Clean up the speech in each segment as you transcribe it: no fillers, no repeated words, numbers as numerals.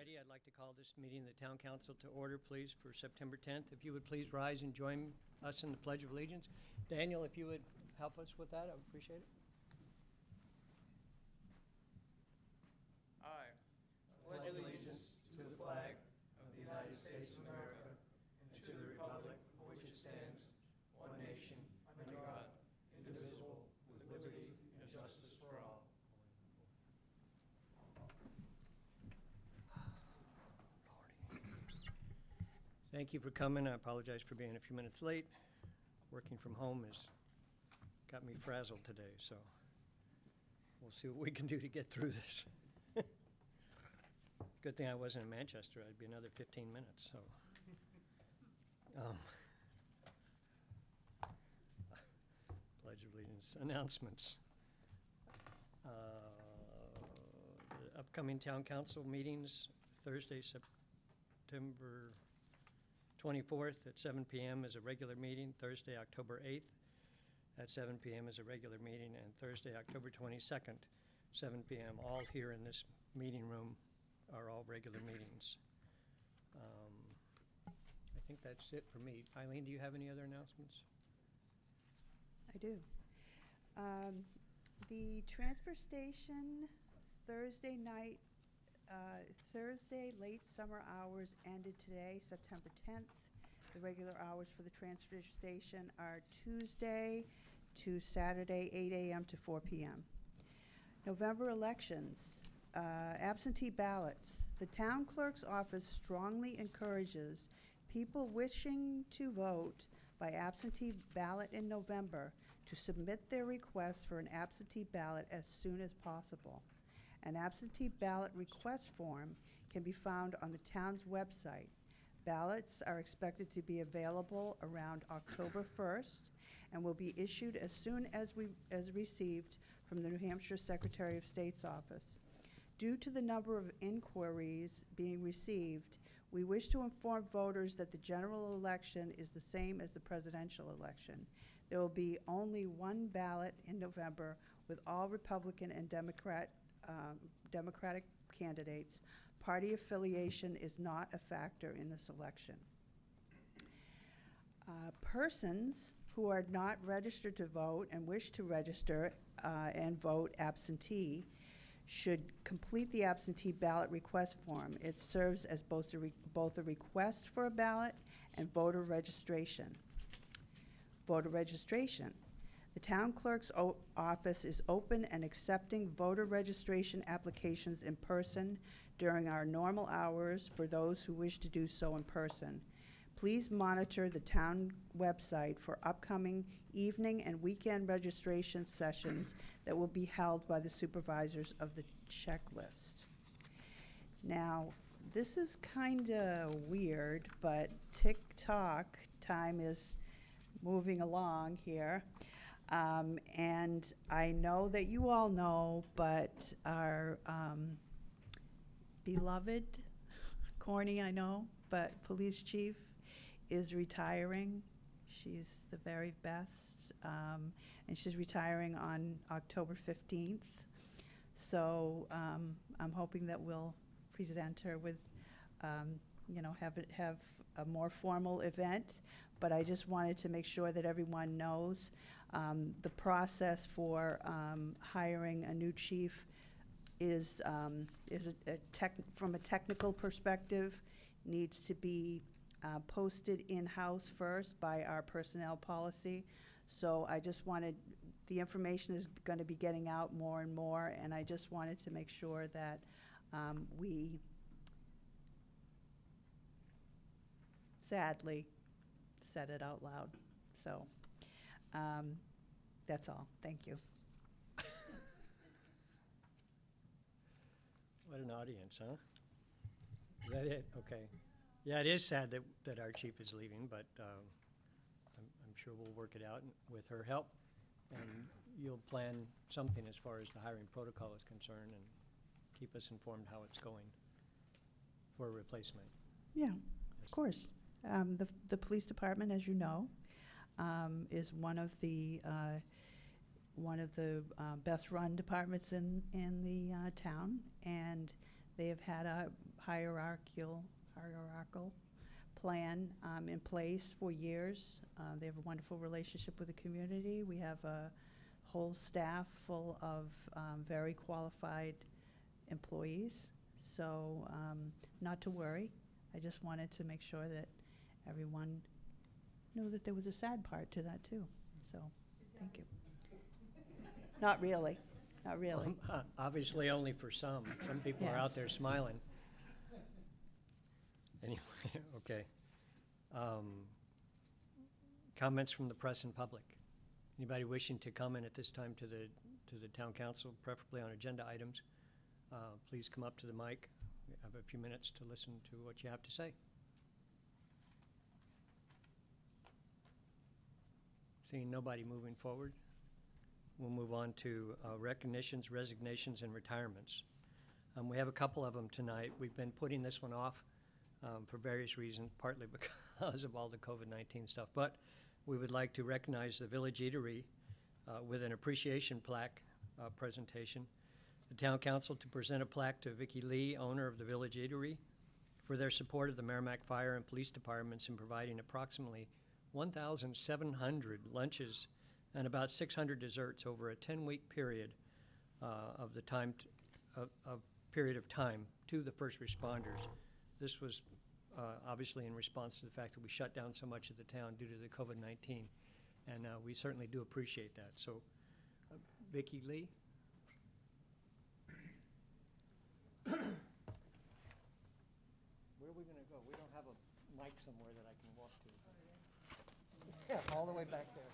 ready, I'd like to call this meeting of the Town Council to order, please, for September 10th. If you would please rise and join us in the Pledge of Allegiance. Daniel, if you would help us with that, I would appreciate it. I pledge allegiance to the flag of the United States of America and to the republic for which it stands, one nation, under God, indivisible, with liberty and justice for all. Thank you for coming. I apologize for being a few minutes late. Working from home has got me frazzled today, so we'll see what we can do to get through this. Good thing I wasn't in Manchester. I'd be another 15 minutes, so. Pledge of Allegiance. Announcements. The upcoming Town Council meetings, Thursday, September 24th at 7 p.m. is a regular meeting. Thursday, October 8th at 7 p.m. is a regular meeting. And Thursday, October 22nd, 7 p.m. All here in this meeting room are all regular meetings. I think that's it for me. Eileen, do you have any other announcements? I do. The transfer station Thursday late summer hours ended today, September 10th. The regular hours for the transfer station are Tuesday to Saturday, 8 a.m. to 4 p.m. November elections, absentee ballots. The town clerk's office strongly encourages people wishing to vote by absentee ballot in November to submit their request for an absentee ballot as soon as possible. An absentee ballot request form can be found on the town's website. Ballots are expected to be available around October 1st and will be issued as soon as received from the New Hampshire Secretary of State's office. Due to the number of inquiries being received, we wish to inform voters that the general election is the same as the presidential election. There will be only one ballot in November with all Republican and Democratic candidates. Party affiliation is not a factor in this election. Persons who are not registered to vote and wish to register and vote absentee should complete the absentee ballot request form. It serves as both a request for a ballot and voter registration. Voter registration. The town clerk's office is open and accepting voter registration applications in person during our normal hours for those who wish to do so in person. Please monitor the town website for upcoming evening and weekend registration sessions that will be held by the supervisors of the checklist. Now, this is kind of weird, but tick-tock time is moving along here. And I know that you all know, but our beloved, corny I know, but police chief is retiring. She's the very best, and she's retiring on October 15th. So I'm hoping that we'll present her with, have a more formal event. But I just wanted to make sure that everyone knows the process for hiring a new chief is from a technical perspective, needs to be posted in-house first by our personnel policy. So I just wanted, the information is going to be getting out more and more, and I just wanted to make sure that we sadly said it out loud. So that's all. Thank you. What an audience, huh? Is that it? Okay. Yeah, it is sad that our chief is leaving, but I'm sure we'll work it out with her help. And you'll plan something as far as the hiring protocol is concerned and keep us informed how it's going for a replacement. Yeah, of course. The police department, as you know, is one of the best-run departments in the town, and they have had a hierarchical plan in place for years. They have a wonderful relationship with the community. We have a whole staff full of very qualified employees. So not to worry. I just wanted to make sure that everyone knew that there was a sad part to that too. So thank you. Not really. Not really. Obviously only for some. Some people are out Yes. there smiling. Anyway, okay. Comments from the press and public. Anybody wishing to comment at this time to the town council, preferably on agenda items, please come up to the mic. We have a few minutes to listen to what you have to say. Seeing nobody moving forward, we'll move on to recognitions, resignations, and retirements. We have a couple of them tonight. We've been putting this one off for various reasons, partly because of all the COVID-19 stuff. But we would like to recognize the Village Eatery with an appreciation plaque presentation. The Town Council to present a plaque to Vicki Lee, owner of the Village Eatery, for their support of the Merrimack Fire and Police Departments in providing approximately 1,700 lunches and about 600 desserts over a 10-week period of the time period of time to the first responders. This was obviously in response to the fact that we shut down so much of the town due to the COVID-19, and we certainly do appreciate that. So, Vicki Lee. Where are we going to go? We don't have a mic somewhere that I can walk to. Yeah, all the way back there.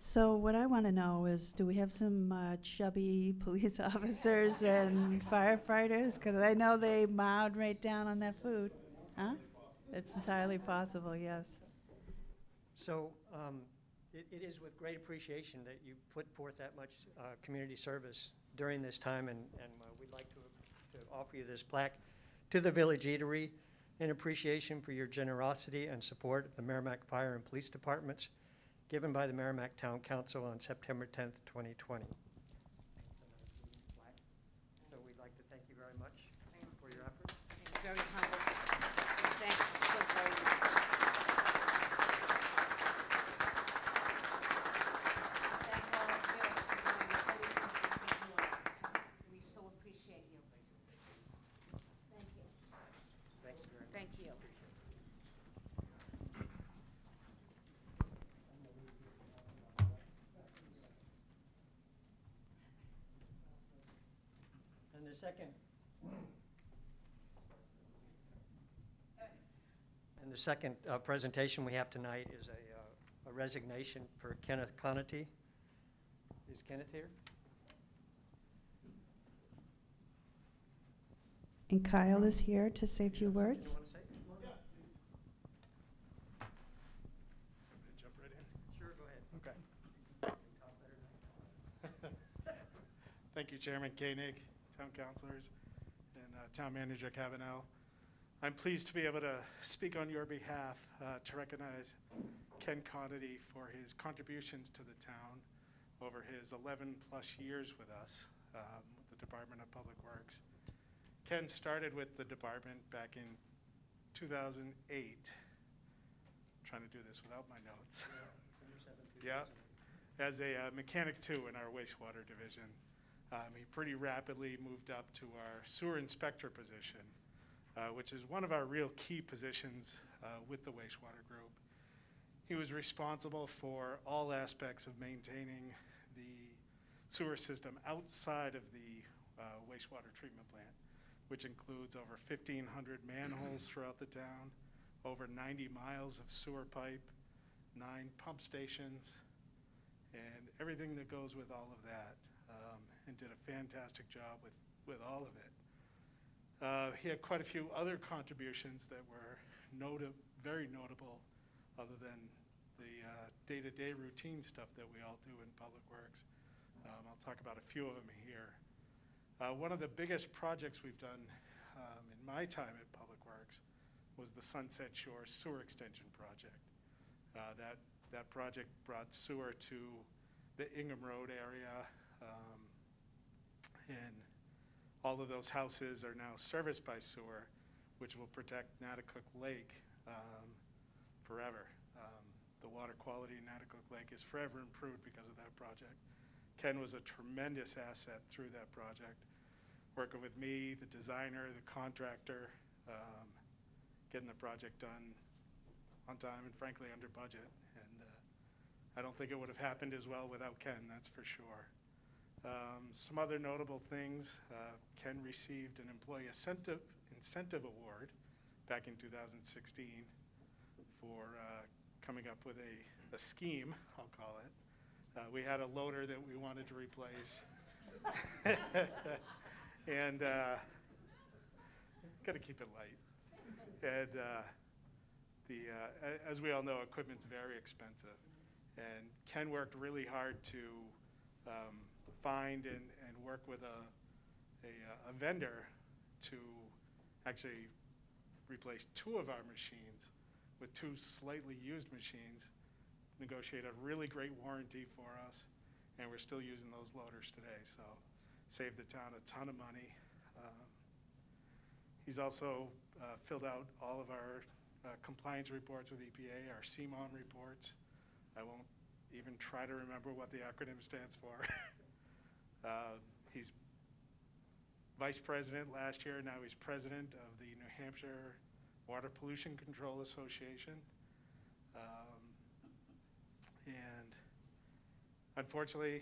So what I want to know is, do we have some chubby police officers and firefighters? Because I know they mowed right down on that food. Huh? It's entirely possible, yes. So it is with great appreciation that you put forth that much community service during this time, and we'd like to offer you this plaque to the Village Eatery in appreciation for your generosity and support of the Merrimack Fire and Police Departments, given by the Merrimack Town Council on September 10th, 2020. So we'd like to thank you very much for your efforts. Very humbled. And thank you so very much. Thank all of you for doing everything you've been doing. We so appreciate you. Thank you. Thank you very much. Thank you. And the second presentation we have tonight is a resignation for Kenneth Conity. Is Kenneth here? And Kyle is here to say a few words. You want to say? Jump right in. Sure, go ahead. Okay. Talk better than Thank you, Chairman Koenig, Town Councilors, and Town Manager Cavanaugh. I'm pleased to be able to speak on your behalf to recognize Ken Conity for his contributions to the town over his 11-plus years with us with the Department of Public Works. Ken started with the department back in 2008. Trying to do this without my notes. Yeah, as a mechanic 2 in our wastewater division. He pretty rapidly moved up to our sewer inspector position, which is one of our real key positions with the wastewater group. He was responsible for all aspects of maintaining the sewer system outside of the wastewater treatment plant, which includes over 1,500 manholes throughout the town, over 90 miles of sewer pipe, 9 pump stations, and everything that goes with all of that, and did a fantastic job with all of it. He had quite a few other contributions that were very notable, other than the day-to-day routine stuff that we all do in Public Works. I'll talk about a few of them here. One of the biggest projects we've done in my time at Public Works was the Sunset Shore Sewer Extension Project. That project brought sewer to the Ingham Road area, and all of those houses are now serviced by sewer, which will protect Natticook Lake forever. The water quality in Natticook Lake is forever improved because of that project. Ken was a tremendous asset through that project, working with me, the designer, the contractor, getting the project done on time and frankly under budget. And I don't think it would have happened as well without Ken, that's for sure. Some other notable things, Ken received an Employee Incentive Award back in 2016 for coming up with a scheme, I'll call it. We had a loader that we wanted to replace. And got to keep it light. And as we all know, equipment's very expensive. And Ken worked really hard to find and work with a vendor to actually replace 2 of our machines with 2 slightly used machines, negotiate a really great warranty for us, and we're still using those loaders today, so saved the town a ton of money. He's also filled out all of our compliance reports with EPA, our CMON reports. I won't even try to remember what the acronym stands for. He's vice president last year, now he's president of the New Hampshire Water Pollution Control Association. And unfortunately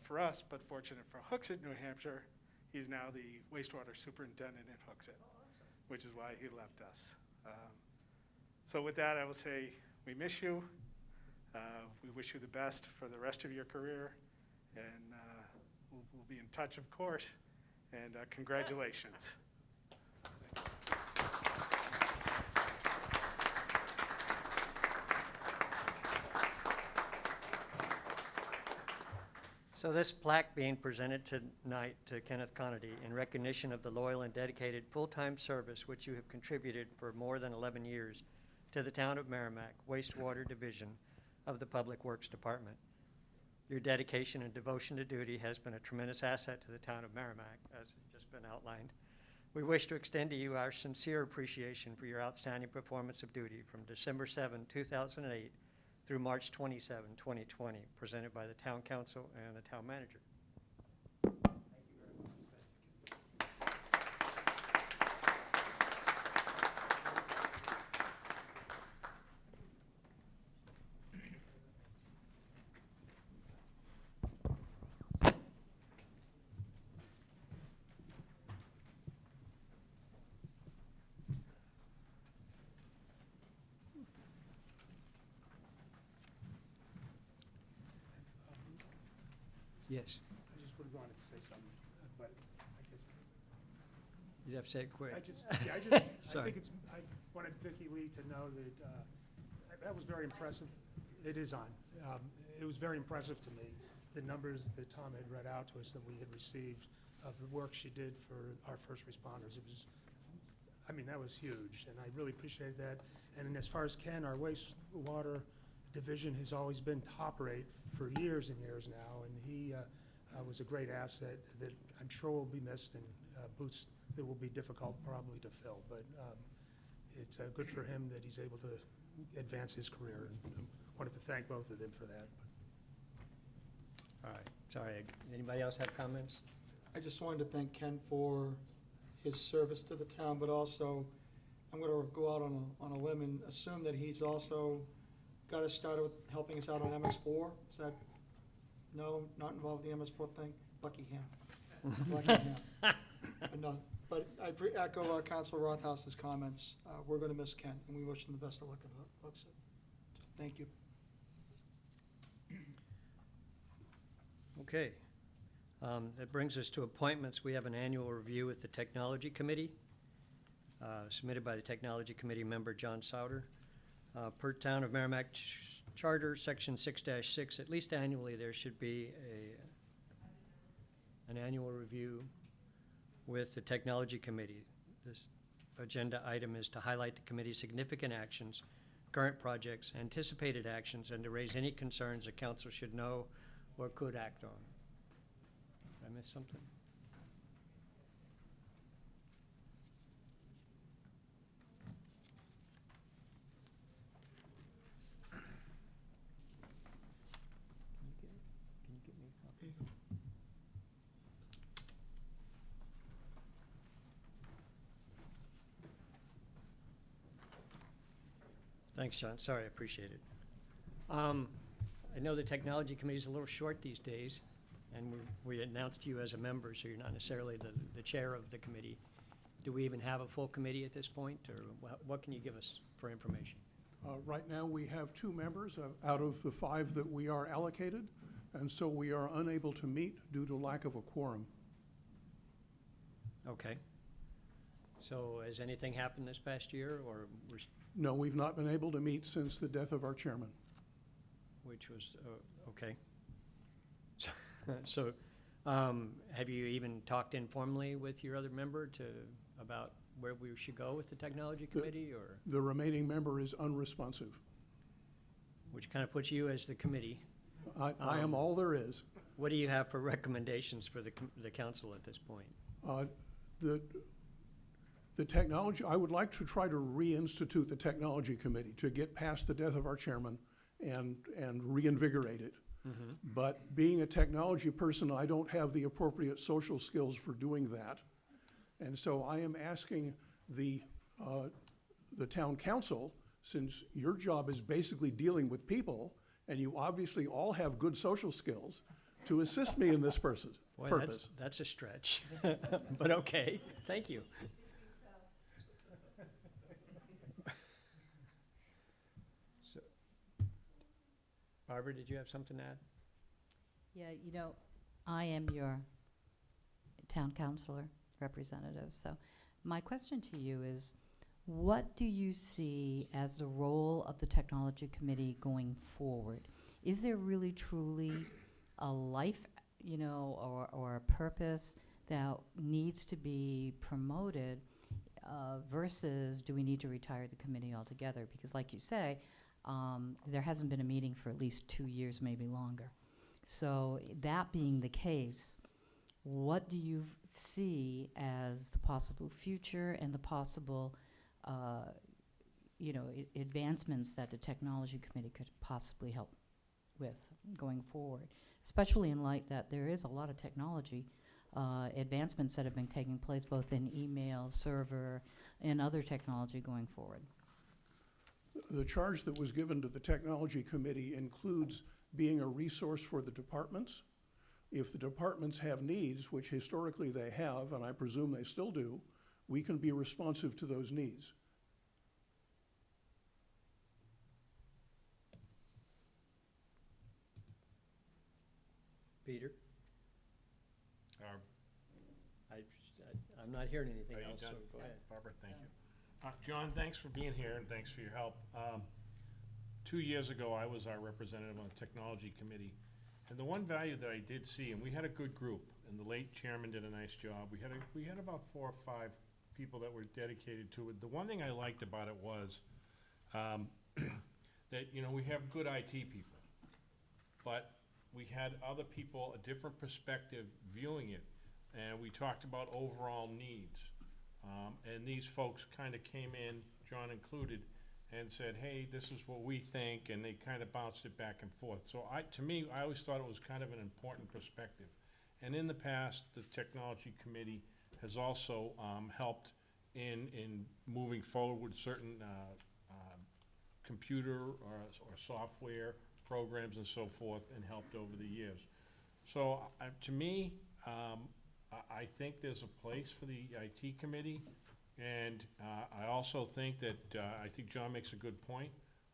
for us, but fortunate for Hooksett, New Hampshire, he's now the wastewater superintendent in Hooksett, which is why he left us. So with that, I will say we miss you. We wish you the best for the rest of your career, and we'll be in touch, of course, and congratulations. So this plaque being presented tonight to Kenneth Conady in recognition of the loyal and dedicated full-time service which you have contributed for more than 11 years to the town of Merrimack Wastewater Division of the Public Works Department. Your dedication and devotion to duty has been a tremendous asset to the town of Merrimack, as has just been outlined. We wish to extend to you our sincere appreciation for your outstanding performance of duty from December 7, 2008 through March 27, 2020, presented by the Town Council and the Town Manager. Yes, I just would have wanted to say something, but I guess, you'd have to say it quick. I Sorry. think I wanted Vicki Lee to know that that was very impressive. It is on. It was very impressive to me, the numbers that Tom had read out to us that we had received of the work she did for our first responders. It was, I mean, that was huge, and I really appreciated that. And as far as Ken, our wastewater division has always been top rate for years and years now, and he was a great asset that I'm sure will be missed, and boots that will be difficult probably to fill, but it's good for him that he's able to advance his career, and wanted to thank both of them for that. All right, sorry, anybody else have comments? I just wanted to thank Ken for his service to the town, but also, I'm gonna go out on a limb and assume that he's also got us started with helping us out on MS4. Is that, no, not involved in the MS4 thing? Lucky him. Lucky him. But no, but I echo Councilor Rothhaus's comments. We're gonna miss Ken, and we wish him the best of luck at Hooksett. Thank you. Okay. That brings us to appointments. We have an annual review with the Technology Committee, submitted by the Technology Committee member John Souter. Per Town of Merrimack Charter, Section 6-6, at least annually, there should be an annual review with the Technology Committee. This agenda item is to highlight the committee's significant actions current projects, anticipated actions, and to raise any concerns the council should know or could act on. Did I miss something? Can you get me a copy? Thanks, John. Sorry, I appreciate it. I know the Technology Committee is a little short these days, and we announced you as a member, so you're not necessarily the chair of the committee. Do we even have a full committee at this point, or what can you give us for information? Right now, we have 2 members out of the 5 that we are allocated, and so we are unable to meet due to lack of a quorum. Okay. So has anything happened this past year, or No, we've not been able to meet since the death of our chairman. which was, okay. So, have you even talked informally with your other member about where we should go with the Technology Committee, or, The remaining member is unresponsive. which kind of puts you as the committee? I am all there is. What do you have for recommendations for the council at this point? The technology, I would like to try to reinstitute the Technology Committee to get past the death of our chairman and reinvigorate it. But being a technology person, I don't have the appropriate social skills for doing that. And so I am asking the town council, since your job is basically dealing with people, and you obviously all have good social skills, to assist me in this purpose. Boy, that's a stretch, but okay, thank you. So, Barbara, did you have something to add? Yeah, you know, I am your town councilor representative, so my question to you is, what do you see as the role of the Technology Committee going forward? Is there really truly a life, you know, or a purpose that needs to be promoted versus do we need to retire the committee altogether? Because like you say, there hasn't been a meeting for at least 2 years, maybe longer. So that being the case, what do you see as the possible future and the possible, you know, advancements that the Technology Committee could possibly help with going forward? Especially in light that there is a lot of technology advancements that have been taking place both in email, server, and other technology going forward. The charge that was given to the Technology Committee includes being a resource for the departments. If the departments have needs, which historically they have, and I presume they still do, we can be responsive to those needs. Peter? I'm not hearing anything Are you else, so done? go ahead. Barbara, thank you. John, thanks for being here and thanks for your help. 2 years ago, I was our representative on the Technology Committee. And the one value that I did see, and we had a good group, and the late chairman did a nice job. We had about 4 or 5 people that were dedicated to it. The one thing I liked about it was that, you know, we have good IT people, but we had other people, a different perspective viewing it. And we talked about overall needs. And these folks kind of came in, John included, and said, hey, this is what we think, and they kind of bounced it back and forth. So to me, I always thought it was kind of an important perspective. And in the past, the Technology Committee has also helped in moving forward with certain computer or software programs and so forth, and helped over the years. So to me, I think there's a place for the IT committee, and I also think that, I think John makes a good point.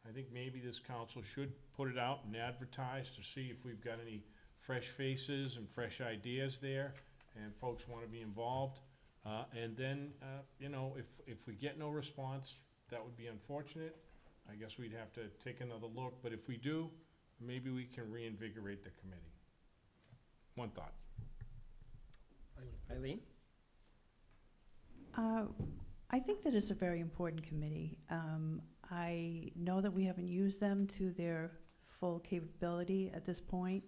I think maybe this council should put it out and advertise to see if we've got any fresh faces and fresh ideas there, and folks want to be involved. And then, you know, if we get no response, that would be unfortunate. I guess we'd have to take another look, but if we do, maybe we can reinvigorate the committee. One thought. Eileen? I think that it's a very important committee. I know that we haven't used them to their full capability at this point.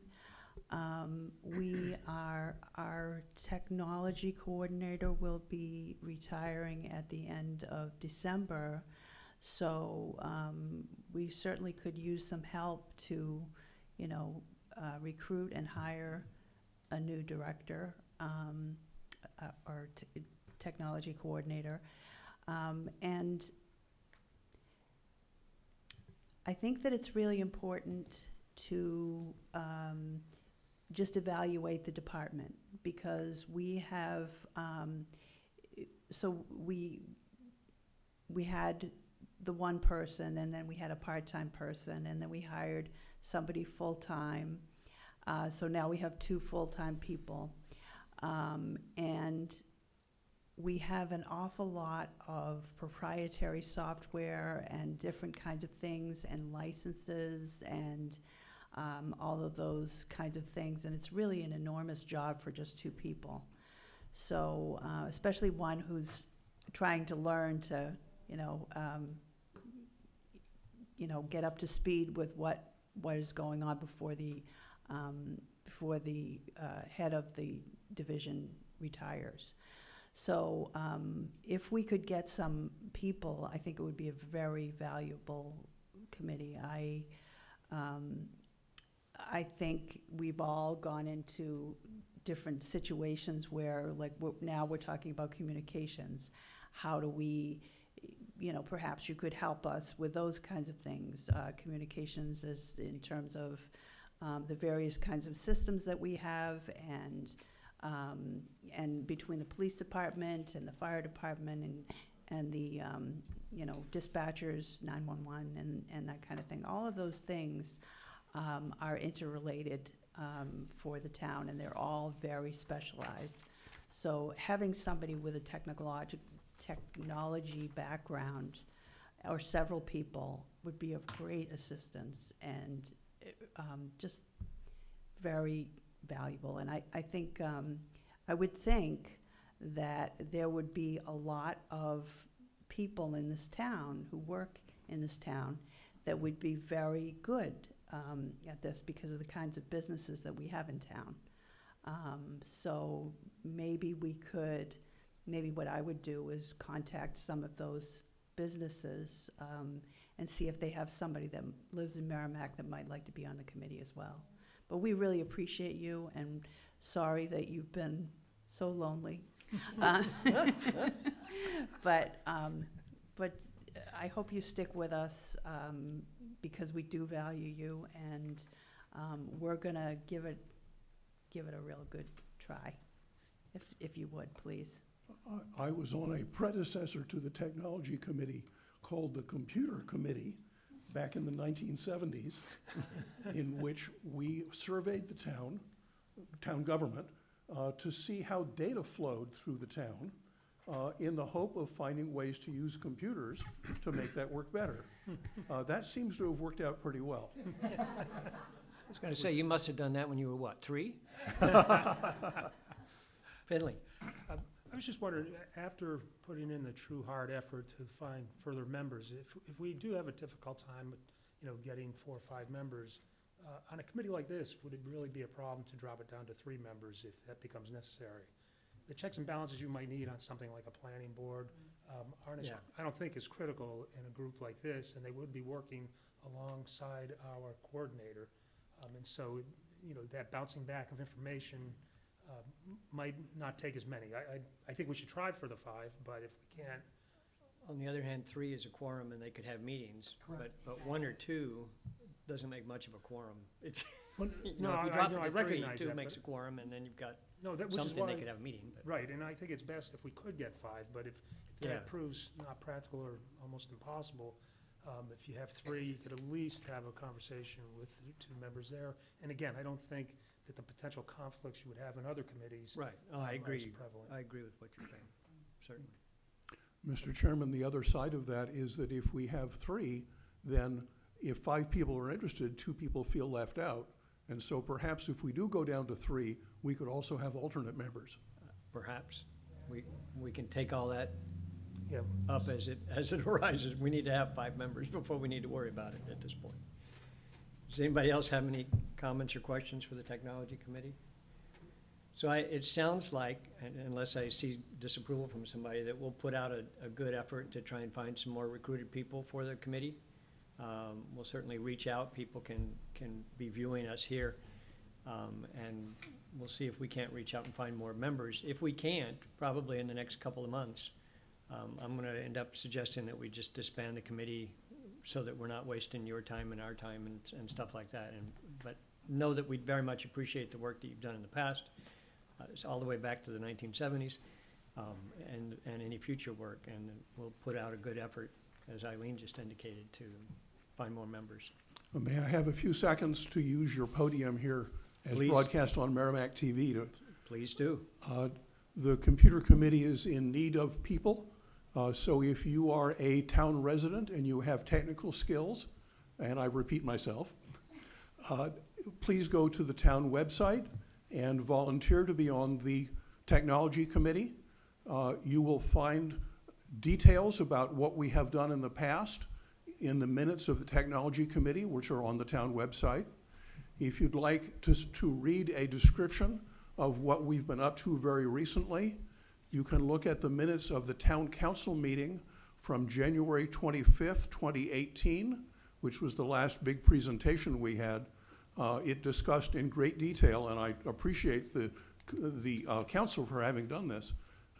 Our technology coordinator will be retiring at the end of December, so we certainly could use some help to, recruit and hire a new director or technology coordinator. And I think that it's really important to just evaluate the department, because we have, so we had the one person, and then we had a part-time person, and then we hired somebody full-time. So now we have 2 full-time people. And we have an awful lot of proprietary software and different kinds of things and licenses and all of those kinds of things. And it's really an enormous job for just 2 people. So especially one who's trying to learn to, get up to speed with what is going on before the head of the division retires. So if we could get some people, I think it would be a very valuable committee. I think we've all gone into different situations where, like, now we're talking about communications. How do we, perhaps you could help us with those kinds of things. Communications is in terms of the various kinds of systems that we have, and between the police department and the fire department and the dispatchers, 911 and that kind of thing. All of those things are interrelated for the town, and they're all very specialized. So having somebody with a technology background, or several people, would be of great assistance and just very valuable. And I think, I would think that there would be a lot of people in this town who work in this town that would be very good at this because of the kinds of businesses that we have in town. So maybe what I would do is contact some of those businesses and see if they have somebody that lives in Merrimack that might like to be on the committee as well. But we really appreciate you, and sorry that you've been so lonely. But I hope you stick with us because we do value you, and we're gonna give it a real good try, if you would, please. I was on a predecessor to the technology committee called the Computer Committee back in the 1970s, in which we surveyed the town government, to see how data flowed through the town in the hope of finding ways to use computers to make that work better. That seems to have worked out pretty well. I was going to say, you must have done that when you were, what, 3? Finley? I was just wondering, after putting in the true hard effort to find further members, if we do have a difficult time, getting 4 or 5 members, on a committee like this, would it really be a problem to drop it down to 3 members if that becomes necessary? The checks and balances you might need on something like a planning board aren't, I don't think, as critical in a group like this, and they would be working alongside our coordinator. And so, that bouncing back of information might not take as many. I think we should try for the 5, but if we can't. On the other hand, 3 is a quorum, and they could have meetings. But 1 or 2 doesn't make much of a quorum. It's, Well, if you drop it to 3, recognize 2 that, makes a but- quorum, and then you've got No, which is something they why, could have a meeting. But right, and I think it's best if we could get 5, but if that Yeah. proves not practical or almost impossible, if you have 3, you could at least have a conversation with the 2 members there. And again, I don't think that the potential conflicts you would have in other committees Right, I are as agree. prevalent. I agree with what you're saying, certainly. Mr. Chairman, the other side of that is that if we have 3, then if 5 people are interested, 2 people feel left out. And so perhaps if we do go down to 3, we could also have alternate members. Perhaps. We can take all that Yeah. up as it arises. We need to have 5 members before we need to worry about it at this point. Does anybody else have any comments or questions for the Technology Committee? So it sounds like, unless I see disapproval from somebody, that we'll put out a good effort to try and find some more recruited people for the committee. We'll certainly reach out. People can be viewing us here. And we'll see if we can't reach out and find more members. If we can't, probably in the next couple of months, I'm going to end up suggesting that we just disband the committee so that we're not wasting your time and our time and stuff like that. But know that we very much appreciate the work that you've done in the past. It's all the way back to the 1970s, and any future work. And we'll put out a good effort, as Eileen just indicated, to find more members. May I have a few seconds to use your podium here as Please. broadcast on Merrimack TV? Please do. The computer committee is in need of people. So if you are a town resident and you have technical skills, and I repeat myself, please go to the town website and volunteer to be on the technology committee. You will find details about what we have done in the past in the minutes of the technology committee, which are on the town website. If you'd like to read a description of what we've been up to very recently, you can look at the minutes of the town council meeting from January 25th, 2018, which was the last big presentation we had. It discussed in great detail, and I appreciate the council for having done this,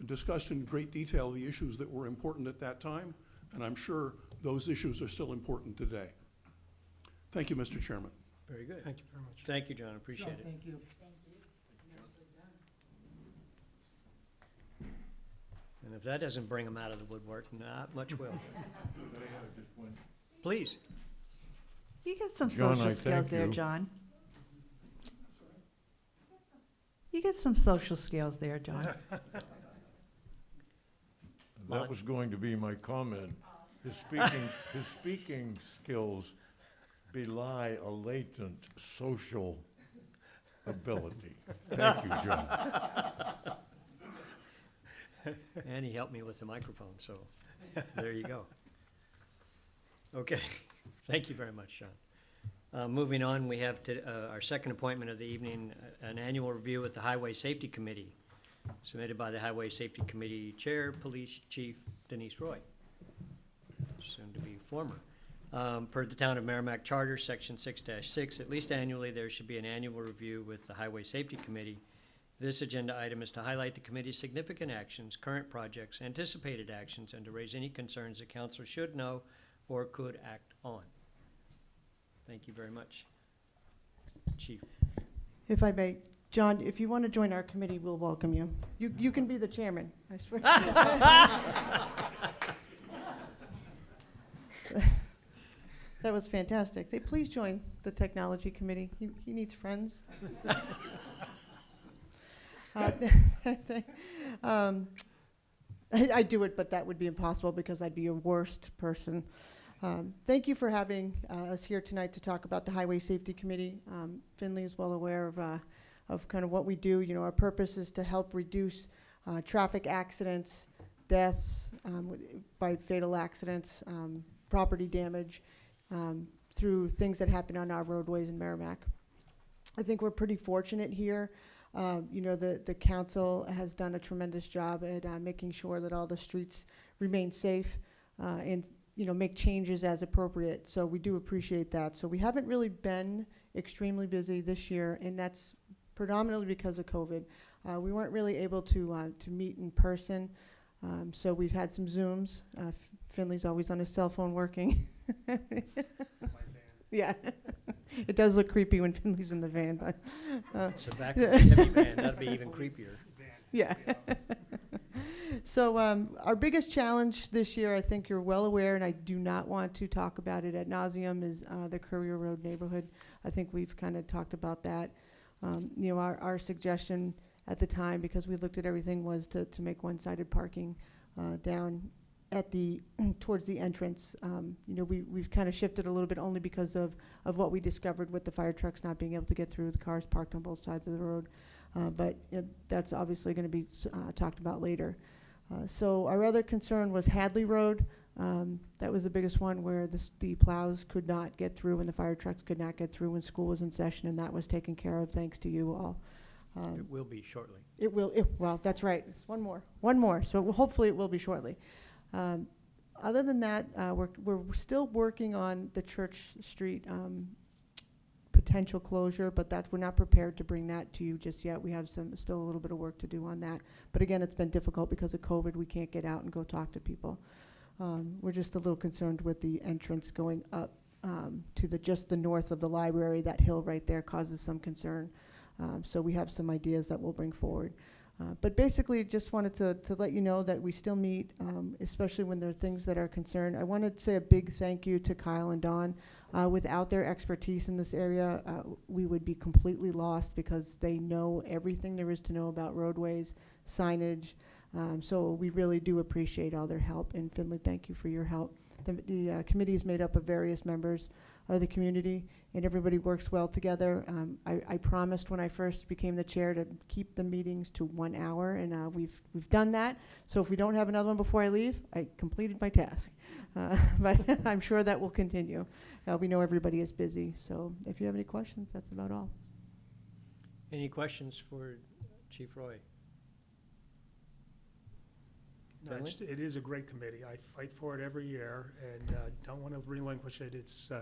discussed in great detail the issues that were important at that time, and I'm sure those issues are still important today. Thank you, Mr. Chairman. Very good. Thank you very much. Thank you, John. Appreciate it. Thank you. And if that doesn't bring them out of the woodwork, not much will. Please. You get some John, social I skills thank there, you. John. You get some social skills there, John. That was going to be my comment. His speaking skills belie a latent social ability. Thank you, John. And he helped me with the microphone, so there you go. Okay, thank you very much, Sean. Moving on, we have our second appointment of the evening, an annual review with the Highway Safety Committee, submitted by the Highway Safety Committee Chair, Police Chief Denise Roy, soon to be former. Per the Town of Merrimack Charter, Section 6-6, at least annually, there should be an annual review with the Highway Safety Committee. This agenda item is to highlight the committee's significant actions, current projects, anticipated actions, and to raise any concerns the council should know or could act on. Thank you very much. Chief. If I may, John, if you want to join our committee, we'll welcome you. You can be the chairman, I swear. That was fantastic. Please join the technology committee. He needs friends. I'd do it, but that would be impossible because I'd be your worst person. Thank you for having us here tonight to talk about the Highway Safety Committee. Finley is well aware of kind of what we do. You know, our purpose is to help reduce traffic accidents, deaths by fatal accidents, property damage through things that happen on our roadways in Merrimack. I think we're pretty fortunate here. You know, the council has done a tremendous job at making sure that all the streets remain safe and, you know, make changes as appropriate. So we do appreciate that. So we haven't really been extremely busy this year, and that's predominantly because of COVID. We weren't really able to meet in person, so we've had some Zooms. Finley's always on his cell phone working. Yeah. It does look creepy when Finley's in the van, but. It's a back heavy van, that'd be even creepier. Yeah. So our biggest challenge this year, I think you're well aware, and I do not want to talk about it ad nauseum, is the Courier Road neighborhood. I think we've kind of talked about that. You know, our suggestion at the time, because we looked at everything, was to make one-sided parking down at the towards the entrance. You know, we've kind of shifted a little bit only because of what we discovered with the fire trucks not being able to get through, the cars parked on both sides of the road. But that's obviously going to be talked about later. So our other concern was Hadley Road. That was the biggest one where the plows could not get through and the fire trucks could not get through when school was in session, and that was taken care of thanks to you all. It will be shortly. Well, that's right. One more. So hopefully it will be shortly. Other than that, we're still working on the Church Street potential closure, but we're not prepared to bring that to you just yet. We have still a little bit of work to do on that. But again, it's been difficult because of COVID. We can't get out and go talk to people. We're just a little concerned with the entrance going up to just the north of the library. That hill right there causes some concern. So we have some ideas that we'll bring forward. But basically, just wanted to let you know that we still meet, especially when there are things that are concerned. I wanted to say a big thank you to Kyle and Dawn. Without their expertise in this area, we would be completely lost because they know everything there is to know about roadways, signage. So we really do appreciate all their help. And Finley, thank you for your help. The committee is made up of various members of the community, and everybody works well together. I promised when I first became the chair to keep the meetings to 1 hour, and we've done that. So if we don't have another one before I leave, I completed my task. But I'm sure that will continue. We know everybody is busy, so if you have any questions, that's about all. Any questions for Chief Roy? No, it is a great committee. I fight for it every year and don't want to relinquish it. It's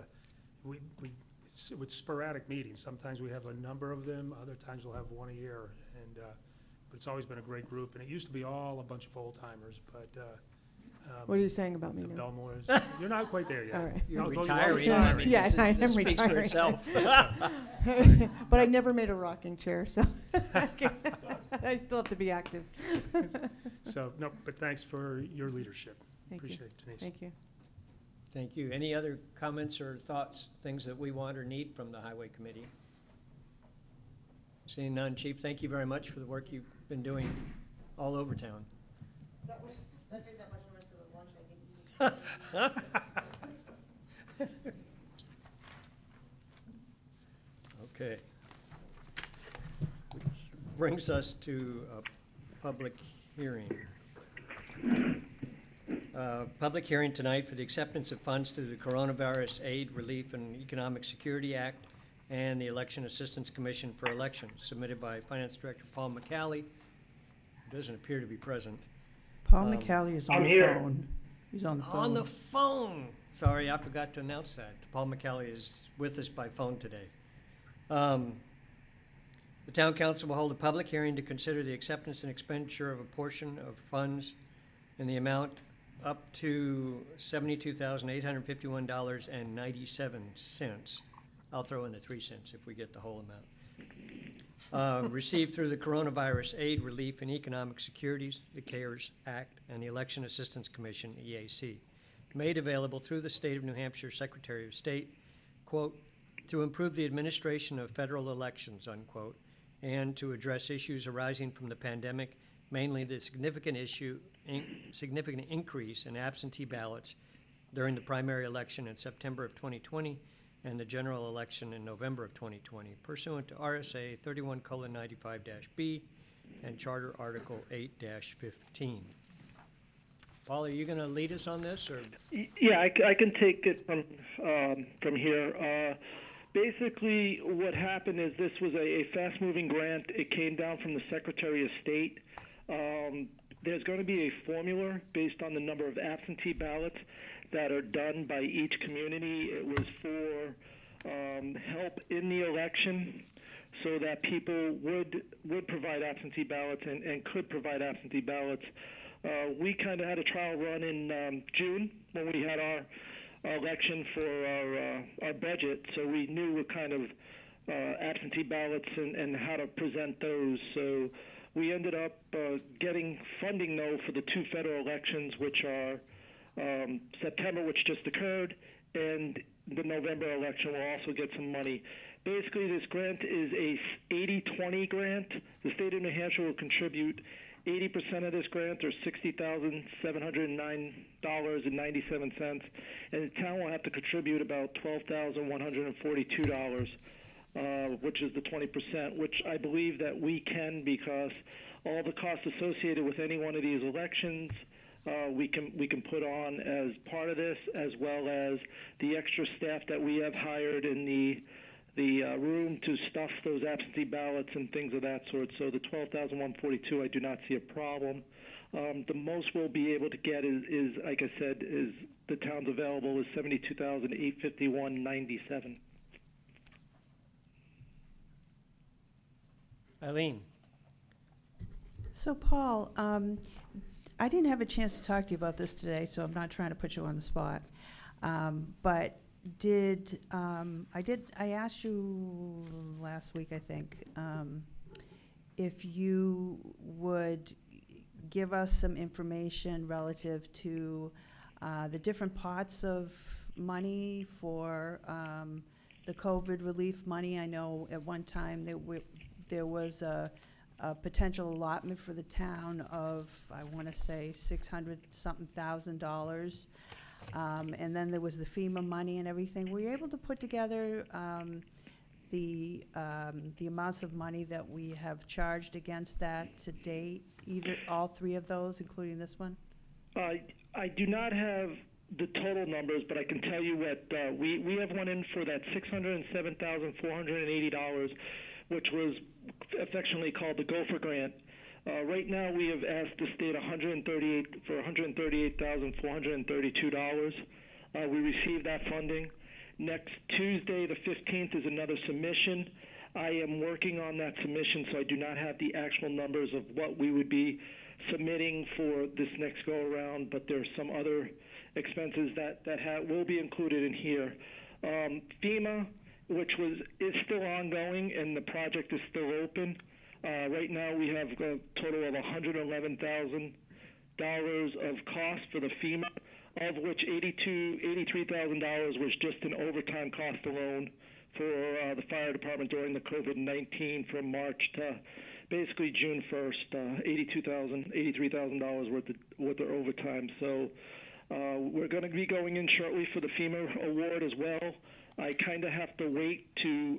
with sporadic meetings. Sometimes we have a number of them. Other times we'll have one a year. But it's always been a great group. And it used to be all a bunch of old timers. But what are you saying about me the now? Belmores? You're not quite there yet. All right. You're No, retiring. I I mean, Yeah, I am this speaks for retiring. itself. But I never made a rocking chair, so I still have to be active. So, no, but thanks for your leadership. Thank you. Appreciate it, Denise. Thank you. Thank you. Any other comments or thoughts, things that we want or need from the Highway Committee? Seeing none, Chief, thank you very much for the work you've been doing all over town. That made that much noise for the lunch I didn't eat. Okay. Which brings us to a public hearing. Public hearing tonight for the acceptance of funds through the Coronavirus Aid, Relief, and Economic Security Act and the Election Assistance Commission for Elections, submitted by Finance Director Paul McCallie, who doesn't appear to be present. Paul McCallie is on the phone. He's on the phone. On the phone! Sorry, I forgot to announce that. Paul McCallie is with us by phone today. The Town Council will hold a public hearing to consider the acceptance and expenditure of a portion of funds in the amount up to $72,851.97. I'll throw in the 3 cents if we get the whole amount. Received through the Coronavirus Aid, Relief, and Economic Securities, the CARES Act, and the Election Assistance Commission, EAC. Made available through the State of New Hampshire Secretary of State, quote, to improve the administration of federal elections, unquote, and to address issues arising from the pandemic, mainly the significant increase in absentee ballots during the primary election in September of 2020 and the general election in November of 2020, pursuant to RSA 31:95-B and Charter Article 8-15. Paul, are you going to lead us on this, or? Yeah, I can take it from here. Basically, what happened is this was a fast-moving grant. It came down from the Secretary of State. There's going to be a formula based on the number of absentee ballots that are done by each community. It was for help in the election so that people would provide absentee ballots and could provide absentee ballots. We kind of had a trial run in June when we had our election for our budget, so we knew what kind of absentee ballots and how to present those. So we ended up getting funding, though, for the 2 federal elections, which are September, which just occurred, and the November election will also get some money. Basically, this grant is a 80-20 grant. The state of New Hampshire will contribute 80% of this grant, or $60,709.97, and the town will have to contribute about $12,142, which is the 20%, which I believe that we can, because all the costs associated with any one of these elections we can put on as part of this, as well as the extra staff that we have hired in the room to stuff those absentee ballots and things of that sort. So the $12,142, I do not see a problem. The most we'll be able to get is like I said, is the town's available is $72,851.97. Eileen? So Paul, I didn't have a chance to talk to you about this today, so I'm not trying to put you on the spot. But I asked you last week, I think, if you would give us some information relative to the different pots of money for the COVID relief money. I know at one time there was a potential allotment for the town of, I want to say, $600-something thousand. And then there was the FEMA money and everything. Were you able to put together the amounts of money that we have charged against that to date, all three of those, including this one? I do not have the total numbers, but I can tell you what we have one in for that $607,480, which was affectionately called the Gopher Grant. Right now, we have asked the state $138,432. We received that funding. Next Tuesday, the 15th, is another submission. I am working on that submission, so I do not have the actual numbers of what we would be submitting for this next go-around, but there's some other expenses that will be included in here. FEMA, which is still ongoing, and the project is still open. Right now, we have a total of $111,000 of cost for the FEMA, of which $83,000 was just an overtime cost alone for the fire department during the COVID-19 from March to basically June 1st, $83,000 worth of overtime. So we're going to be going in shortly for the FEMA award as well. I kind of have to wait to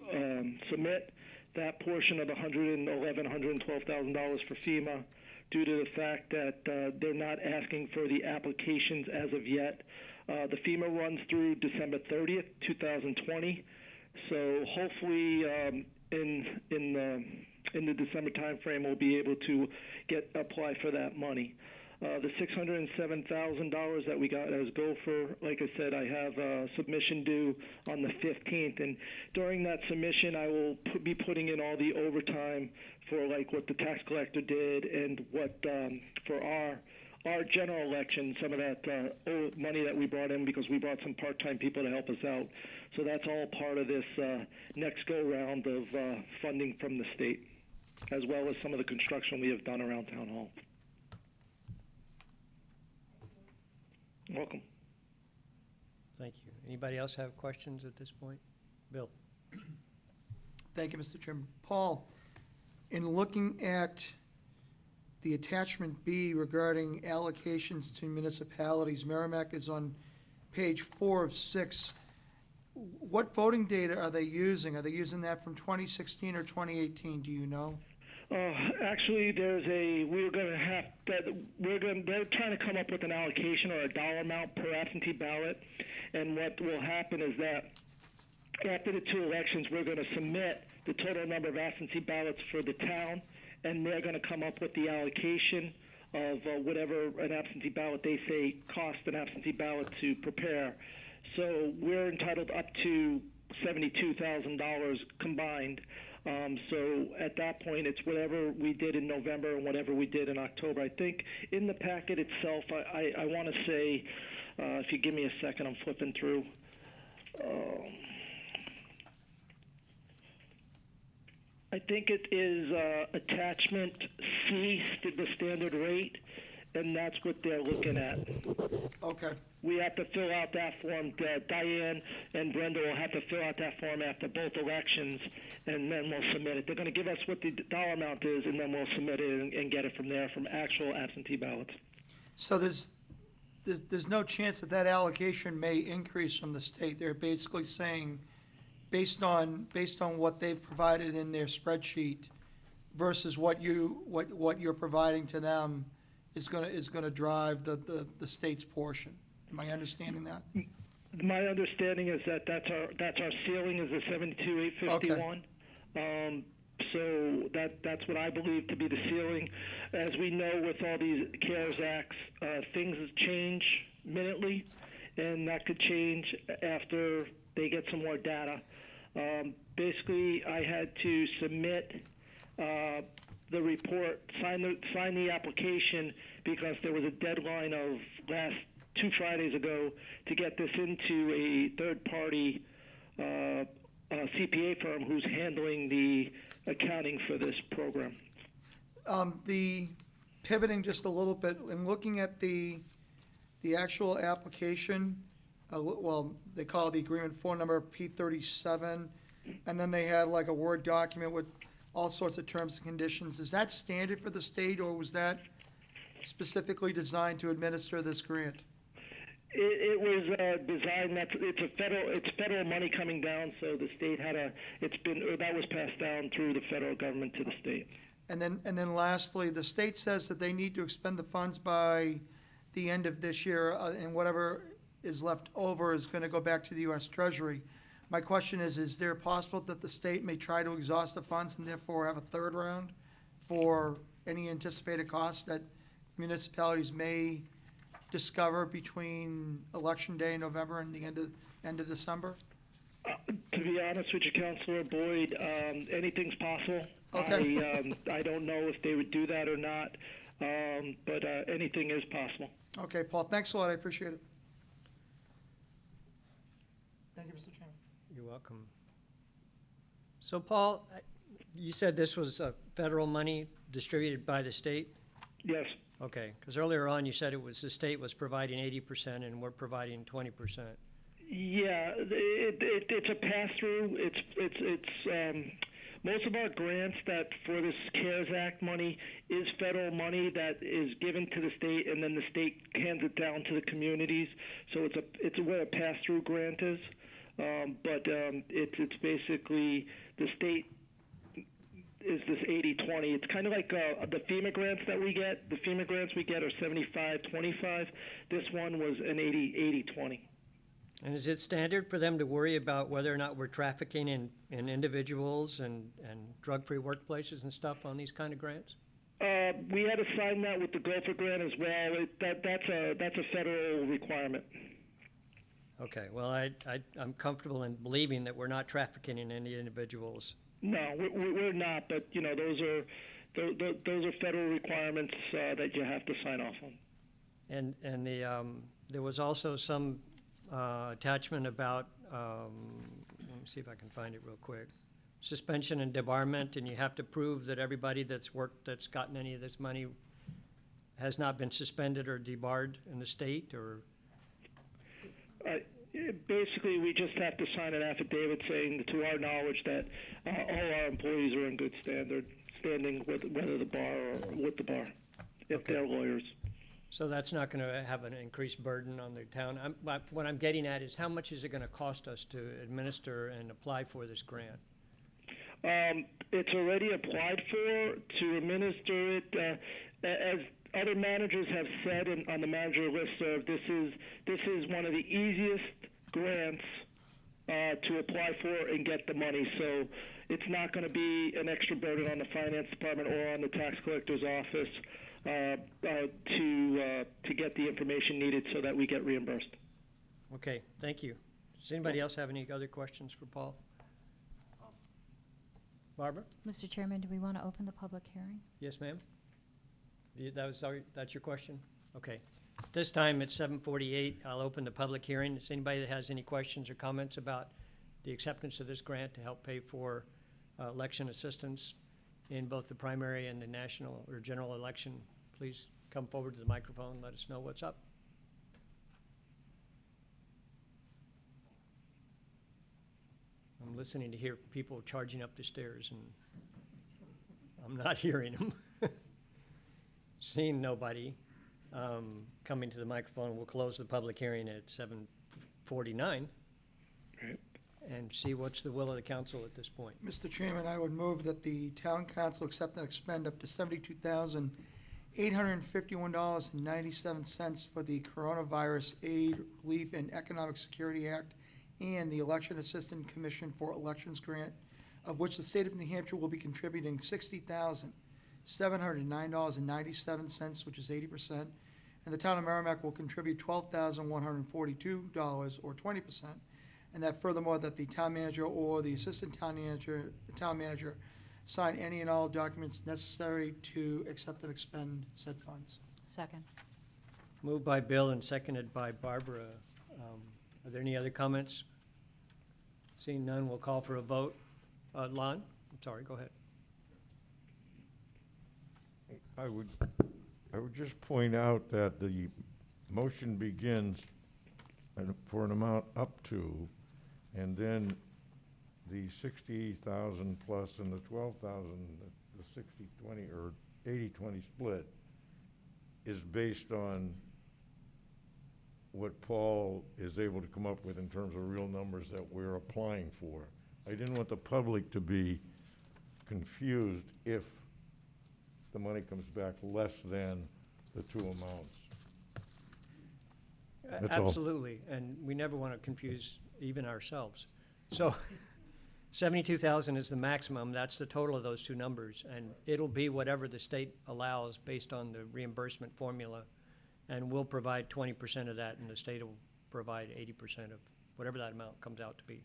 submit that portion of the $112,000 for FEMA due to the fact that they're not asking for the applications as of yet. The FEMA runs through December 30th, 2020. So hopefully in the December timeframe, we'll be able to apply for that money. The $607,000 that we got as Gopher, like I said, I have a submission due on the 15th, and during that submission, I will be putting in all the overtime for like what the tax collector did and what for our general election, some of that money that we brought in because we brought some part-time people to help us out. So that's all part of this next go-round of funding from the state, as well as some of the construction we have done around Town Hall. Welcome. Thank you. Anybody else have questions at this point? Bill? Thank you, Mr. Chairman. Paul, in looking at the attachment B regarding allocations to municipalities, Merrimack is on page 4 of 6. What voting data are they using? Are they using that from 2016 or 2018? Do you know? Actually, they're trying to come up with an allocation or a dollar amount per absentee ballot, and what will happen is that after the two elections, we're going to submit the total number of absentee ballots for the town, and they're going to come up with the allocation of whatever an absentee ballot they say cost an absentee ballot to prepare. So we're entitled up to $72,000 combined. So at that point, it's whatever we did in November and whatever we did in October. I think in the packet itself, I want to say, if you give me a second, I'm flipping through. I think it is attachment C, the standard rate, and that's what they're looking at. Okay. We have to fill out that form. Diane and Brenda will have to fill out that form after both elections, and then we'll submit it. They're going to give us what the dollar amount is, and then we'll submit it and get it from there, from actual absentee ballots. So there's no chance that allocation may increase from the state. They're basically saying, based on what they've provided in their spreadsheet, versus what you're providing to them is gonna drive the state's portion. Am I understanding that? My understanding is that that's our ceiling is the 72,851. So that's what I believe to be the ceiling. As we know, with all these CARES Acts, things change minutely, and that could change after they get some more data. Basically, I had to submit the report, sign the application, because there was a deadline of last 2 Fridays ago to get this into a third-party CPA firm who's handling the accounting for this program. The pivoting just a little bit and looking at the actual application, well, they call it the agreement phone number P37, and then they had like a Word document with all sorts of terms and conditions. Is that standard for the state, or was that specifically designed to administer this grant? It was designed that it's federal money coming down, so the state that was passed down through the federal government to the state. And then lastly, the state says that they need to expend the funds by the end of this year, and whatever is left over is going to go back to the U.S. Treasury. My question is there possible that the state may try to exhaust the funds and therefore have a third round for any anticipated costs that municipalities may discover between Election Day in November and the end of December? To be honest with you, Councilor Boyd, anything's possible. Okay. I don't know if they would do that or not, but anything is possible. Okay, Paul, thanks a lot. I appreciate it. Thank you, Mr. Chairman. You're welcome. So, Paul, you said this was federal money distributed by the state? Yes. Okay, because earlier on you said it was the state was providing 80% and we're providing 20%. Yeah, it's a pass-through. It's most of our grants that for this CARES Act money is federal money that is given to the state, and then the state hands it down to the communities. So it's where a pass-through grant is, but it's basically the state is this 80-20. It's kind of like the FEMA grants that we get. The FEMA grants we get are 75-25. This one was an 80-20. And is it standard for them to worry about whether or not we're trafficking in individuals and drug-free workplaces and stuff on these kind of grants? We had to sign that with the Gopher grant as well. That's a federal requirement. Okay, well, I'm comfortable in believing that we're not trafficking in any individuals. No, we're not. But you know, those are federal requirements that you have to sign off on. And there was also some attachment about, let me see if I can find it real quick, suspension and debarment, and you have to prove that everybody that's gotten any of this money has not been suspended or debarred in the state, or? Basically, we just have to sign an affidavit saying, to our knowledge, that all our employees are in good standing with whether the bar or with the bar, if they're lawyers. So that's not going to have an increased burden on the town. What I'm getting at is how much is it going to cost us to administer and apply for this grant? It's already applied for. To administer it, as other managers have said on the manager listserv, this is one of the easiest grants to apply for and get the money. So it's not going to be an extra burden on the finance department or on the tax collector's office to get the information needed so that we get reimbursed. Okay, thank you. Does anybody else have any other questions for Paul? Barbara? Mr. Chairman, do we want to open the public hearing? Yes, ma'am? That's your question? Okay. This time it's 7:48. I'll open the public hearing. Is anybody that has any questions or comments about the acceptance of this grant to help pay for election assistance in both the primary and the national or general election, please come forward to the microphone and let us know what's up. I'm listening to hear people charging up the stairs, and I'm not hearing them. Seeing nobody coming to the microphone, we'll close the public hearing at 7:49. Right. and see what's the will of the council at this point. Mr. Chairman, I would move that the town council accept and expend up to $72,851.97 for the Coronavirus Aid, Relief, and Economic Security Act and the Election Assistant Commission for Elections Grant, of which the state of New Hampshire will be contributing $60,709.97, which is 80%, and the town of Merrimack will contribute $12,142, or 20%, and that furthermore, that the town manager or the assistant town manager sign any and all documents necessary to accept and expend said funds. Second. Moved by Bill and seconded by Barbara. Are there any other comments? Seeing none, we'll call for a vote. Lon, I'm sorry, go ahead. I would just point out that the motion begins for an amount up to, and then the 60,000 plus and the 12,000, the 60-20 or 80-20 split is based on what Paul is able to come up with in terms of real numbers that we're applying for. I didn't want the public to be confused if the money comes back less than the two amounts. That's all. Absolutely, and we never want to confuse even ourselves. So 72,000 is the maximum, that's the total of those two numbers, and it'll be whatever the state allows based on the reimbursement formula, and we'll provide 20% of that, and the state will provide 80% of whatever that amount comes out to be.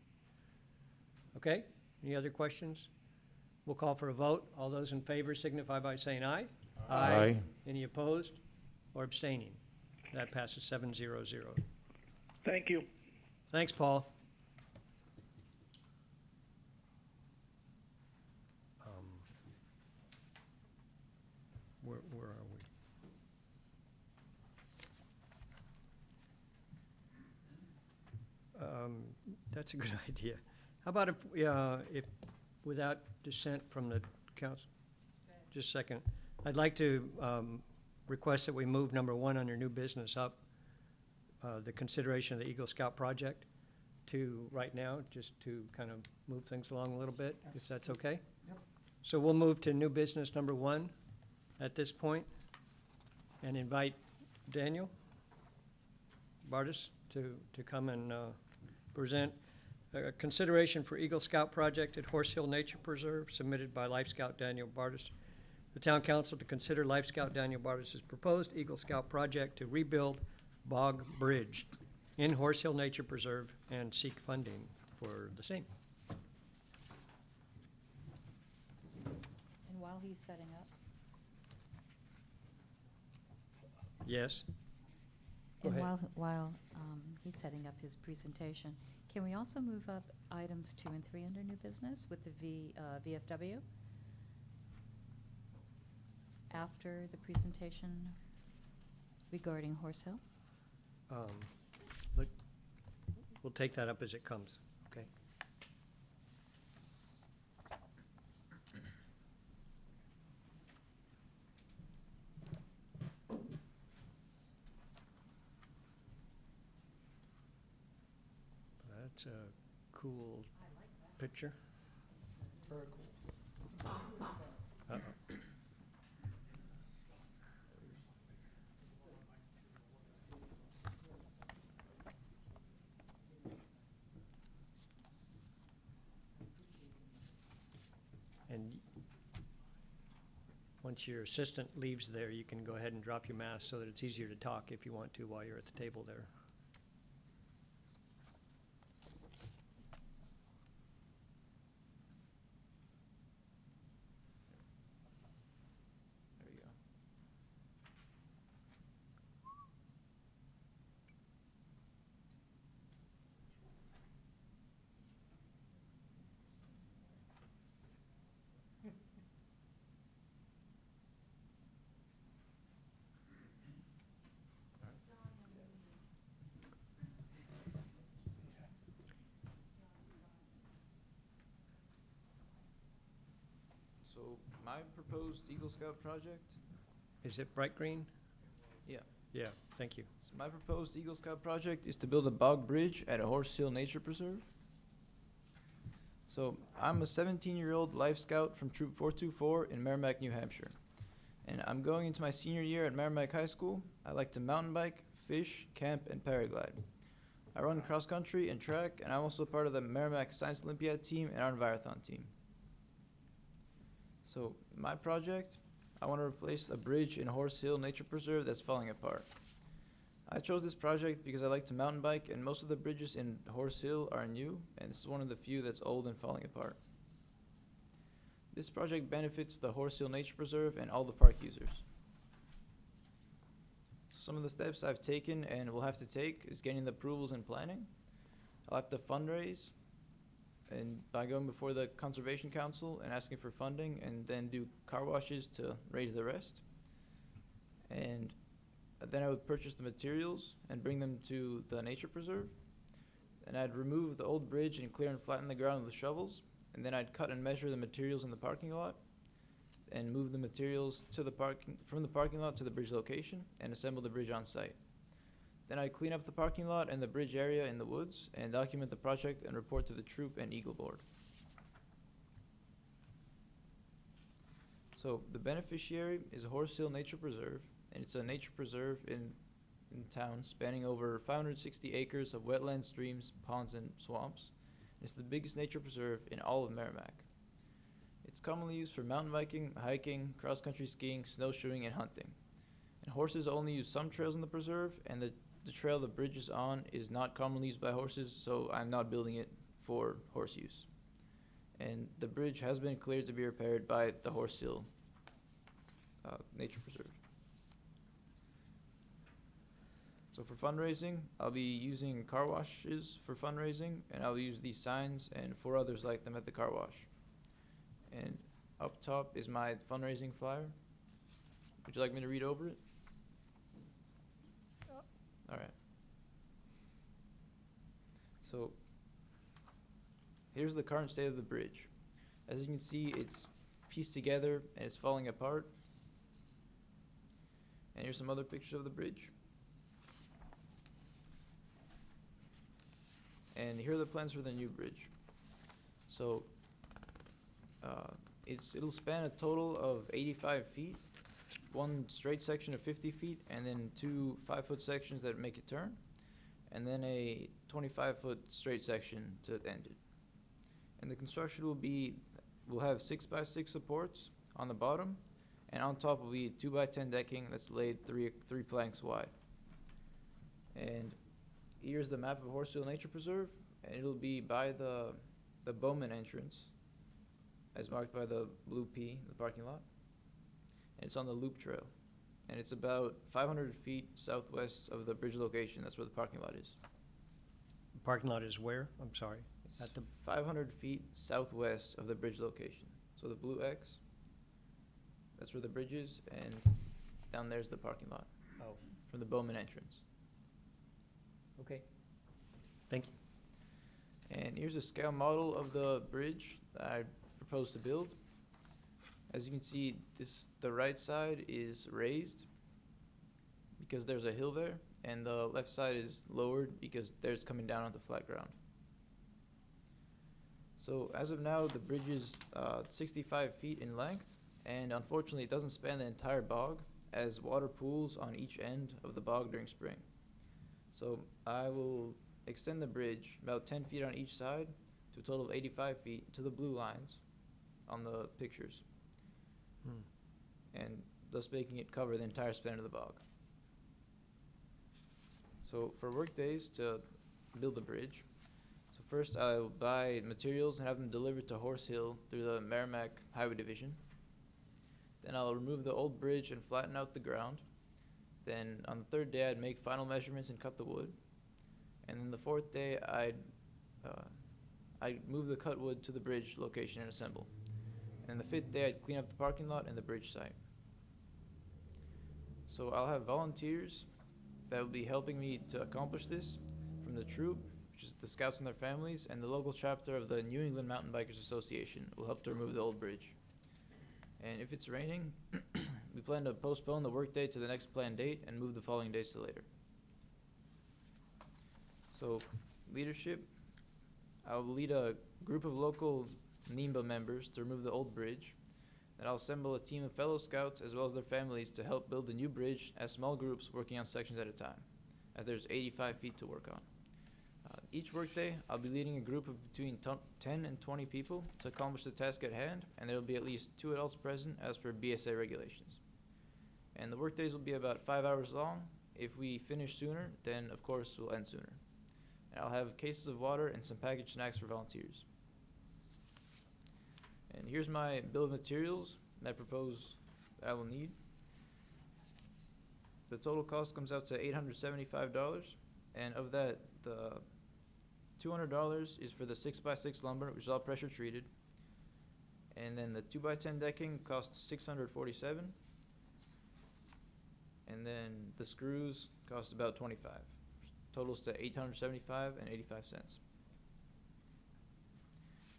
Okay, any other questions? We'll call for a vote. All those in favor signify by saying aye. Aye. Any opposed or abstaining? That passes 7-0-0. Thank you. Thanks, Paul. Where are we? That's a good idea. How about if, without dissent from the council, just a second, I'd like to request that we move number 1 under new business up, the consideration of the Eagle Scout project to right now, just to kind of move things along a little bit, if that's okay? Yep. So we'll move to new business number 1 at this point and invite Daniel Bardis to come and present a consideration for Eagle Scout project at Horseshoe Nature Preserve submitted by Life Scout Daniel Bardis. The Town Council to consider Life Scout Daniel Bardis' proposed Eagle Scout project to rebuild Bog Bridge in Horseshoe Nature Preserve and seek funding for the same. And while he's setting up, Yes? Go and ahead. while he's setting up his presentation, can we also move up items 2 and 3 under new business with the VFW? After the presentation regarding Horseshoe? We'll take that up as it comes, okay? That's a cool picture. Very cool. Uh-oh. And once your assistant leaves there, you can go ahead and drop your mask so that it's easier to talk if you want to while you're at the table there. There you go. So my proposed Eagle Scout project, Is it bright green? yeah. Yeah, thank you. So my proposed Eagle Scout project is to build a bog bridge at a Horseshoe Nature Preserve. So I'm a 17-year-old life scout from Troop 424 in Merrimack, New Hampshire. And I'm going into my senior year at Merrimack High School. I like to mountain bike, fish, camp, and paraglide. I run cross country and track, and I'm also part of the Merrimack Science Olympiad team and our Envirothon team. So my project, I want to replace a bridge in Horseshoe Nature Preserve that's falling apart. I chose this project because I like to mountain bike, and most of the bridges in Horseshoe are new, and this is one of the few that's old and falling apart. This project benefits the Horseshoe Nature Preserve and all the park users. Some of the steps I've taken and will have to take is getting the approvals and planning. I'll have to fundraise, and by going before the Conservation Council and asking for funding, and then do car washes to raise the rest. And then I would purchase the materials and bring them to the nature preserve. And I'd remove the old bridge and clear and flatten the ground with shovels. And then I'd cut and measure the materials in the parking lot and move the materials to the from the parking lot to the bridge location and assemble the bridge on site. Then I'd clean up the parking lot and the bridge area in the woods and document the project and report to the troop and Eagle Board. So the beneficiary is a Horseshoe Nature Preserve, and it's a nature preserve in town spanning over 560 acres of wetlands, streams, ponds, and swamps. It's the biggest nature preserve in all of Merrimack. It's commonly used for mountain biking, hiking, cross-country skiing, snowshoeing, and hunting. And horses only use some trails in the preserve, and the trail the bridge is on is not commonly used by horses, so I'm not building it for horse use. And the bridge has been cleared to be repaired by the Horseshoe Nature Preserve. So for fundraising, I'll be using car washes for fundraising, and I'll use these signs and 4 others like them at the car wash. And up top is my fundraising flyer. Would you like me to read over it? All right. So here's the current state of the bridge. As you can see, it's pieced together and it's falling apart. And here's some other pictures of the bridge. And here are the plans for the new bridge. So it'll span a total of 85 feet, 1 straight section of 50 feet, and then 2 5-foot sections that make it turn, and then a 25-foot straight section to end it. And the construction will have 6x6 supports on the bottom, and on top will be 2x10 decking that's laid 3 planks wide. And here's the map of Horseshoe Nature Preserve, and it'll be by the Bowman entrance, as marked by the blue P in the parking lot. And it's on the loop trail. And it's about 500 feet southwest of the bridge location. That's where the parking lot is. The parking lot is where? I'm sorry. It's At the 500 feet southwest of the bridge location. So the blue X, that's where the bridge is, and down there's the parking lot. Oh, From the Bowman entrance. okay. Thank you. And here's a scale model of the bridge that I propose to build. As you can see, the right side is raised because there's a hill there, and the left side is lowered because there's coming down onto flat ground. So as of now, the bridge is 65 feet in length, and unfortunately it doesn't span the entire bog as water pools on each end of the bog during spring. So I will extend the bridge about 10 feet on each side to a total of 85 feet to the blue lines on the pictures, and thus making it cover the entire span of the bog. So for work days to build the bridge, so first I'll buy materials and have them delivered to Horse Hill through the Merrimack Highway Division. Then I'll remove the old bridge and flatten out the ground. Then on the 3rd day I'd make final measurements and cut the wood. And then the 4th day I'd move the cut wood to the bridge location and assemble. And the 5th day I'd clean up the parking lot and the bridge site. So I'll have volunteers that will be helping me to accomplish this from the troop, which is the scouts and their families, and the local chapter of the New England Mountain Bikers Association will help to remove the old bridge. And if it's raining, we plan to postpone the workday to the next planned date and move the following days to later. So leadership, I will lead a group of local NIMBA members to remove the old bridge. Then I'll assemble a team of fellow scouts as well as their families to help build the new bridge as small groups working on sections at a time, as there's 85 feet to work on. Each workday, I'll be leading a group of between 10 and 20 people to accomplish the task at hand, and there will be at least 2 adults present as per BSA regulations. And the workdays will be about 5 hours long. If we finish sooner, then of course we'll end sooner. And I'll have cases of water and some packaged snacks for volunteers. And here's my bill of materials that I propose I will need. The total cost comes out to $875, and of that, the $200 is for the 6x6 lumber, which is all pressure treated. And then the 2x10 decking costs $647. And then the screws cost about $25. Totals to $875 and 85 cents.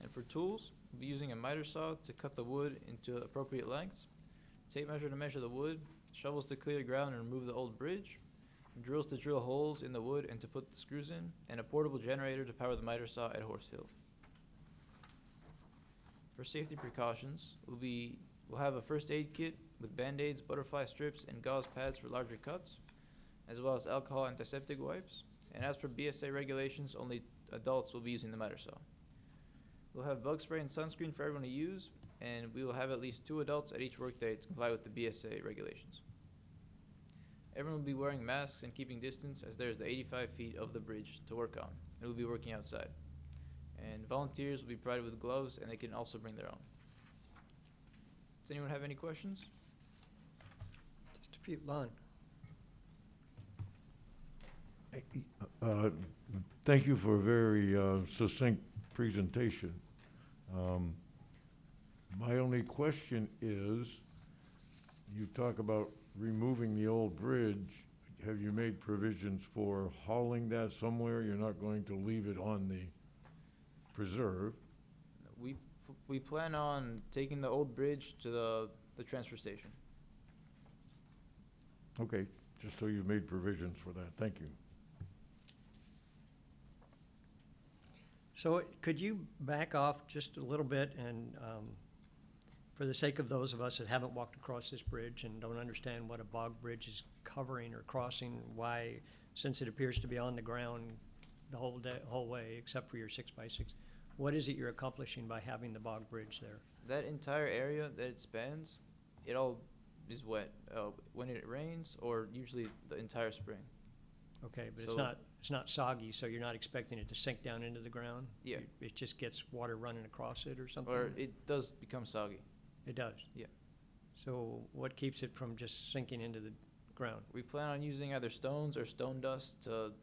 And for tools, we'll be using a miter saw to cut the wood into appropriate lengths, tape measure to measure the wood, shovels to clear the ground and remove the old bridge, drills to drill holes in the wood and to put the screws in, and a portable generator to power the miter saw at Horseshoe. For safety precautions, we'll have a first aid kit with band-aids, butterfly strips, and gauze pads for larger cuts, as well as alcohol antiseptic wipes. And as per BSA regulations, only adults will be using the miter saw. We'll have bug spray and sunscreen for everyone to use, and we will have at least 2 adults at each workday to comply with the BSA regulations. Everyone will be wearing masks and keeping distance, as there is the 85 feet of the bridge to work on, and we'll be working outside. And volunteers will be provided with gloves, and they can also bring their own. Does anyone have any questions? Just a few, Lon. Thank you for a very succinct presentation. My only question is, you talk about removing the old bridge. Have you made provisions for hauling that somewhere? You're not going to leave it on the preserve? We plan on taking the old bridge to the transfer station. Okay, just so you've made provisions for that. Thank you. So could you back off just a little bit and, for the sake of those of us that haven't walked across this bridge and don't understand what a bog bridge is covering or crossing, why, since it appears to be on the ground the whole way except for your 6x6, what is it you're accomplishing by having the bog bridge there? That entire area that it spans, it all is wet when it rains, or usually the entire spring. Okay, but So- it's not soggy, so you're not expecting it to sink down into the ground? Yeah. It just gets water running across it or something? Or it does become soggy. It does? Yeah. So what keeps it from just sinking into the ground? We plan on using either stones or stone dust to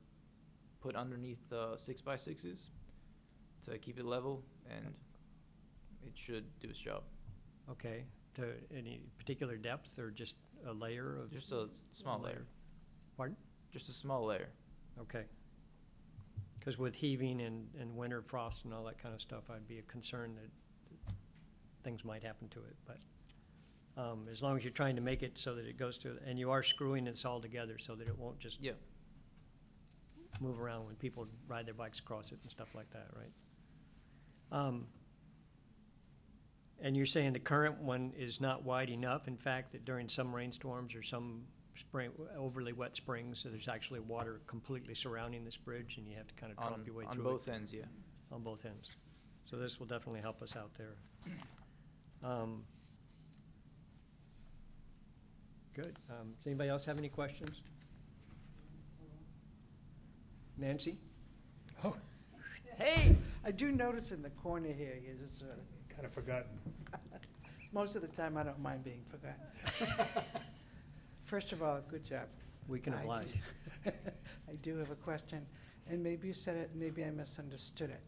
put underneath the 6x6s to keep it level, and it should do its job. Okay, to any particular depth or just a layer of? Just a small layer. Pardon? Just a small layer. Okay. Because with heaving and winter frost and all that kind of stuff, I'd be concerned that things might happen to it. But as long as you're trying to make it so that it goes to, and you are screwing this all together so that it won't just Yeah. move around when people ride their bikes across it and stuff like that, right? And you're saying the current one is not wide enough, in fact, that during some rainstorms or some overly wet springs, so there's actually water completely surrounding this bridge, and you have to kind of tromp your way through it? On both ends, yeah. On both ends. So this will definitely help us out there. Good. Does anybody else have any questions? Nancy? Oh. Hey! I do notice in the corner here, you just, Kind of forgotten. most of the time I don't mind being forgotten. First of all, good job. We can I- oblige. I do have a question, and maybe you said it, maybe I misunderstood it.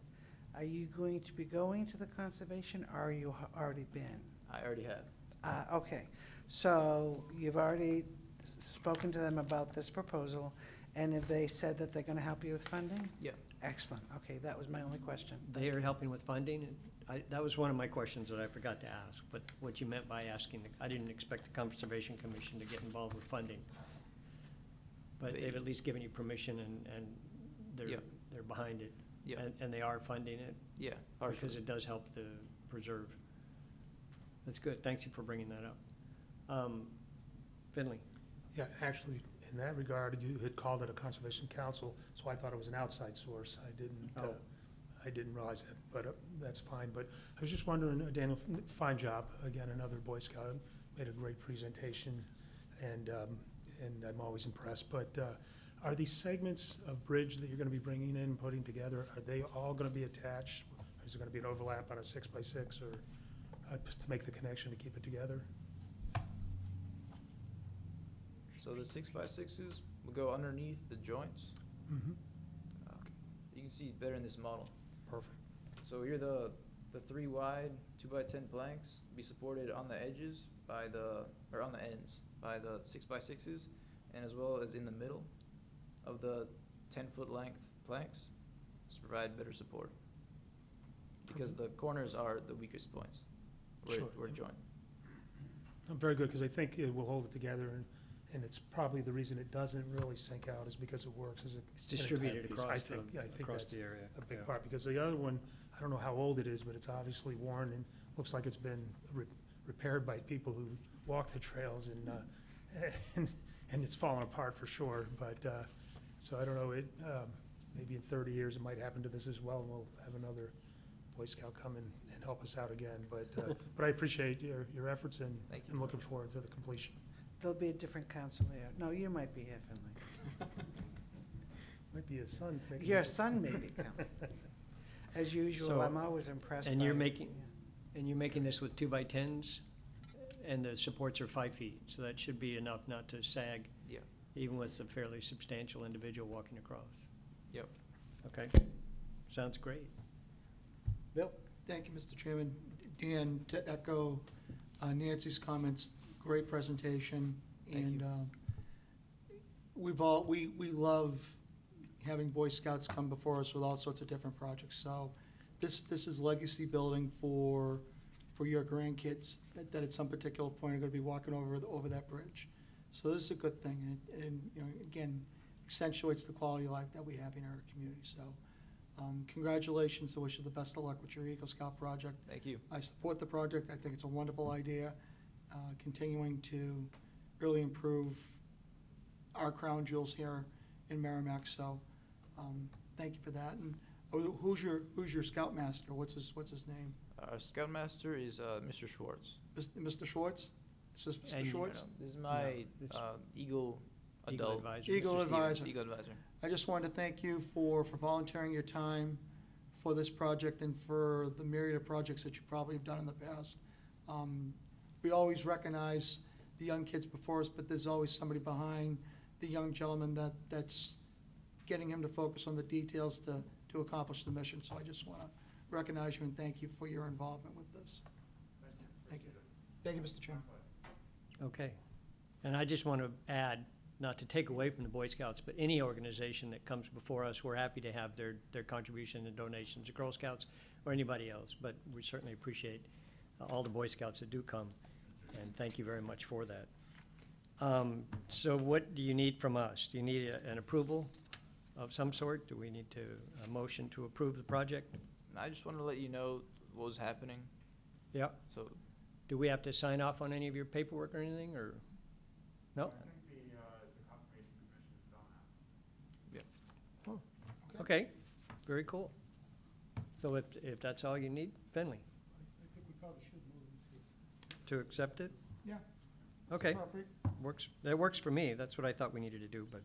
Are you going to be going to the conservation, or you already been? I already have. Okay, so you've already spoken to them about this proposal, and have they said that they're gonna help you with funding? Yeah. Excellent, okay, that was my only question. They are helping with funding, and that was one of my questions that I forgot to ask, but what you meant by asking, I didn't expect the Conservation Commission to get involved with funding. But they've at least given you permission and Yeah. they're behind it. Yeah. And they are funding it? Yeah, Because partially. it does help to preserve. That's good. Thanks you for bringing that up. Finley? Yeah, actually, in that regard, you had called it a conservation council, so I thought it was an outside source. Oh. I didn't realize that, but that's fine. But I was just wondering, Daniel, fine job. Again, another Boy Scout, made a great presentation, and I'm always impressed. But are these segments of bridge that you're gonna be bringing in and putting together, are they all gonna be attached? Is there gonna be an overlap on a 6x6, or to make the connection to keep it together? So the 6x6s will go underneath the joints. Mm-hmm. You can see it better in this model. Perfect. So here the 3 wide 2x10 planks be supported on the edges or on the ends by the 6x6s, and as well as in the middle of the 10-foot length planks to provide better support. Because the corners are the weakest points where Sure. we're joined. Very good, because I think it will hold it together, and it's probably the reason it doesn't really sink out is because it works as a. It's distributed in a tight piece. across I think across that's the area. a big Yeah. part, because the other one, I don't know how old it is, but it's obviously worn and looks like it's been repaired by people who walk the trails, and it's fallen apart for sure. But, so I don't know, maybe in 30 years it might happen to this as well, and we'll have another Boy Scout come and help us out again. But I appreciate your efforts, and Thank you. I'm looking forward to the completion. There'll be a different council there. No, you might be here, Finley. Might be his son. making Your it. son may become. As usual, So- I'm always impressed by. And you're it. making, and you're making this with 2x10s, and the supports are 5 feet, so that should be enough not to sag. Yeah. Even with a fairly substantial individual walking across. Yep. Okay, sounds great. Bill? Thank you, Mr. Chairman. Dan, to echo Nancy's comments, great presentation. Thank And you. we love having Boy Scouts come before us with all sorts of different projects. So this is legacy building for your grandkids that at some particular point are gonna be walking over that bridge. So this is a good thing, and you know, again, accentuates the quality of life that we have in our community. So congratulations. I wish you the best of luck with your Eagle Scout project. Thank you. I support the project. I think it's a wonderful idea, continuing to really improve our crown jewels here in Merrimack. So, thank you for that. And who's your scoutmaster? What's his name? Our Scoutmaster is Mr. Schwartz. Mr. Schwartz? Is this Mr. And- Schwartz? This is my this- Eagle Eagle adult. Advisor. Eagle Mr. Stevens, Advisor. Eagle Advisor. I just wanted to thank you for volunteering your time for this project and for the myriad of projects that you probably have done in the past. We always recognize the young kids before us, but there's always somebody behind the young gentleman that's getting him to focus on the details to accomplish the mission. So I just want to recognize you and thank you for your involvement with this. Thank you. Thank you, Mr. Chairman. Okay. And I just want to add, not to take away from the Boy Scouts, but any organization that comes before us, we're happy to have their contribution and donations, the Girl Scouts or anybody else. But we certainly appreciate all the Boy Scouts that do come, and thank you very much for that. So what do you need from us? Do you need an approval of some sort? Do we need a motion to approve the project? I just wanted to let you know what was happening. Yeah. So Do we have to sign off on any of your paperwork or anything, or? No? Okay, very cool. So if that's all you need, Finley, I think we probably should move into. to accept it? Yeah. Okay, Appropriate. that works for me. That's what I thought we needed to do, but,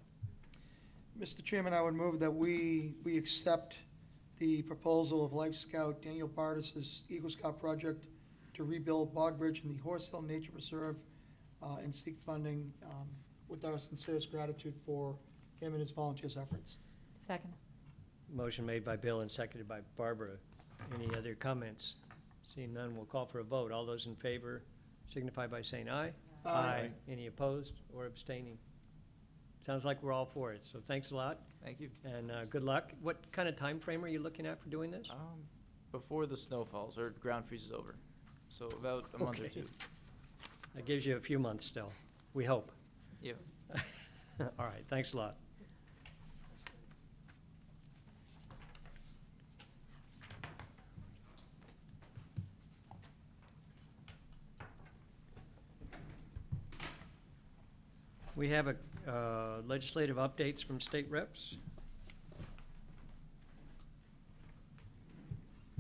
Mr. Chairman, I would move that we accept the proposal of Life Scout Daniel Bardis's Eagle Scout project to rebuild Bog Bridge in the Horse Hill Nature Reserve and seek funding with our sincerest gratitude for him and his volunteers' efforts. Second. motion made by Bill and seconded by Barbara. Any other comments? Seeing none, we'll call for a vote. All those in favor signify by saying aye. Aye. Any opposed or abstaining? Sounds like we're all for it, so thanks a lot, thank you. and good luck. What kind of time frame are you looking at for doing this? Before the snow falls or ground freezes over, so about a month or Okay. two. That gives you a few months still, we hope. Yeah. All right, thanks a lot. We have legislative updates from state reps.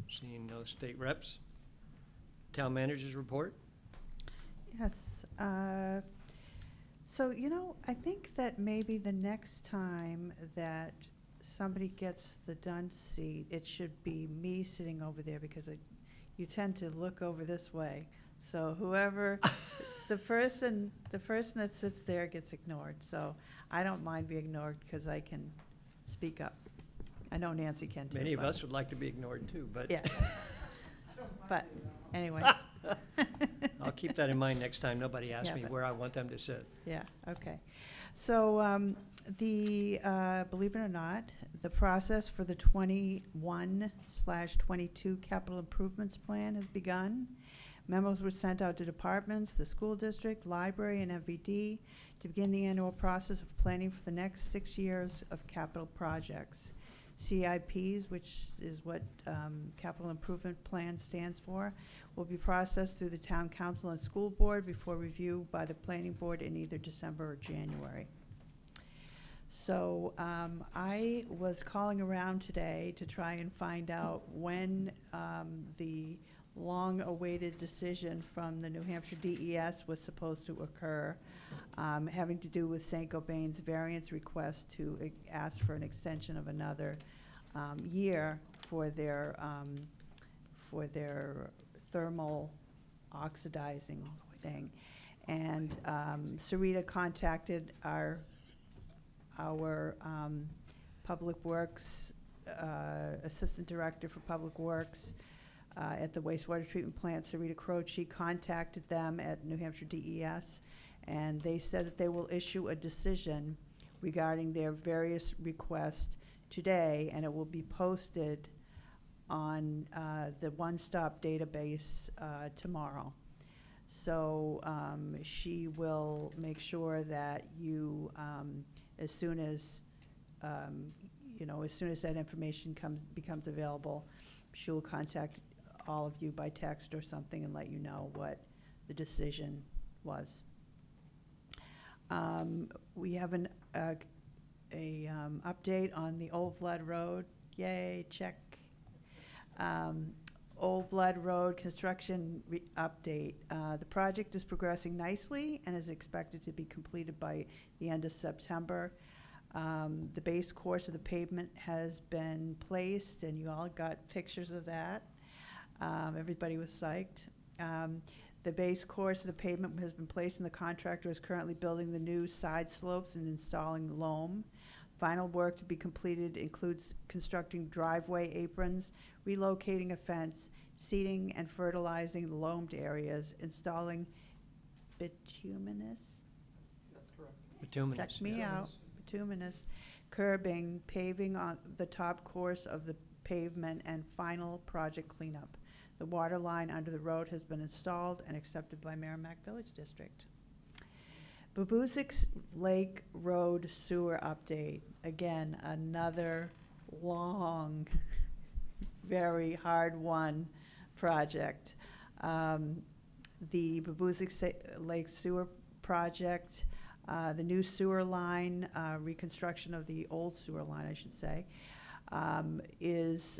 Seeing no state reps. Town managers report. Yes. So, I think that maybe the next time that somebody gets the Dunn seat, it should be me sitting over there, because you tend to look over this way. So whoever, the person that sits there gets ignored. So I don't mind being ignored because I can speak up. I know Nancy can too. Many of but- us would like to be ignored too, but Yeah. But anyway, I'll keep that in mind next time nobody asks Yeah, me but- where I want them to sit. yeah, okay. So believe it or not, the process for the 21/22 capital improvements plan has begun. Memos were sent out to departments, the school district, library, and MVD to begin the annual process of planning for the next 6 years of capital projects. CIPs, which is what Capital Improvement Plan stands for, will be processed through the Town Council and School Board before review by the Planning Board in either December or January. So I was calling around today to try and find out when the long-awaited decision from the New Hampshire DES was supposed to occur, having to do with St. Gobain's variance request to ask for an extension of another year for their thermal oxidizing thing. And Sarita contacted our Public Works, Assistant Director for Public Works, at the wastewater treatment plant, Sarita Croce, contacted them at New Hampshire DES, and they said that they will issue a decision regarding their various requests today, and it will be posted on the one-stop database tomorrow. So she will make sure that you, as soon as that information becomes available, she'll contact all of you by text or something and let you know what the decision was. We have an update on the Old Blood Road. Yay, check. Old Blood Road construction update. The project is progressing nicely and is expected to be completed by the end of September. The base course of the pavement has been placed, and you all got pictures of that. Everybody was psyched. The base course of the pavement has been placed, and the contractor is currently building the new side slopes and installing loam. Final work to be completed includes constructing driveway aprons, relocating a fence, seeding and fertilizing the loamed areas, installing bituminous? That's correct. Bituminous. Check me out. Bituminous curbing, paving on the top course of the pavement, and final project cleanup. The water line under the road has been installed and accepted by Merrimack Village District. Babusik Lake Road sewer update. Again, another long, very hard-won project. The Babusik Lake sewer project, the new sewer line, reconstruction of the old sewer line, I should say, is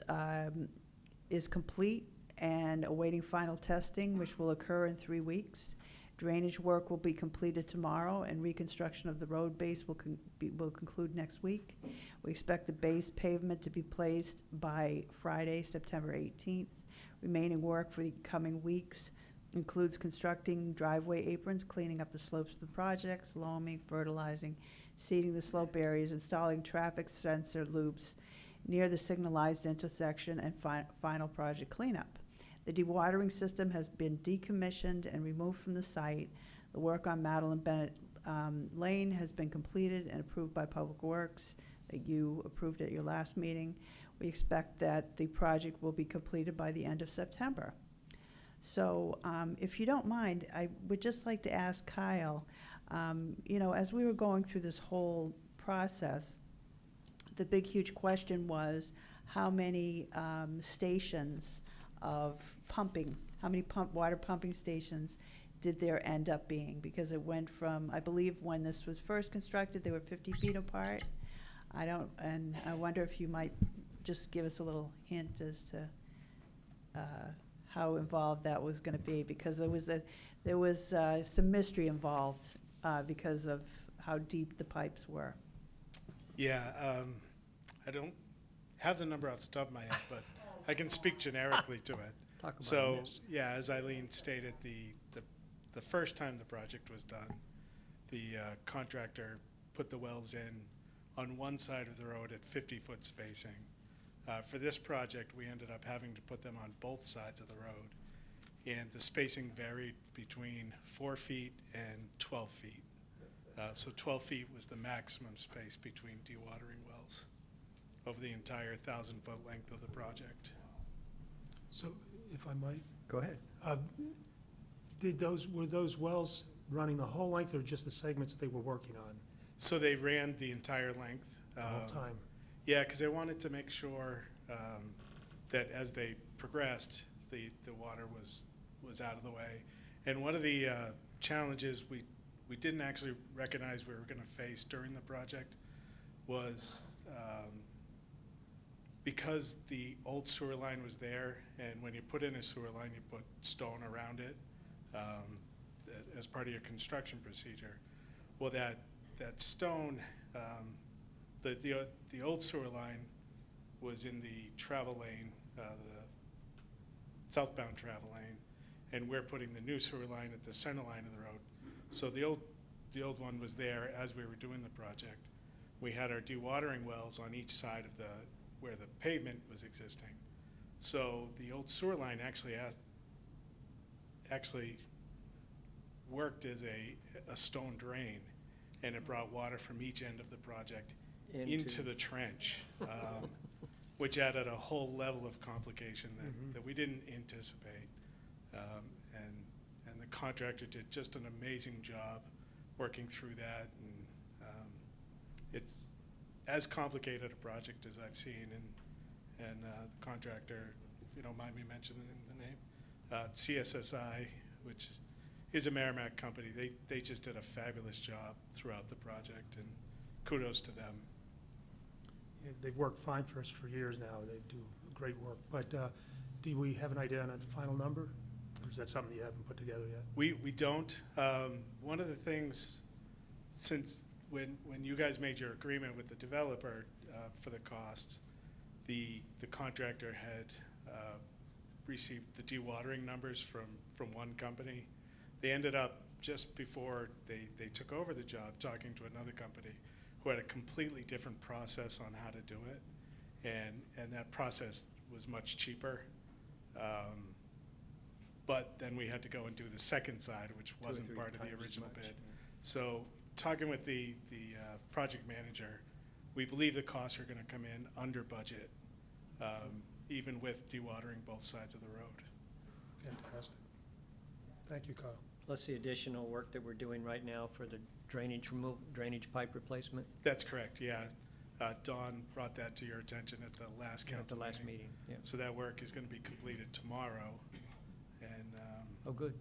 complete and awaiting final testing, which will occur in 3 weeks. Drainage work will be completed tomorrow, and reconstruction of the road base will conclude next week. We expect the base pavement to be placed by Friday, September 18th. Remaining work for the coming weeks includes constructing driveway aprons, cleaning up the slopes of the projects, loaming, fertilizing, seeding the slope areas, installing traffic sensor loops near the signalized intersection, and final project cleanup. The dewatering system has been decommissioned and removed from the site. The work on Madeline Bennett Lane has been completed and approved by Public Works, that you approved at your last meeting. We expect that the project will be completed by the end of September. So if you don't mind, I would just like to ask Kyle, as we were going through this whole process, the big, huge question was how many stations of pumping, how many water pumping stations did there end up being? Because it went from, I believe when this was first constructed, they were 50 feet apart. And I wonder if you might just give us a little hint as to how involved that was gonna be, because there was some mystery involved because of how deep the pipes were. Yeah, I don't have the number off the top of my head, but I can speak generically to it. Talk about So, this. yeah, as Eileen stated, the first time the project was done, the contractor put the wells in on one side of the road at 50-foot spacing. For this project, we ended up having to put them on both sides of the road, and the spacing varied between 4 feet and 12 feet. So 12 feet was the maximum space between dewatering wells over the entire 1,000-foot length of the project. So, if I might, Go ahead. were those wells running the whole length or just the segments they were working on So they ran the entire length. the whole time? Yeah, because they wanted to make sure that as they progressed, the water was out of the way. And one of the challenges we didn't actually recognize we were going to face during the project was because the old sewer line was there, and when you put in a sewer line, you put stone around it as part of your construction procedure. Well, that stone, the old sewer line was in the travel lane, the southbound travel lane, and we're putting the new sewer line at the center line of the road. So the old one was there as we were doing the project. We had our dewatering wells on each side of where the pavement was existing. So the old sewer line actually worked as a stone drain, and it brought water from each end of the project into the trench, which added a whole level of complication that we didn't anticipate. And the contractor did just an amazing job working through that. And it's as complicated a project as I've seen. And the contractor, if you don't mind me mentioning the name, CSSI, which is a Merrimack company, they just did a fabulous job throughout the project, and kudos to them. Yeah, they've worked fine for us for years now. They do great work. But do we have an idea on a final number? Or is that something you haven't put together yet? We don't. One of the things, since when you guys made your agreement with the developer for the costs, the contractor had received the dewatering numbers from one company. They ended up, just before they took over the job, talking to another company who had a completely different process on how to do it, and that process was much cheaper. But then we had to go and do the second side, which wasn't part of the original bid. So talking with the project manager, we believe the costs are going to come in under budget, even with dewatering both sides of the road. Fantastic. Thank you, Kyle. Plus the additional work that we're doing right now for the drainage pipe replacement That's correct, yeah. Dawn brought that to your attention at the last at council the last meeting. Yeah. So that work is going to be completed tomorrow, and Oh, good.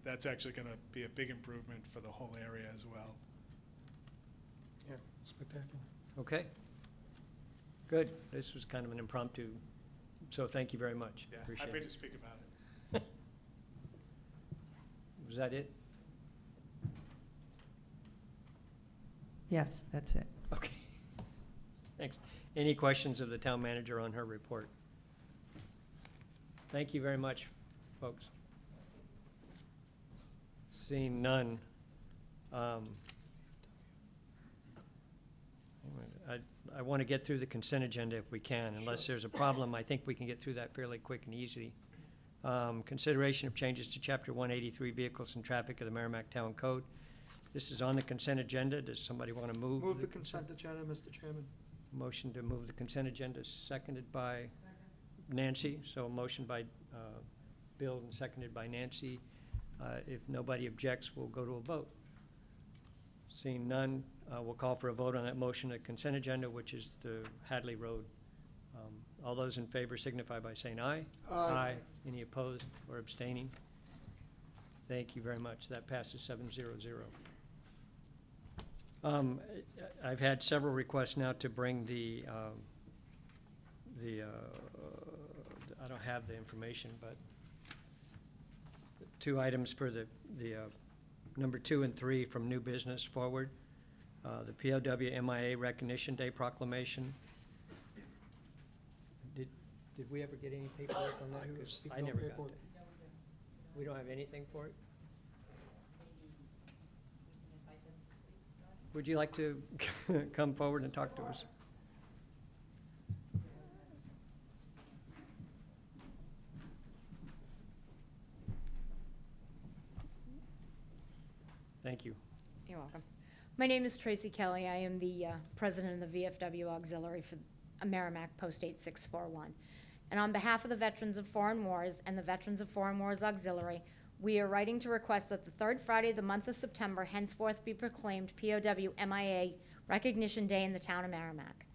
that's actually going to be a big improvement for the whole area as well. Yeah, spectacular. Okay. Good. This was kind of an impromptu, so thank you very much. Yeah, Appreciate happy it. to speak about it. Was that it? Yes, that's it. Okay. Thanks. Any questions of the town manager on her report? Thank you very much, folks. Seeing none. I want to get through the consent agenda if we can. Unless there's a problem, I think we can get through that fairly quick and easy. Consideration of changes to Chapter 183 Vehicles and Traffic of the Merrimack Town Code. This is on the consent agenda. Does somebody want to move? Move the consent agenda, Mr. Chairman. Motion to move the consent agenda, seconded by Nancy. So a motion by Bill and seconded by Nancy. If nobody objects, we'll go to a vote. Seeing none, we'll call for a vote on that motion, the consent agenda, which is the Hadley Road. All those in favor signify by saying aye. Aye. Any opposed or abstaining? Thank you very much. That passes 700. I've had several requests now to bring I don't have the information, but two items for the number 2 and 3 from new business forward. The POW MIA Recognition Day proclamation. Did we ever get any paperwork on that? 'Cause I never got that. We don't have anything for it? Would you like to come forward and talk to us? Thank you. You're welcome. My name is Tracy Kelly. I am the president of the VFW Auxiliary for Merrimack Post 8641. And on behalf of the Veterans of Foreign Wars and the Veterans of Foreign Wars Auxiliary, we are writing to request that the third Friday of the month of September henceforth be proclaimed POW MIA Recognition Day in the town of Merrimack.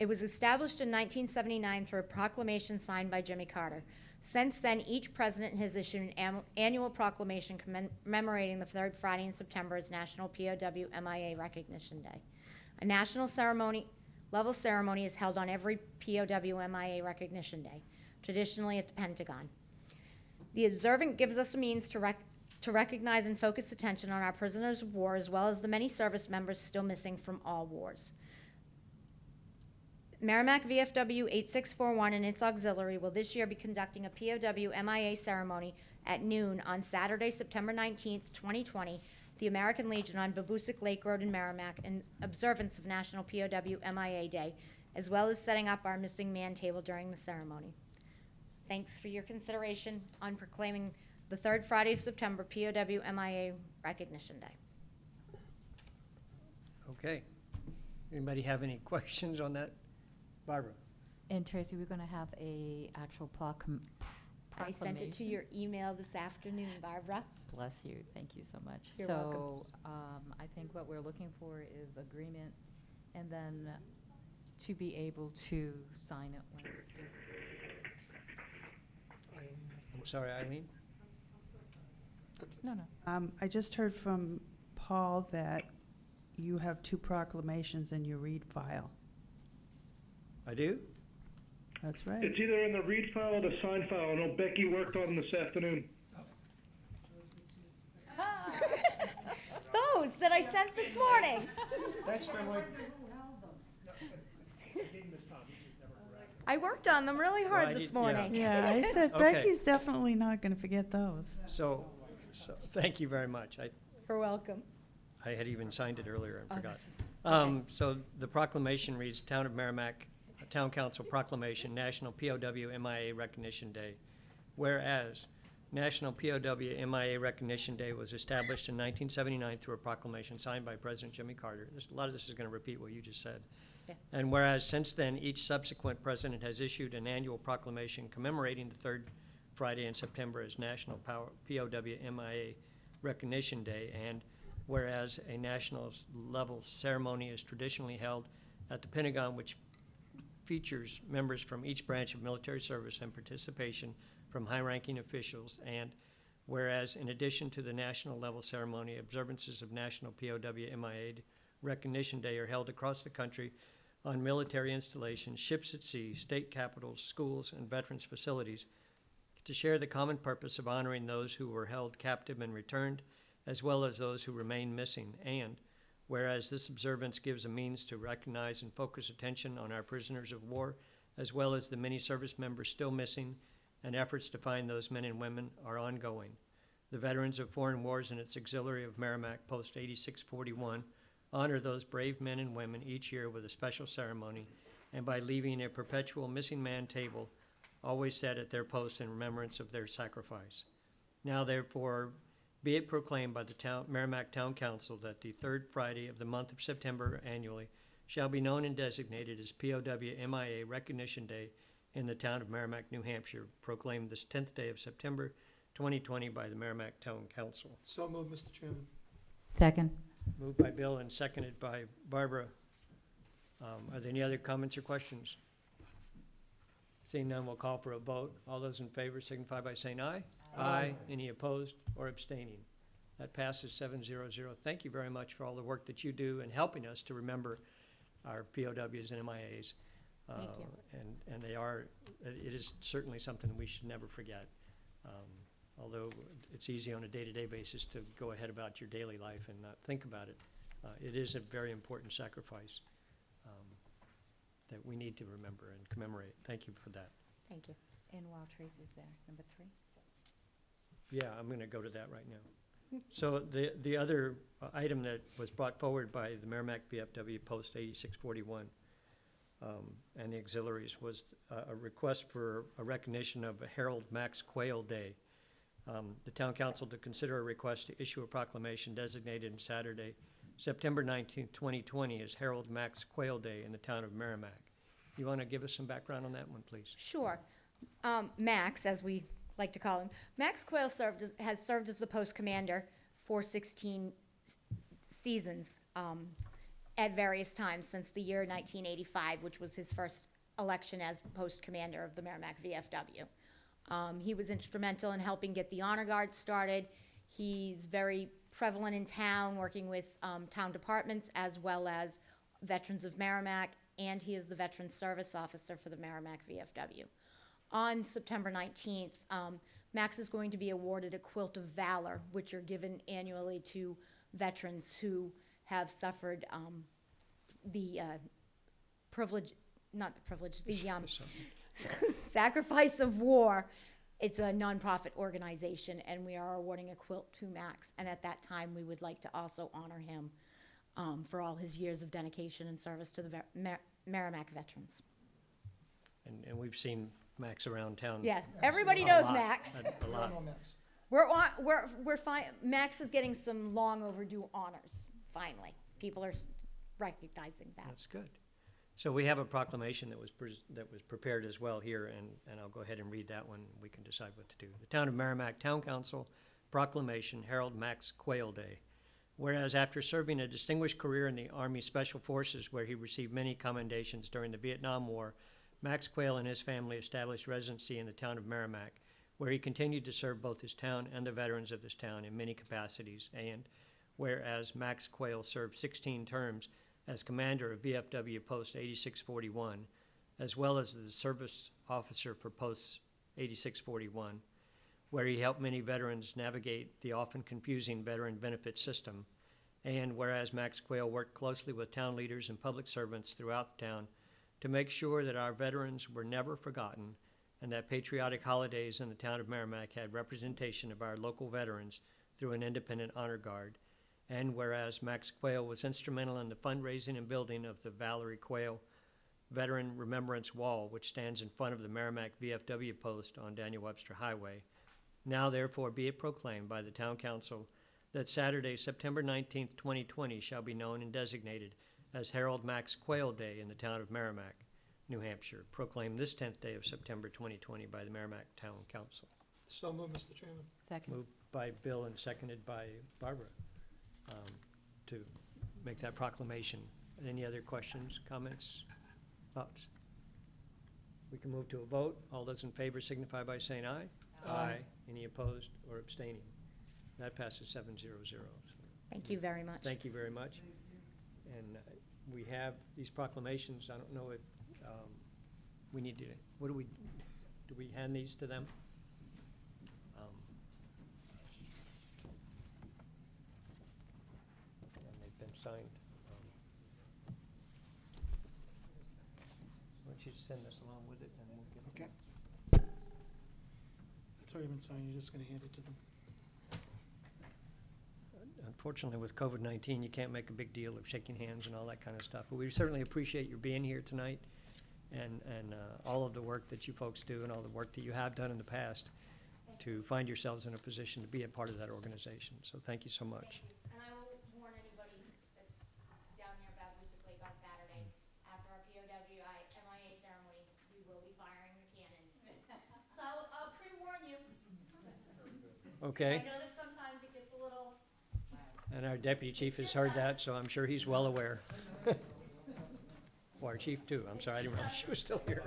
It was established in 1979 through a proclamation signed by Jimmy Carter. Since then, each president has issued an annual proclamation commemorating the third Friday in September as National POW MIA Recognition Day. A national level ceremony is held on every POW MIA Recognition Day, traditionally at the Pentagon. The observant gives us a means to recognize and focus attention on our prisoners of war, as well as the many service members still missing from all wars. Merrimack VFW 8641 and its auxiliary will this year be conducting a POW MIA ceremony at noon on Saturday, September 19th, 2020, at the American Legion on Babusik Lake Road in Merrimack, in observance of National POW MIA Day, as well as setting up our missing man table during the ceremony. Thanks for your consideration on proclaiming the third Friday of September POW MIA Recognition Day. Okay. Anybody have any questions on that? Barbara? And Tracy, we're going to have a actual I sent it to your email this afternoon, Barbara. Bless you. Thank you so much. You're so, welcome. I think what we're looking for is agreement, and then to be able to sign it when it's due. I'm sorry, Eileen? No. I just heard from Paul that you have 2 proclamations in your read file. I do? That's right. It's either in the read file or the sign file. I know Becky worked on them this afternoon. Those that I sent this morning. Thanks, Finley. I worked on them really hard Well, this morning. Yeah, I said Okay. Becky's definitely not going to forget those. So thank you very much. You're welcome. I had even signed it earlier and Oh, forgot. this is- So the proclamation reads, Town of Merrimack, Town Council Proclamation, National POW MIA Recognition Day. Whereas National POW MIA Recognition Day was established in 1979 through a proclamation signed by President Jimmy Carter. A lot of this is going to repeat what you just said. Yeah. And whereas since then, each subsequent president has issued an annual proclamation commemorating the third Friday in September as National POW MIA Recognition Day, and whereas a national level ceremony is traditionally held at the Pentagon, which features members from each branch of military service and participation from high-ranking officials, and whereas in addition to the national level ceremony, observances of National POW MIA Recognition Day are held across the country on military installations, ships at sea, state capitals, schools, and veterans facilities to share the common purpose of honoring those who were held captive and returned, as well as those who remain missing. And whereas this observance gives a means to recognize and focus attention on our prisoners of war, as well as the many service members still missing, and efforts to find those men and women are ongoing. The Veterans of Foreign Wars and its auxiliary of Merrimack, Post 8641, honor those brave men and women each year with a special ceremony, and by leaving a perpetual missing man table, always set at their post in remembrance of their sacrifice. Now therefore, be it proclaimed by the Merrimack Town Council that the third Friday of the month of September annually shall be known and designated as POW MIA Recognition Day in the town of Merrimack, New Hampshire, proclaimed this 10th day of September 2020 by the Merrimack Town Council. So moved, Mr. Chairman. Second. Moved by Bill and seconded by Barbara. Are there any other comments or questions? Seeing none, we'll call for a vote. All those in favor signify by saying aye. Aye. Any opposed or abstaining? That passes 7-0-0. Thank you very much for all the work that you do in helping us to remember our POWs and MIAs. Thank you. And they are, it is certainly something we should never forget. Although it's easy on a day-to-day basis to go ahead about your daily life and not think about it, it is a very important sacrifice that we need to remember and commemorate. Thank you for that. Thank you. And while Tracy's there, number 3. Yeah, I'm going to go to that right now. So the other item that was brought forward by the Merrimack VFW Post 8641 and the auxiliaries was a request for a recognition of Harold Max Quail Day. The town council to consider a request to issue a proclamation designated Saturday, September 19th, 2020 as Harold Max Quail Day in the town of Merrimack. You want to give us some background on that one, please? Sure. Max, as we like to call him, Max Quail has served as the post commander for 16 seasons at various times since the year 1985, which was his first election as post commander of the Merrimack VFW. He was instrumental in helping get the honor guard started. He's very prevalent in town, working with town departments as well as Veterans of Merrimack, and he is the Veterans Service Officer for the Merrimack VFW. On September 19th, Max is going to be awarded a Quilt of Valor, which are given annually to veterans who have suffered the sacrifice of war. It's a nonprofit organization, and we are awarding a quilt to Max. And at that time, we would like to also honor him for all his years of dedication and service to the Merrimack veterans. And we've seen Max around town. Yeah, everybody a knows lot, Max. A lot. We're fine. Max is getting some long overdue honors, finally. People are recognizing that. That's good. So we have a proclamation that was prepared as well here, and I'll go ahead and read that one. We can decide what to do. The Town of Merrimack Town Council Proclamation, Harold Max Quail Day. Whereas after serving a distinguished career in the Army Special Forces, where he received many commendations during the Vietnam War, Max Quail and his family established residency in the town of Merrimack, where he continued to serve both his town and the veterans of this town in many capacities. And whereas Max Quail served 16 terms as commander of VFW Post 8641, as well as the service officer for Post 8641, where he helped many veterans navigate the often confusing veteran benefit system. And whereas Max Quail worked closely with town leaders and public servants throughout the town to make sure that our veterans were never forgotten and that patriotic holidays in the town of Merrimack had representation of our local veterans through an independent honor guard. And whereas Max Quail was instrumental in the fundraising and building of the Valerie Quail Veteran Remembrance Wall, which stands in front of the Merrimack VFW post on Daniel Webster Highway. Now therefore be it proclaimed by the Town Council that Saturday, September 19th, 2020 shall be known and designated as Harold Max Quail Day in the town of Merrimack, New Hampshire. Proclaimed this 10th day of September 2020 by the Merrimack Town Council. So moved, Mr. Chairman. Second. Moved by Bill and seconded by Barbara to make that proclamation. Any other questions, comments, thoughts? We can move to a vote. All those in favor signify by saying aye. Aye. Any opposed or abstaining? That passes 7-0-0. Thank you very much. Thank you very much. And we have these proclamations. I don't know if we need to, do we hand these to them? And they've been signed. Why don't you send this along with it and we'll give it. Okay. It's already been signed, you're just gonna hand it to them. Unfortunately, with COVID-19, you can't make a big deal of shaking hands and all that kind of stuff. But we certainly appreciate your being here tonight and all of the work that you folks do and all the work that you have done in the past to find yourselves in a position to be a part of that organization. So thank you so much. And I will warn anybody that's down here at Babusik Lake on Saturday, after our POWI MIA ceremony, we will be firing the cannon. So I'll pre-warn you. Okay. I know that sometimes it gets a little. And our deputy chief has heard that, so I'm sure he's well aware. Well, our chief too. I'm sorry, I didn't realize she was still here.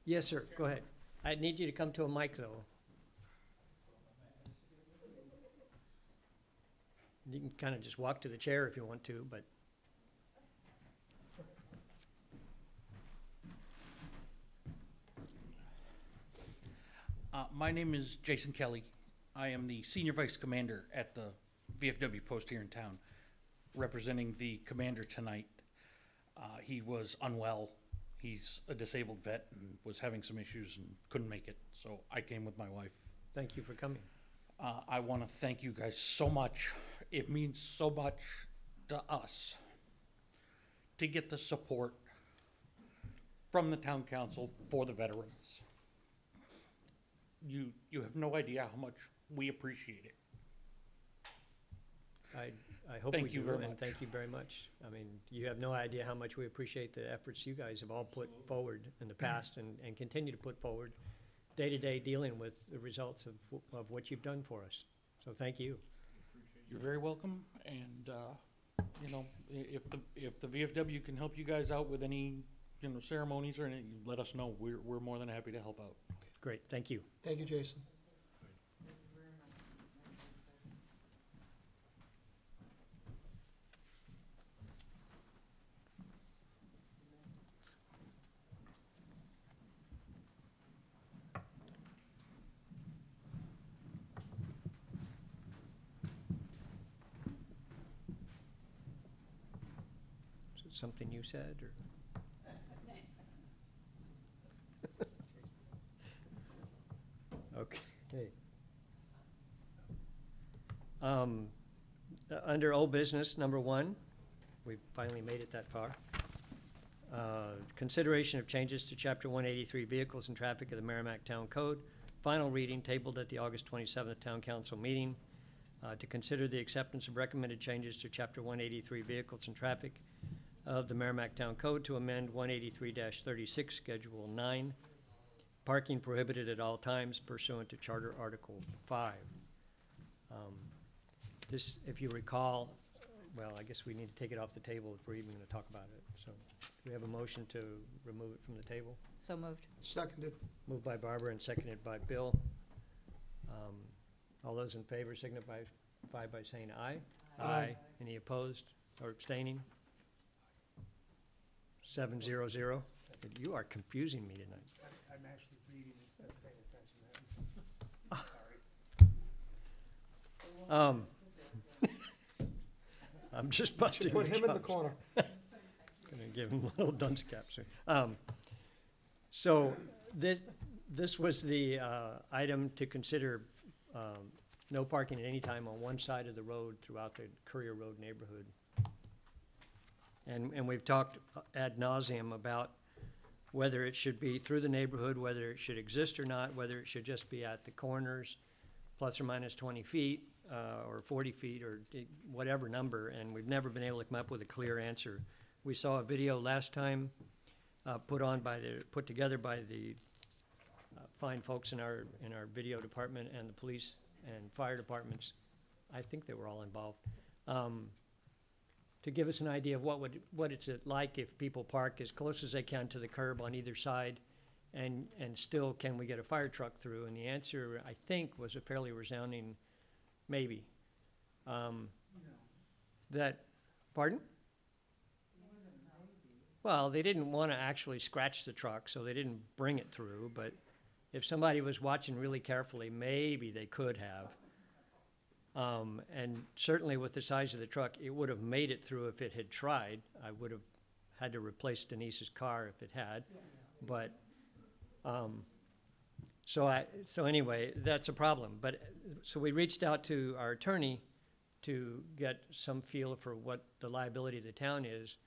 Yes, sir, go ahead. I need you to come to a mic, though. You can kind of just walk to the chair if you want to, but My name is Jason Kelly. I am the Senior Vice Commander at the VFW post here in town, representing the commander tonight. He was unwell. He's a disabled vet and was having some issues and couldn't make it, so I came with my wife. thank you for coming. I want to thank you guys so much. It means so much to us to get the support from the town council for the veterans. You have no idea how much we appreciate it. I hope we Thank you do, very and much. thank you very much. I mean, you have no idea how much we appreciate the efforts you guys have all put forward in the past and continue to put forward day to day dealing with the results of what you've done for us. So thank you. You're very welcome, and, you know, if the VFW can help you guys out with any, you know, ceremonies or anything, let us know. We're more than happy to help out. Great, thank you. Thank you, Jason. Is it something you said, or? Okay. Under old business, number 1, we've finally made it that far. Consideration of changes to Chapter 183 Vehicles and Traffic of the Merrimack Town Code. Final reading tabled at the August 27th Town Council meeting. To consider the acceptance of recommended changes to Chapter 183 Vehicles and Traffic of the Merrimack Town Code to amend 183-36 Schedule 9. Parking prohibited at all times pursuant to Charter Article 5. This, if you recall, well, I guess we need to take it off the table if we're even going to talk about it. So do we have a motion to remove it from the table? So moved. Seconded. Moved by Barbara and seconded by Bill. All those in favor signify by saying aye. Aye. Any opposed or abstaining? 700. You are confusing me tonight. I'm actually reading instead of paying attention. Sorry. I'm just busting your Put him in the chops. corner. Gonna give him a little dunce cap soon. So this was the item to consider no parking at any time on one side of the road throughout the Courier Road neighborhood. And we've talked ad nauseum about whether it should be through the neighborhood, whether it should exist or not, whether it should just be at the corners, plus or minus 20 feet, or 40 feet, or whatever number, and we've never been able to come up with a clear answer. We saw a video last time put together by the fine folks in our video department and the police and fire departments. I think they were all involved. To give us an idea of what it's like if people park as close as they can to the curb on either side, and still can we get a fire truck through? And the answer, I think, was a fairly resounding maybe. Pardon? Well, they didn't want to actually scratch the truck, so they didn't bring it through, but if somebody was watching really carefully, maybe they could have. And certainly with the size of the truck, it would have made it through if it had tried. I would have had to replace Denise's car if it had, but, so anyway, that's a problem. But, so we reached out to our attorney to get some feel for what the liability of the town is,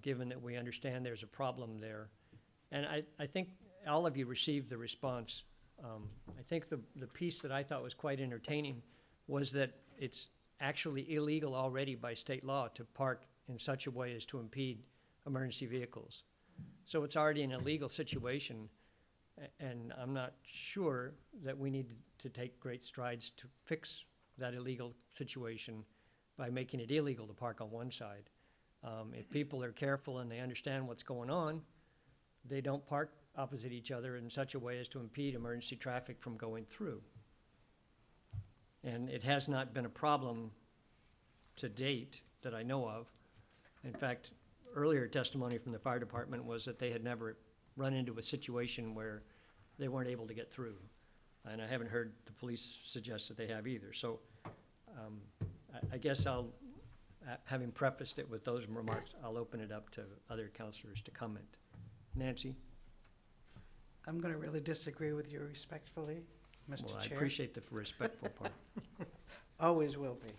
given that we understand there's a problem there. And I think all of you received the response. I think the piece that I thought was quite entertaining was that it's actually illegal already by state law to park in such a way as to impede emergency vehicles. So it's already an illegal situation, and I'm not sure that we need to take great strides to fix that illegal situation by making it illegal to park on one side. If people are careful and they understand what's going on, they don't park opposite each other in such a way as to impede emergency traffic from going through. And it has not been a problem to date that I know of. In fact, earlier testimony from the fire department was that they had never run into a situation where they weren't able to get through. And I haven't heard the police suggest that they have either. So I guess having prefaced it with those remarks, I'll open it up to other counselors to comment. Nancy? I'm going to really disagree with you respectfully, Mr. Well, I Chair. appreciate the respectful part. Always will be.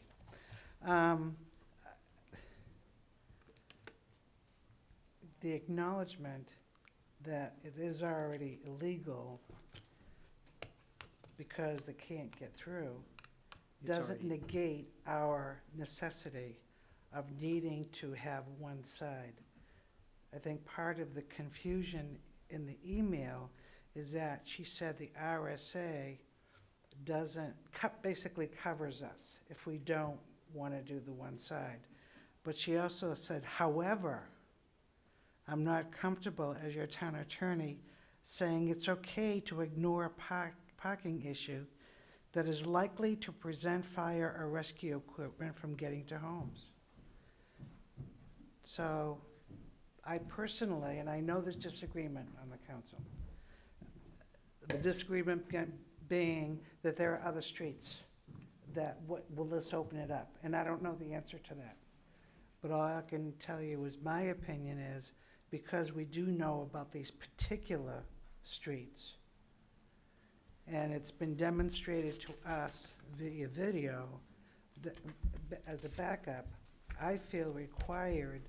The acknowledgement that it is already illegal because they can't get through doesn't negate our necessity of needing to have one side. I think part of the confusion in the email is that she said the RSA basically covers us if we don't want to do the one side. But she also said, however, I'm not comfortable as your town attorney saying it's okay to ignore a parking issue that is likely to present fire or rescue equipment from getting to homes. So I personally, and I know there's disagreement on the council, the disagreement being that there are other streets that will this open it up? And I don't know the answer to that. But all I can tell you is my opinion is because we do know about these particular streets, and it's been demonstrated to us via video, that as a backup, I feel required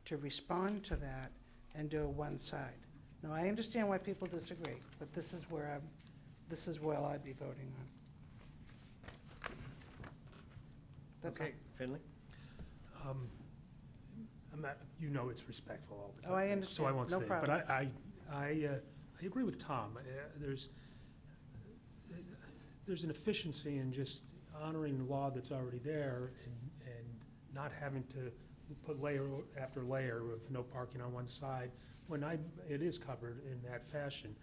to respond to that and do a one side. Now, I understand why people disagree, but this is where I'd be voting on. That's all. Okay, Finley? I'm not, you know it's respectful all the time. Oh, I So I understand. won't No say, problem. but I agree with Tom. There's an efficiency in just honoring the law that's already there and not having to put layer after layer of no parking on one side when it is covered in that fashion.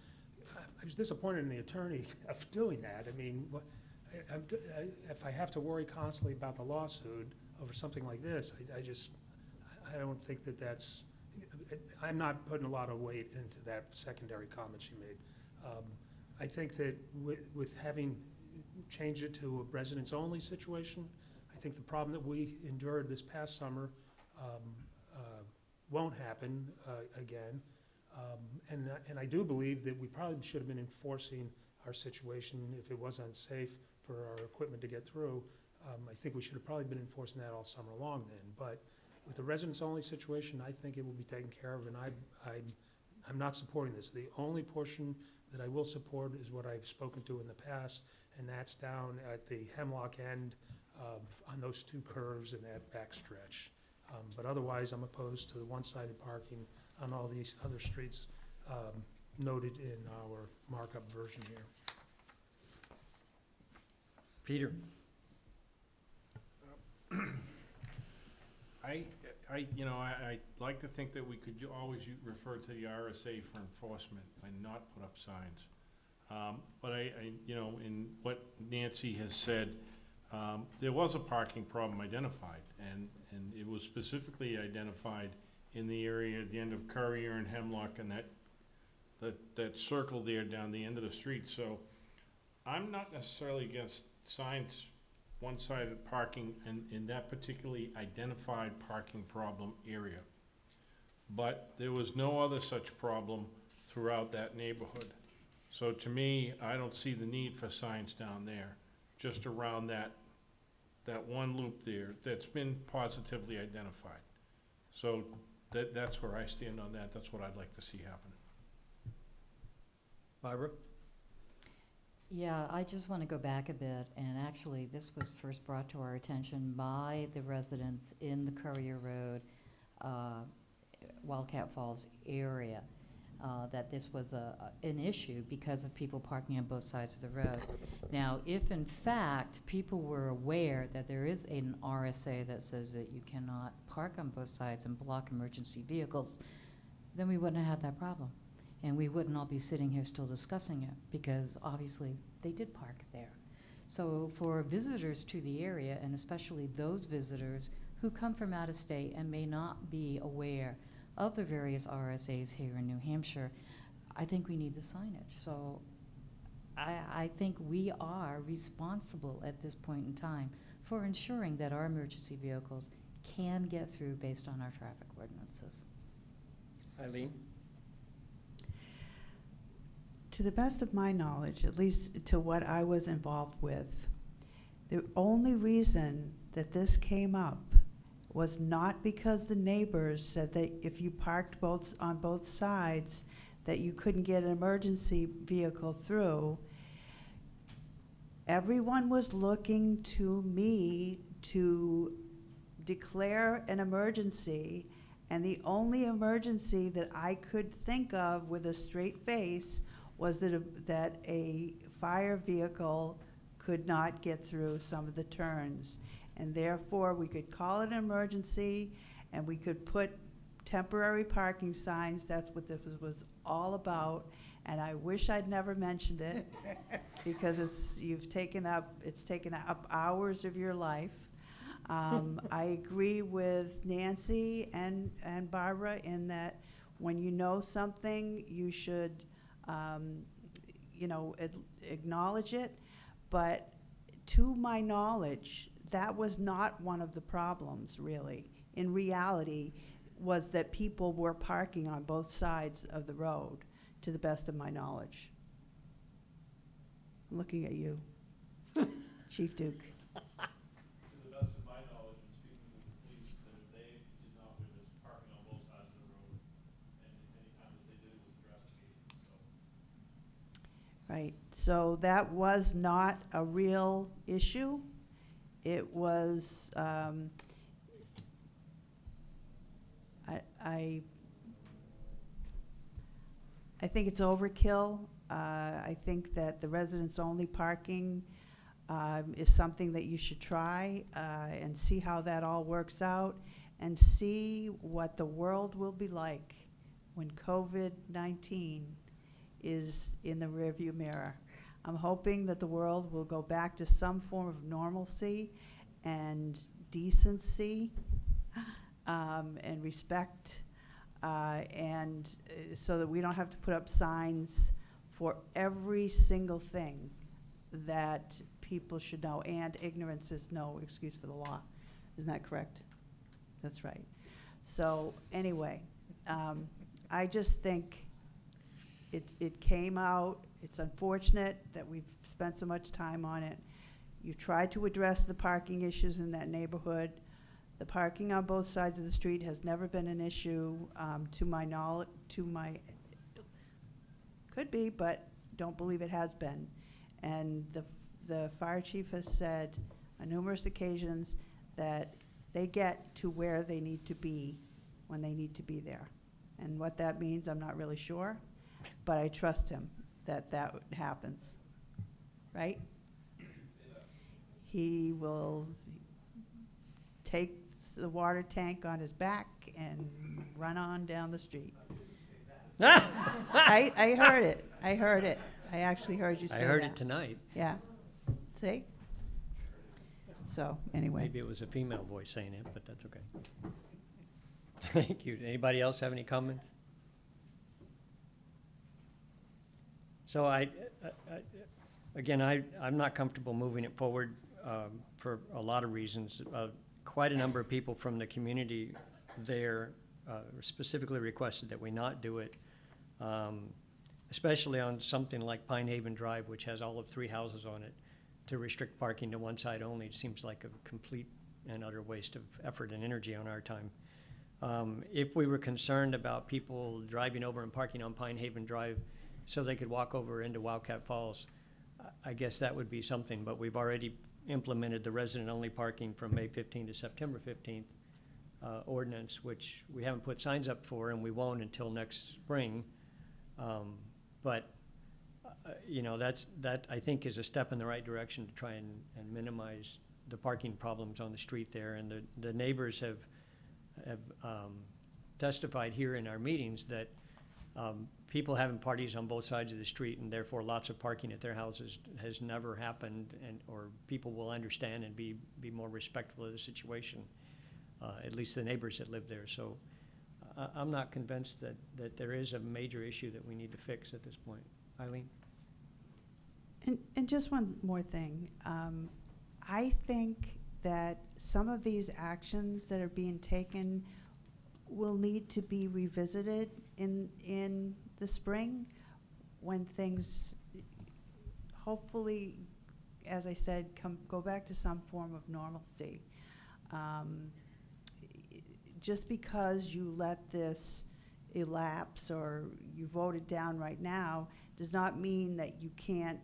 I was disappointed in the attorney of doing that. I mean, if I have to worry constantly about the lawsuit over something like this, I don't think that's, I'm not putting a lot of weight into that secondary comment she made. I think that with having changed it to a residents-only situation, I think the problem that we endured this past summer won't happen again. And I do believe that we probably should have been enforcing our situation if it was unsafe for our equipment to get through. I think we should have probably been enforcing that all summer long then. But with the residents-only situation, I think it will be taken care of, and I'm not supporting this. The only portion that I will support is what I've spoken to in the past, and that's down at the Hemlock end on those two curves in that back stretch. But otherwise, I'm opposed to the one-sided parking on all these other streets noted in our markup version here. Peter? I like to think that we could always refer to the RSA for enforcement and not put up signs. But in what Nancy has said, there was a parking problem identified, and it was specifically identified in the area at the end of Courier and Hemlock and that circle there down the end of the street. So I'm not necessarily against signs, one-sided parking in that particularly identified parking problem area. But there was no other such problem throughout that neighborhood. So to me, I don't see the need for signs down there, just around that one loop there that's been positively identified. So that's where I stand on that. That's what I'd like to see happen. Barbara? Yeah, I just want to go back a bit, and actually, this was first brought to our attention by the residents in the Courier Road, Wildcat Falls area, that this was an issue because of people parking on both sides of the road. Now, if in fact people were aware that there is an RSA that says that you cannot park on both sides and block emergency vehicles, then we wouldn't have had that problem. and we wouldn't all be sitting here still discussing it, because obviously they did park there. So for visitors to the area, and especially those visitors who come from out of state and may not be aware of the various RSAs here in New Hampshire, I think we need the signage. So I think we are responsible at this point in time for ensuring that our emergency vehicles can get through based on our traffic ordinances. Eileen? To the best of my knowledge, at least to what I was involved with, the only reason that this came up was not because the neighbors said that if you parked on both sides, that you couldn't get an emergency vehicle through. Everyone was looking to me to declare an emergency, and the only emergency that I could think of with a straight face was that a fire vehicle could not get through some of the turns. And therefore, we could call it an emergency, and we could put temporary parking signs. That's what this was all about. And I wish I'd never mentioned it, because it's taken up hours of your life. I agree with Nancy and Barbara in that when you know something, you should acknowledge it. But to my knowledge, that was not one of the problems, really. In reality, was that people were parking on both sides of the road, to the best of my knowledge. I'm looking at you, Chief Duke. To the best of my knowledge, and speaking with the police, that they did not witness parking on both sides of the road, and any time that they did was investigated, so. Right, so that was not a real issue. It was, I think it's overkill. I think that the residents-only parking is something that you should try and see how that all works out, and see what the world will be like when COVID-19 is in the rearview mirror. I'm hoping that the world will go back to some form of normalcy and decency and respect, so that we don't have to put up signs for every single thing that people should know. And ignorance is no excuse for the law. Isn't that correct? That's right. So anyway, I just think it came out. It's unfortunate that we've spent so much time on it. You tried to address the parking issues in that neighborhood. The parking on both sides of the street has never been an issue, to my knowledge, could be, but don't believe it has been. And the fire chief has said on numerous occasions that they get to where they need to be when they need to be there. And what that means, I'm not really sure, but I trust him that happens, right? He will take the water tank on his back and run on down the street. I heard it. I actually heard you say that. I heard it tonight. Yeah. See? So, anyway. Maybe it was a female voice saying it, but that's okay. Thank you. Anybody else have any comments? So again, I'm not comfortable moving it forward for a lot of reasons. Quite a number of people from the community there specifically requested that we not do it, especially on something like Pine Haven Drive, which has all of 3 houses on it. To restrict parking to one side only seems like a complete and utter waste of effort and energy on our time. If we were concerned about people driving over and parking on Pine Haven Drive so they could walk over into Wildcat Falls, I guess that would be something, but we've already implemented the resident-only parking from May 15th to September 15th ordinance, which we haven't put signs up for, and we won't until next spring. But that I think is a step in the right direction to try and minimize the parking problems on the street there. And the neighbors have testified here in our meetings that People having parties on both sides of the street and therefore lots of parking at their houses has never happened, or people will understand and be more respectful of the situation, at least the neighbors that live there. So I'm not convinced that there is a major issue that we need to fix at this point. Eileen? And just one more thing. I think that some of these actions that are being taken will need to be revisited in the spring when things hopefully, as I said, go back to some form of normalcy. Just because you let this elapse or you vote it down right now does not mean that you can't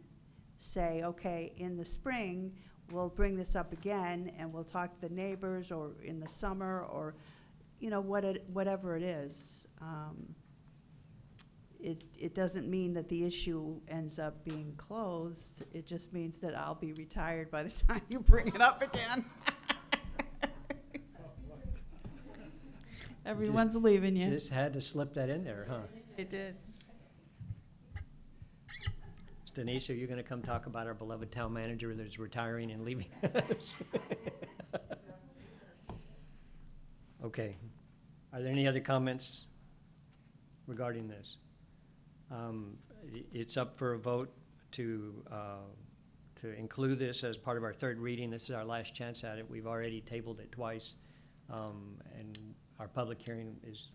say, okay, in the spring, we'll bring this up again and we'll talk to the neighbors, or in the summer, or, you know, whatever it is. It doesn't mean that the issue ends up being closed. It just means that I'll be retired by the time you bring it up again. Everyone's leaving you. Just had to slip that in there, huh? It did. Denise, are you going to come talk about our beloved town manager that's retiring and leaving us? Okay. Are there any other comments regarding this? It's up for a vote to include this as part of our third reading. This is our last chance at it. We've already tabled it twice, and our public hearing is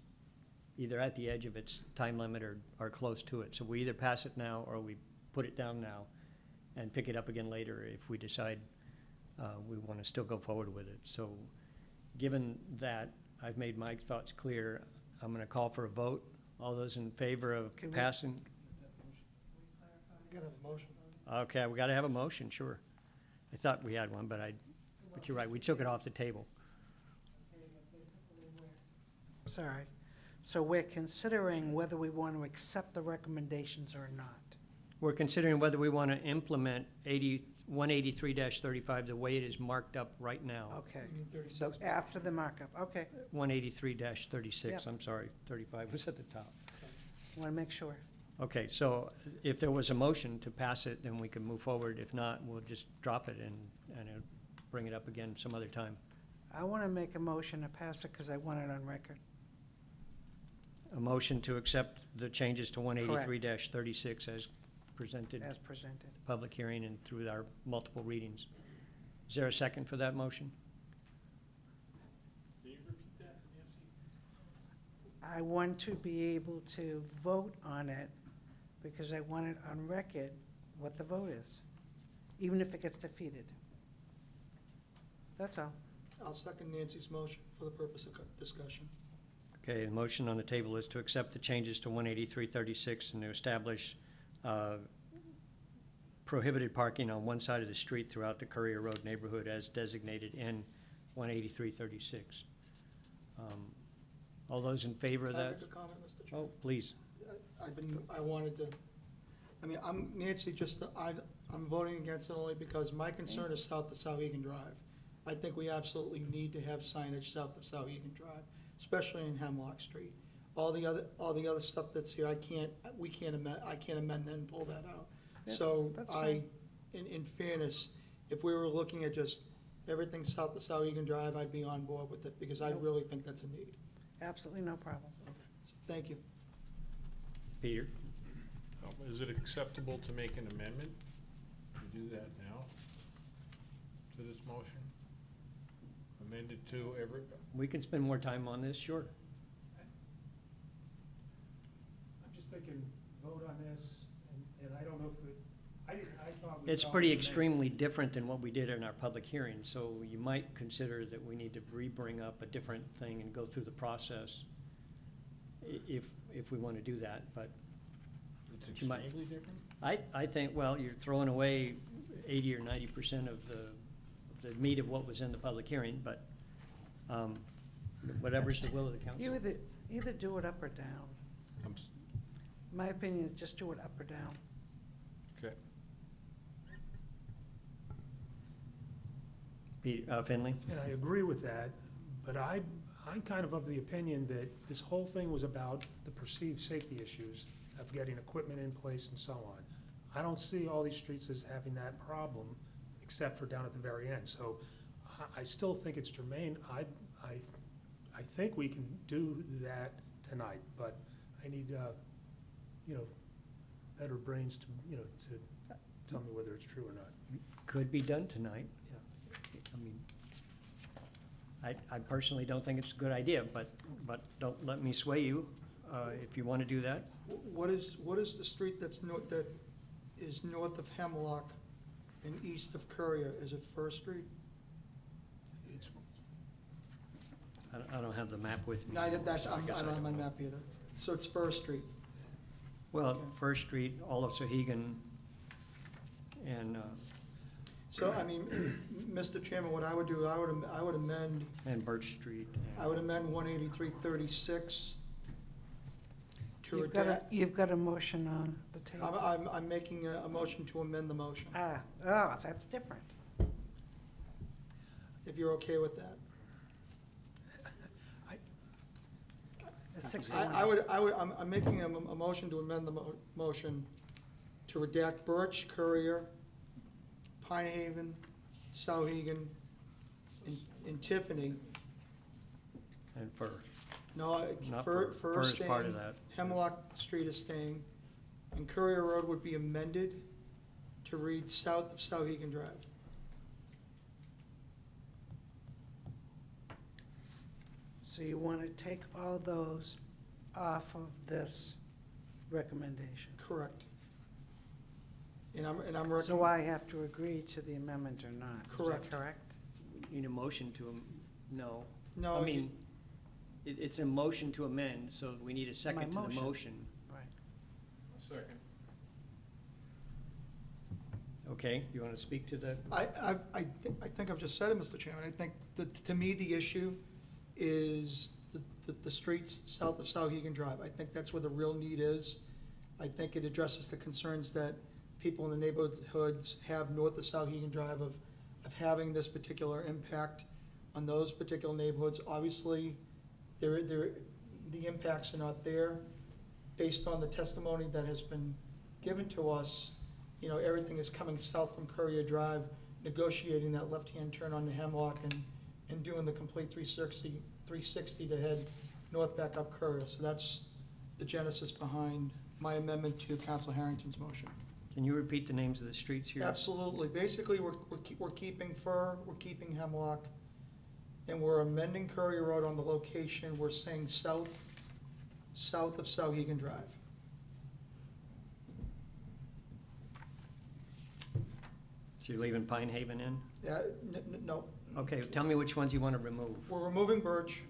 either at the edge of its time limit or close to it. So we either pass it now or we put it down now and pick it up again later if we decide we want to still go forward with it. So given that I've made my thoughts clear, I'm going to call for a vote. All those in favor of passing? You gotta have a motion. Okay, we got to have a motion, sure. I thought we had one, but you're right, we took it off the table. Sorry. So we're considering whether we want to accept the recommendations or not. We're considering whether we want to implement 183-35 the way it is marked up right now. Okay. So after the markup, okay. 183-36, Yep. I'm sorry, 35 was at the top. Want to make sure. Okay, so if there was a motion to pass it, then we can move forward. If not, we'll just drop it and bring it up again some other time. I want to make a motion to pass it because I want it on record. A motion to accept the changes to 183-36 as presented. As presented. Public hearing and through our multiple readings. Is there a second for that motion? Can you repeat that, Nancy? I want to be able to vote on it because I want it on record what the vote is, even if it gets defeated. That's all. I'll second Nancy's motion for the purpose of discussion. Okay, the motion on the table is to accept the changes to 183-36 and to establish prohibited parking on one side of the street throughout the Courier Road neighborhood as designated in 183-36. All those in favor of Can I that? make a comment, Mr. Chairman? Oh, please. Nancy, I'm voting against it only because my concern is south of Souhegan Drive. I think we absolutely need to have signage south of Souhegan Drive, especially in Hemlock Street. All the other stuff that's here, I can't amend that and pull that out. Yeah, So that's fine. in fairness, if we were looking at just everything south of Souhegan Drive, I'd be on board with it because I really think that's a need. Absolutely no problem. Thank you. Peter? Is it acceptable to make an amendment to do that now to this motion? Amend it to every, We can spend more time on this, sure. I'm just thinking, vote on this, and I don't know if it, I thought we. It's thought pretty we made- extremely different than what we did in our public hearing, so you might consider that we need to re-bring up a different thing and go through the process if we want to do that, but it's you might- extremely different? I think, well, you're throwing away 80 or 90% of the meat of what was in the public hearing, but whatever's the will of the council. You either do it up or down. My opinion is just do it up or down. Okay. Finley? And I agree with that, but I'm kind of the opinion that this whole thing was about the perceived safety issues of getting equipment in place and so on. I don't see all these streets as having that problem, except for down at the very end. So I still think it's germane. I think we can do that tonight, but I need, better brains to tell me whether it's true or not. Could be done tonight. I mean, I personally don't think it's a good idea, but don't let me sway you, if you want to do that. What is the street that is north of Hemlock and east of Courier? Is it First Street? It's, I don't have the map with me. No, I don't have my map either. So it's First Street. Well, Okay. First Street, all of Sohegan, and, So, I mean, Mr. Chairman, what I would do, I would amend, and Birch Street. I would amend 18336 to You've got redact. you've got a motion on the table. I'm making a motion to amend the motion, That's different. if you're okay with that. I'm making a motion to amend the motion to redact Birch, Courier, Pine Haven, Souhegan, and Tiffany. And Fir. No, Not Fir Fir is is part of staying, that. Hemlock Street is staying, and Courier Road would be amended to read south of Souhegan Drive. So you want to take all those off of this recommendation? Correct. And I'm So I have to agree to the amendment or not? Correct. Is that correct? Need a motion to, no. No, I mean, it's a motion to amend, so we need a second to the motion. motion. Right. Second. Okay, you want to speak to the, I think I've just said it, Mr. Chairman. I think that, to me, the issue is the streets south of Souhegan Drive. I think that's where the real need is. I think it addresses the concerns that people in the neighborhoods have north of Souhegan Drive of having this particular impact on those particular neighborhoods. Obviously, the impacts are not there. Based on the testimony that has been given to us, everything is coming south from Courier Drive, negotiating that left-hand turn onto Hemlock and doing the complete 360 to head north back up Courier. So that's the genesis behind my amendment to Council Harrington's motion. can you repeat the names of the streets here? Absolutely. Basically, we're keeping Fir, we're keeping Hemlock, and we're amending Courier Road on the location. We're saying south of Souhegan Drive. So you're leaving Pine Haven in? Yeah, no. Okay, tell me which ones you want to remove. We're removing Birch,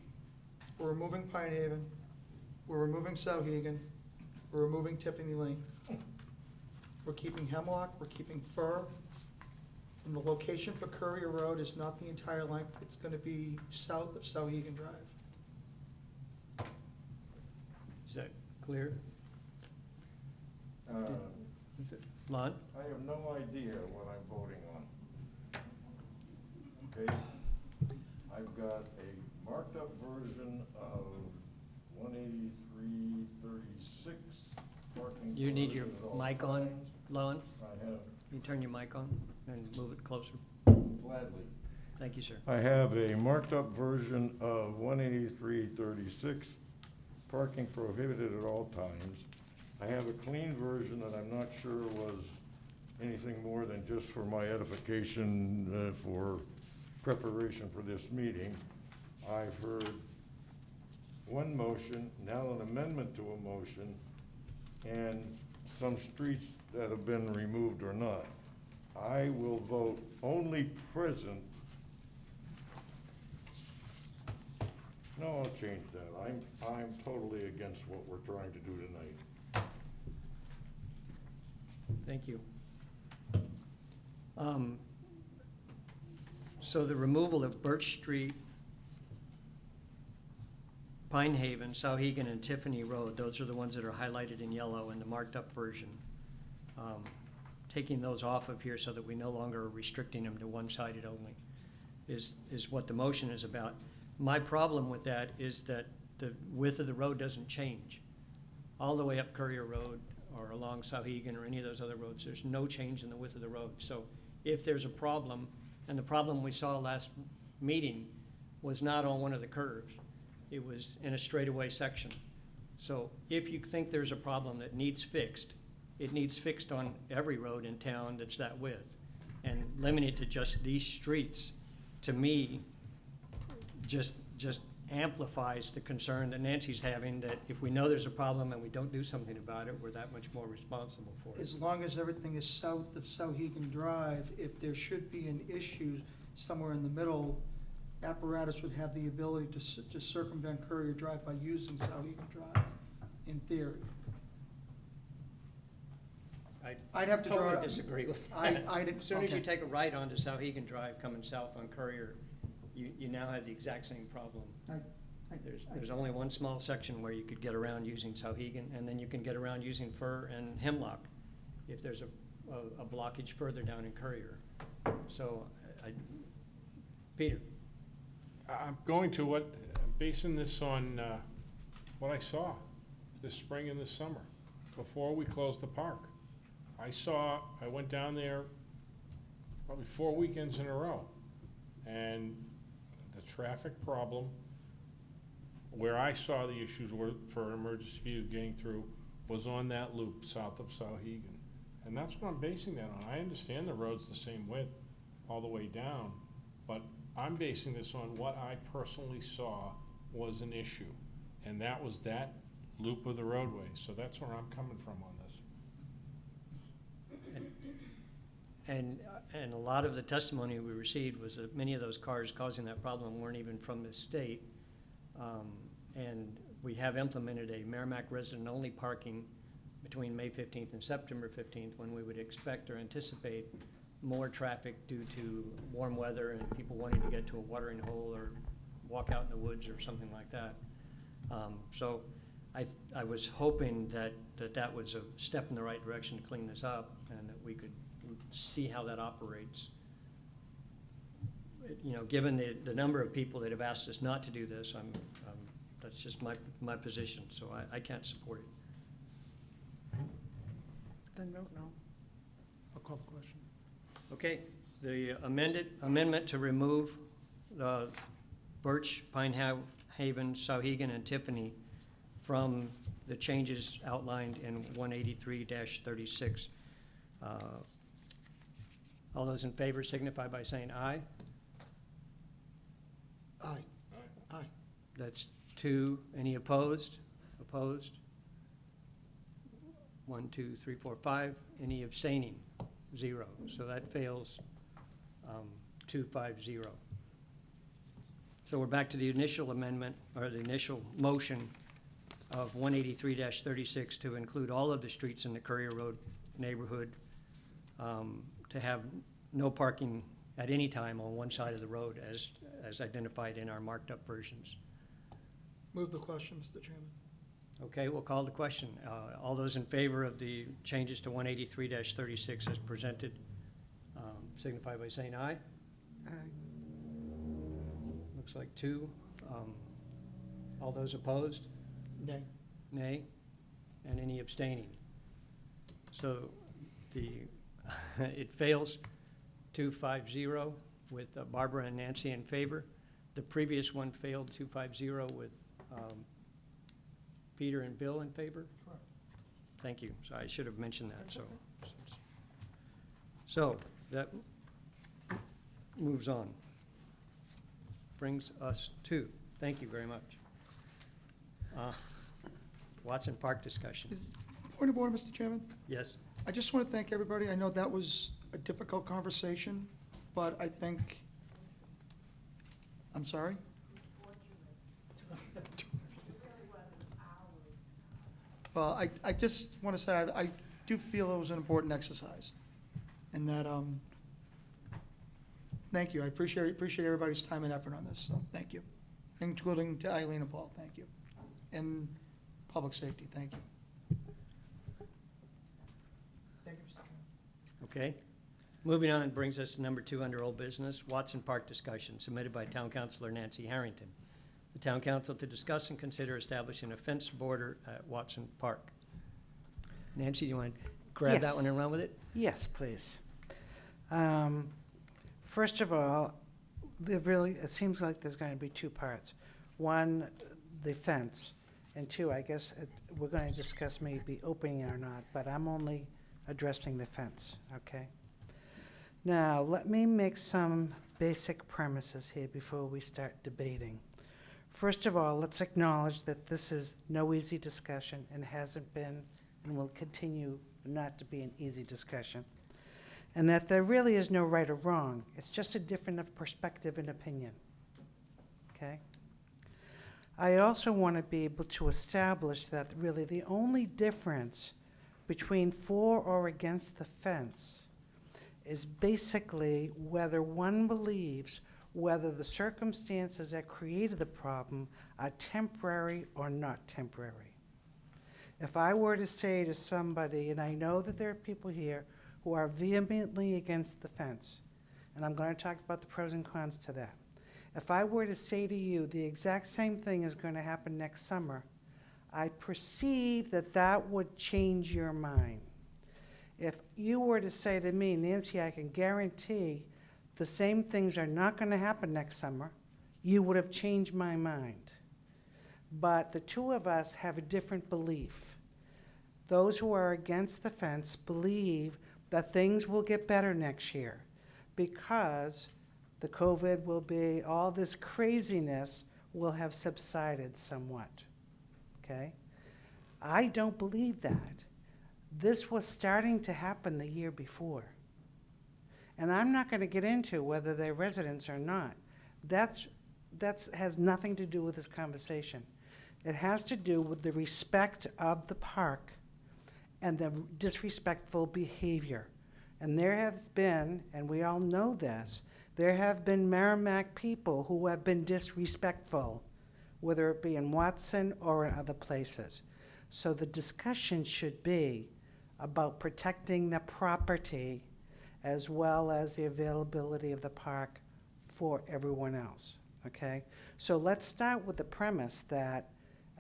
we're removing Pine Haven, we're removing Souhegan, we're removing Tiffany Lane. We're keeping Hemlock, we're keeping Fir, and the location for Courier Road is not the entire length, it's gonna be south of Souhegan Drive. Is that clear? Is it, Lon? I have no idea what I'm voting on. Okay? I've got a marked up version of 18336 parking. You need your prohibited at all mic on, times. Lon? I have, Can you turn your mic on and move it closer? gladly. Thank you, sir. I have a marked up version of 18336, parking prohibited at all times. I have a clean version that I'm not sure was anything more than just for my edification, for preparation for this meeting. I've heard one motion, now an amendment to a motion, and some streets that have been removed or not. I will vote only present. No, I'll change that. I'm totally against what we're trying to do tonight. Thank you. So the removal of Birch Street, Pine Haven, Souhegan, and Tiffany Road, those are the ones that are highlighted in yellow in the marked up version. Taking those off of here so that we no longer are restricting them to one-sided only is what the motion is about. My problem with that is that the width of the road doesn't change. All the way up Courier Road or along Sauhegan or any of those other roads, there's no change in the width of the road. So if there's a problem, and the problem we saw last meeting was not on one of the curves, it was in a straightaway section. So if you think there's a problem that needs fixed, it needs fixed on every road in town that's that width. And limiting it to just these streets, to me, just amplifies the concern that Nancy's having, that if we know there's a problem and we don't do something about it, we're that much more responsible for it. As long as everything is south of Sauhegan Drive, if there should be an issue somewhere in the middle, apparatus would have the ability to circumvent Courier Drive by using Sauhegan Drive, in theory. I'd have to draw. Totally disagree with that. As soon as you okay. take a right onto Sauhegan Drive coming south on Courier, you now have the exact same problem. There's only one small section where you could get around using Sauhegan, and then you can get around using Fir and Hemlock if there's a blockage further down in Courier. So, Peter? I'm going to basing this on what I saw this spring and this summer, before we closed the park. I went down there probably 4 weekends in a row, and the traffic problem, where I saw the issues were for emergency vehicles getting through, was on that loop south of Sauhegan. And that's what I'm basing that on. I understand the road's the same width all the way down, but I'm basing this on what I personally saw was an issue, and that was that loop of the roadway. So that's where I'm coming from on this. And a lot of the testimony we received was that many of those cars causing that problem weren't even from the state. And we have implemented a Merrimack resident-only parking between May 15th and September 15th, when we would expect or anticipate more traffic due to warm weather and people wanting to get to a watering hole or walk out in the woods or something like that. So I was hoping that was a step in the right direction to clean this up, and that we could see how that operates. You know, given the number of people that have asked us not to do this, that's just my position, so I can't support it. Then vote no. I'll call the question. Okay, the amendment to remove the Birch, Pine Haven, Sauhegan, and Tiffany from the changes outlined in 183-36. All those in favor signify by saying aye. Aye. Aye. That's 2. Any opposed? Opposed? 1, 2, 3, 4, 5. Any abstaining? 0. So that fails 2-5-0. So we're back to the initial amendment, or the initial motion of 183-36 to include all of the streets in the Courier Road neighborhood, to have no parking at any time on one side of the road as identified in our marked up versions. Move the question, Mr. Chairman. Okay, we'll call the question. All those in favor of the changes to 183-36 as presented, signify by saying aye. Aye. Looks like 2. All those opposed? Nay. Nay. And any abstaining? So it fails 2-5-0 with Barbara and Nancy in favor. The previous one failed 2-5-0 with Peter and Bill in favor? Correct. Thank you. So I should have mentioned that, so that moves on. Brings us to, thank you very much. Watson Park discussion. Point of order, Mr. Chairman. Yes? I just want to thank everybody. I know that was a difficult conversation, but I think, I'm sorry? Well, I just want to say, I do feel it was an important exercise, and that, thank you. I appreciate everybody's time and effort on this, so thank you. Including to Eileen and Paul, thank you. And public safety, thank you. Thank you, Mr. Chairman. Okay. Moving on, brings us to number 2 under old business, Watson Park discussion, submitted by Town Councilor Nancy Harrington. the town council to discuss and consider establishing a fence border at Watson Park. Nancy, do you want to grab that Yes. one and run with it? Yes, please. First of all, it seems like there's going to be two parts. One, the fence, and two, I guess we're going to discuss maybe opening it or not, but I'm only addressing the fence, okay? Now, let me make some basic premises here before we start debating. First of all, let's acknowledge that this is no easy discussion and hasn't been and will continue not to be an easy discussion. And that there really is no right or wrong. It's just a different perspective and opinion, okay? I also want to be able to establish that really the only difference between for or against the fence is basically whether one believes whether the circumstances that created the problem are temporary or not temporary. If I were to say to somebody, and I know that there are people here who are vehemently against the fence, and I'm going to talk about the pros and cons to that. If I were to say to you the exact same thing is going to happen next summer, I perceive that that would change your mind. If you were to say to me, Nancy, I can guarantee the same things are not going to happen next summer, you would have changed my mind. But the two of us have a different belief. Those who are against the fence believe that things will get better next year because the COVID will be, all this craziness will have subsided somewhat, okay? I don't believe that. This was starting to happen the year before. And I'm not going to get into whether they're residents or not. That has nothing to do with this conversation. It has to do with the respect of the park and the disrespectful behavior. And there have been, and we all know this, there have been Merrimack people who have been disrespectful, whether it be in Watson or in other places. So the discussion should be about protecting the property as well as the availability of the park for everyone else, okay? So let's start with the premise that,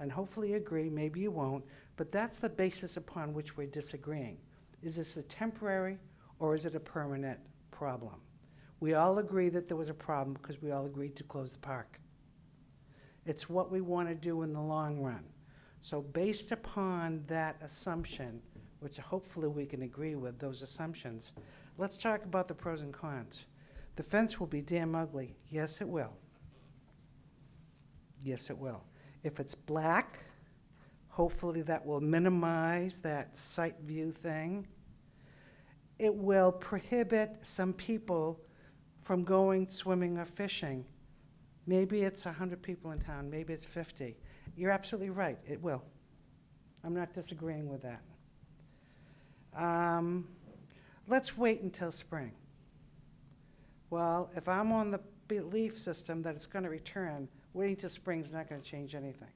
and hopefully agree, maybe you won't, but that's the basis upon which we're disagreeing. Is this a temporary or is it a permanent problem? We all agree that there was a problem because we all agreed to close the park. It's what we want to do in the long run. So based upon that assumption, which hopefully we can agree with those assumptions, let's talk about the pros and cons. The fence will be damn ugly. Yes, it will. Yes, it will. If it's black, hopefully that will minimize that sight view thing. It will prohibit some people from going swimming or fishing. Maybe it's 100 people in town, maybe it's 50. You're absolutely right, it will. I'm not disagreeing with that. Let's wait until spring. Well, if I'm on the belief system that it's going to return, waiting till spring is not going to change anything.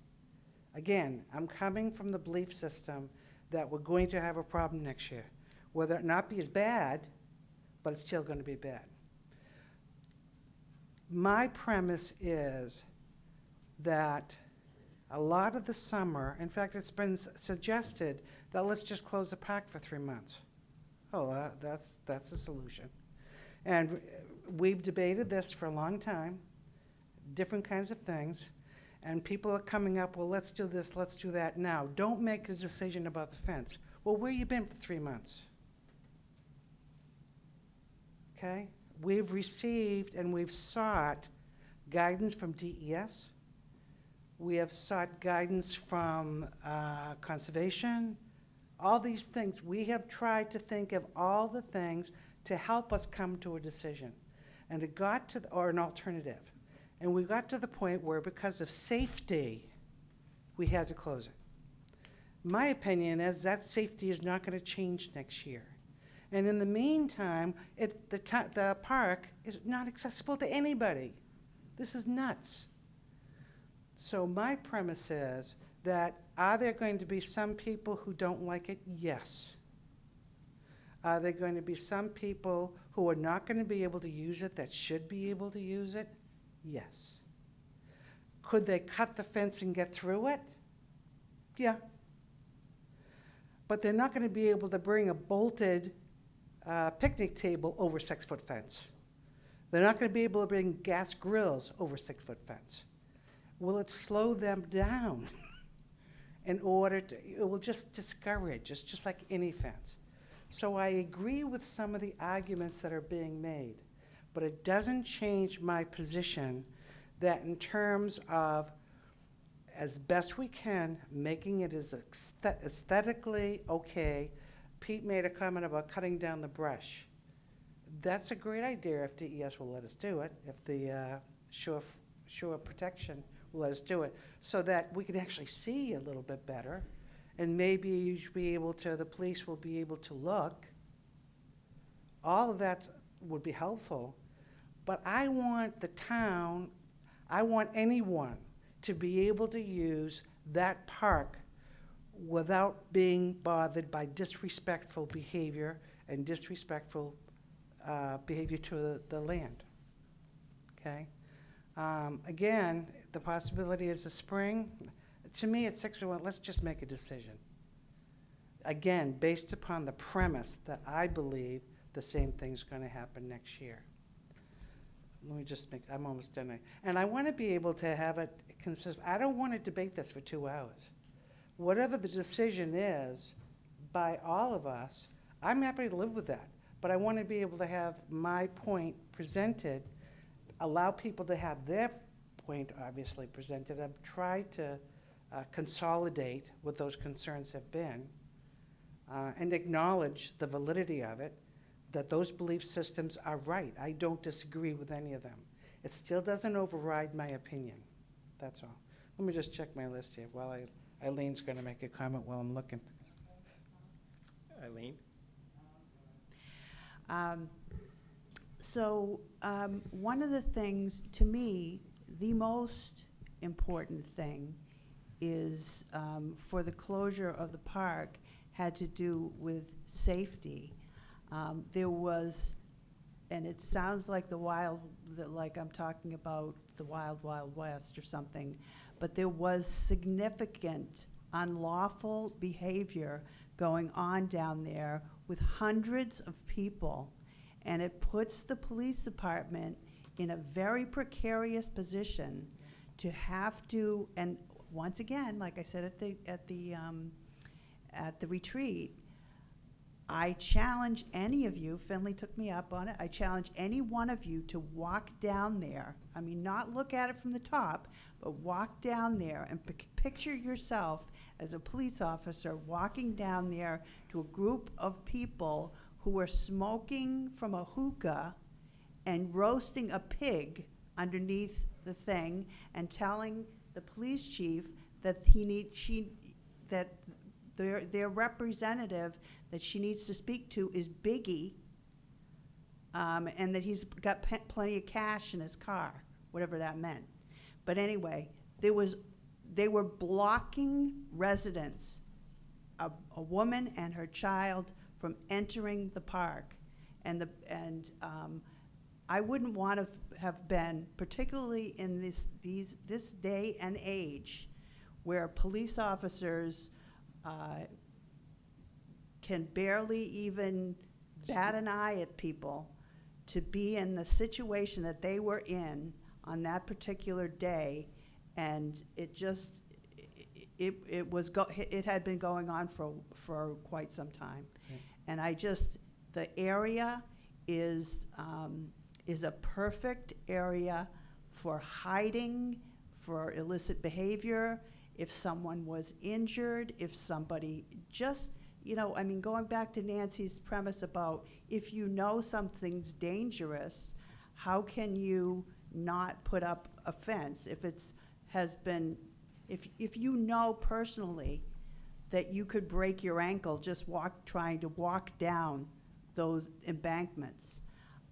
Again, I'm coming from the belief system that we're going to have a problem next year. Whether it not be as bad, but it's still going to be bad. My premise is that a lot of the summer, in fact, it's been suggested that let's just close the park for 3 months. Oh, that's a solution. And we've debated this for a long time, different kinds of things, and people are coming up, well, let's do this, let's do that now. Don't make a decision about the fence. Well, where you been for 3 months? Okay? We've received and we've sought guidance from DES. We have sought guidance from conservation, all these things. We have tried to think of all the things to help us come to a decision. And it got to, or an alternative. And we got to the point where because of safety, we had to close it. My opinion is that safety is not going to change next year. And in the meantime, the park is not accessible to anybody. This is nuts. So my premise is that are there going to be some people who don't like it? Yes. Are there going to be some people who are not going to be able to use it that should be able to use it? Yes. Could they cut the fence and get through it? Yeah. But they're not gonna be able to bring a bolted picnic table over 6-foot fence. They're not gonna be able to bring gas grills over 6-foot fence. Will it slow them down in order to, it will just discourage, it's just like any fence. So I agree with some of the arguments that are being made, but it doesn't change my position that in terms of, as best we can, making it as aesthetically okay. Pete made a comment about cutting down the brush. That's a great idea if DES will let us do it, if the shore protection will let us do it, so that we can actually see a little bit better. And maybe you should be able to, the police will be able to look. All of that would be helpful. But I want the town, I want anyone to be able to use that park without being bothered by disrespectful behavior and disrespectful behavior to the land, okay? Again, the possibility is the spring. To me, it's 6 or 1, let's just make a decision. Again, based upon the premise that I believe the same thing's gonna happen next year. Let me just make, I'm almost done. And I wanna be able to have it consist, I don't wanna debate this for 2 hours. Whatever the decision is by all of us, I'm happy to live with that. But I wanna be able to have my point presented, allow people to have their point obviously presented. I've tried to consolidate what those concerns have been and acknowledge the validity of it, that those belief systems are right. I don't disagree with any of them. It still doesn't override my opinion. That's all. Let me just check my list here while Eileen's gonna make a comment while I'm looking. Eileen? One of the things, to me, the most important thing is for the closure of the park had to do with safety. There was, and it sounds like like I'm talking about the Wild Wild West or something, but there was significant unlawful behavior going on down there with hundreds of people, and it puts the police department in a very precarious position to have to, and once again, like I said at the retreat, I challenge any of you, Finley took me up on it, I challenge any one of you to walk down there. I mean, not look at it from the top, but walk down there and picture yourself as a police officer walking down there to a group of people who are smoking from a hookah and roasting a pig underneath the thing and telling the police chief that that their representative that she needs to speak to is Biggie, and that he's got plenty of cash in his car, whatever that meant. But anyway, they were blocking residents, a woman and her child, from entering the park. And I wouldn't want to have been, particularly in this day and age, where police officers can barely even bat an eye at people, to be in the situation that they were in on that particular day. And it just, it had been going on for quite some time. And the area is a perfect area for hiding, for illicit behavior, if someone was injured, if somebody just, I mean, going back to Nancy's premise about if you know something's dangerous, how can you not put up a fence if if you know personally that you could break your ankle just trying to walk down those embankments.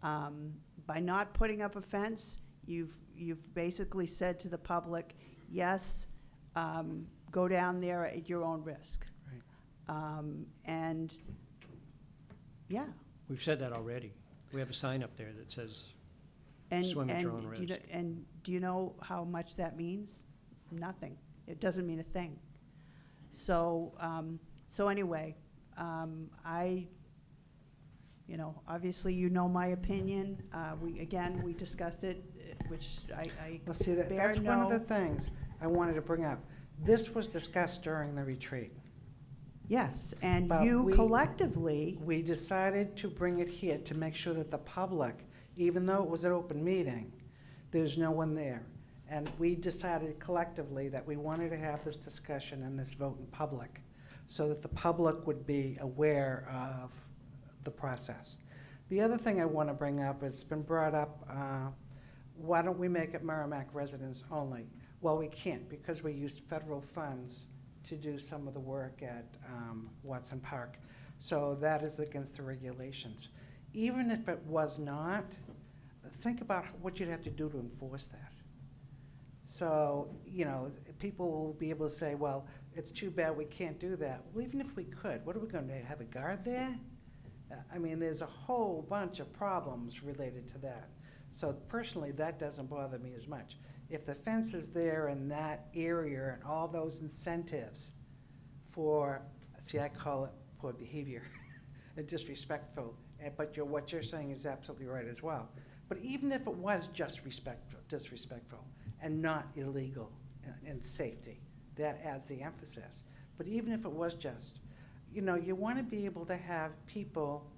By not putting up a fence, you've basically said to the public, yes, go down there at your own risk. And yeah. We've said that already. We have a sign up there that says And, Swim at your own do you know- risk. and do you know how much that means? Nothing. It doesn't mean a thing. So, so anyway, obviously you know my opinion. We discussed it, which I Well, see, bear that's one of the no- things I wanted to bring up. This was discussed during the retreat. Yes, and But you we- collectively, We decided to bring it here to make sure that the public, even though it was an open meeting, there's no one there. And we decided collectively that we wanted to have this discussion and this vote in public, so that the public would be aware of the process. The other thing I want to bring up, it's been brought up, why don't we make it Merrimack residents only? Well, we can't, because we used federal funds to do some of the work at Watson Park. So that is against the regulations. Even if it was not, think about what you'd have to do to enforce that. So, people will be able to say, well, it's too bad we can't do that. Well, even if we could, what are we going to have a guard there? There's a whole bunch of problems related to that. So personally, that doesn't bother me as much. If the fence is there in that area and all those incentives for, I call it poor behavior and disrespectful, but what you're saying is absolutely right as well. But even if it was just disrespectful and not illegal and safety, that adds the emphasis. But even if it was just, you want to be able to have people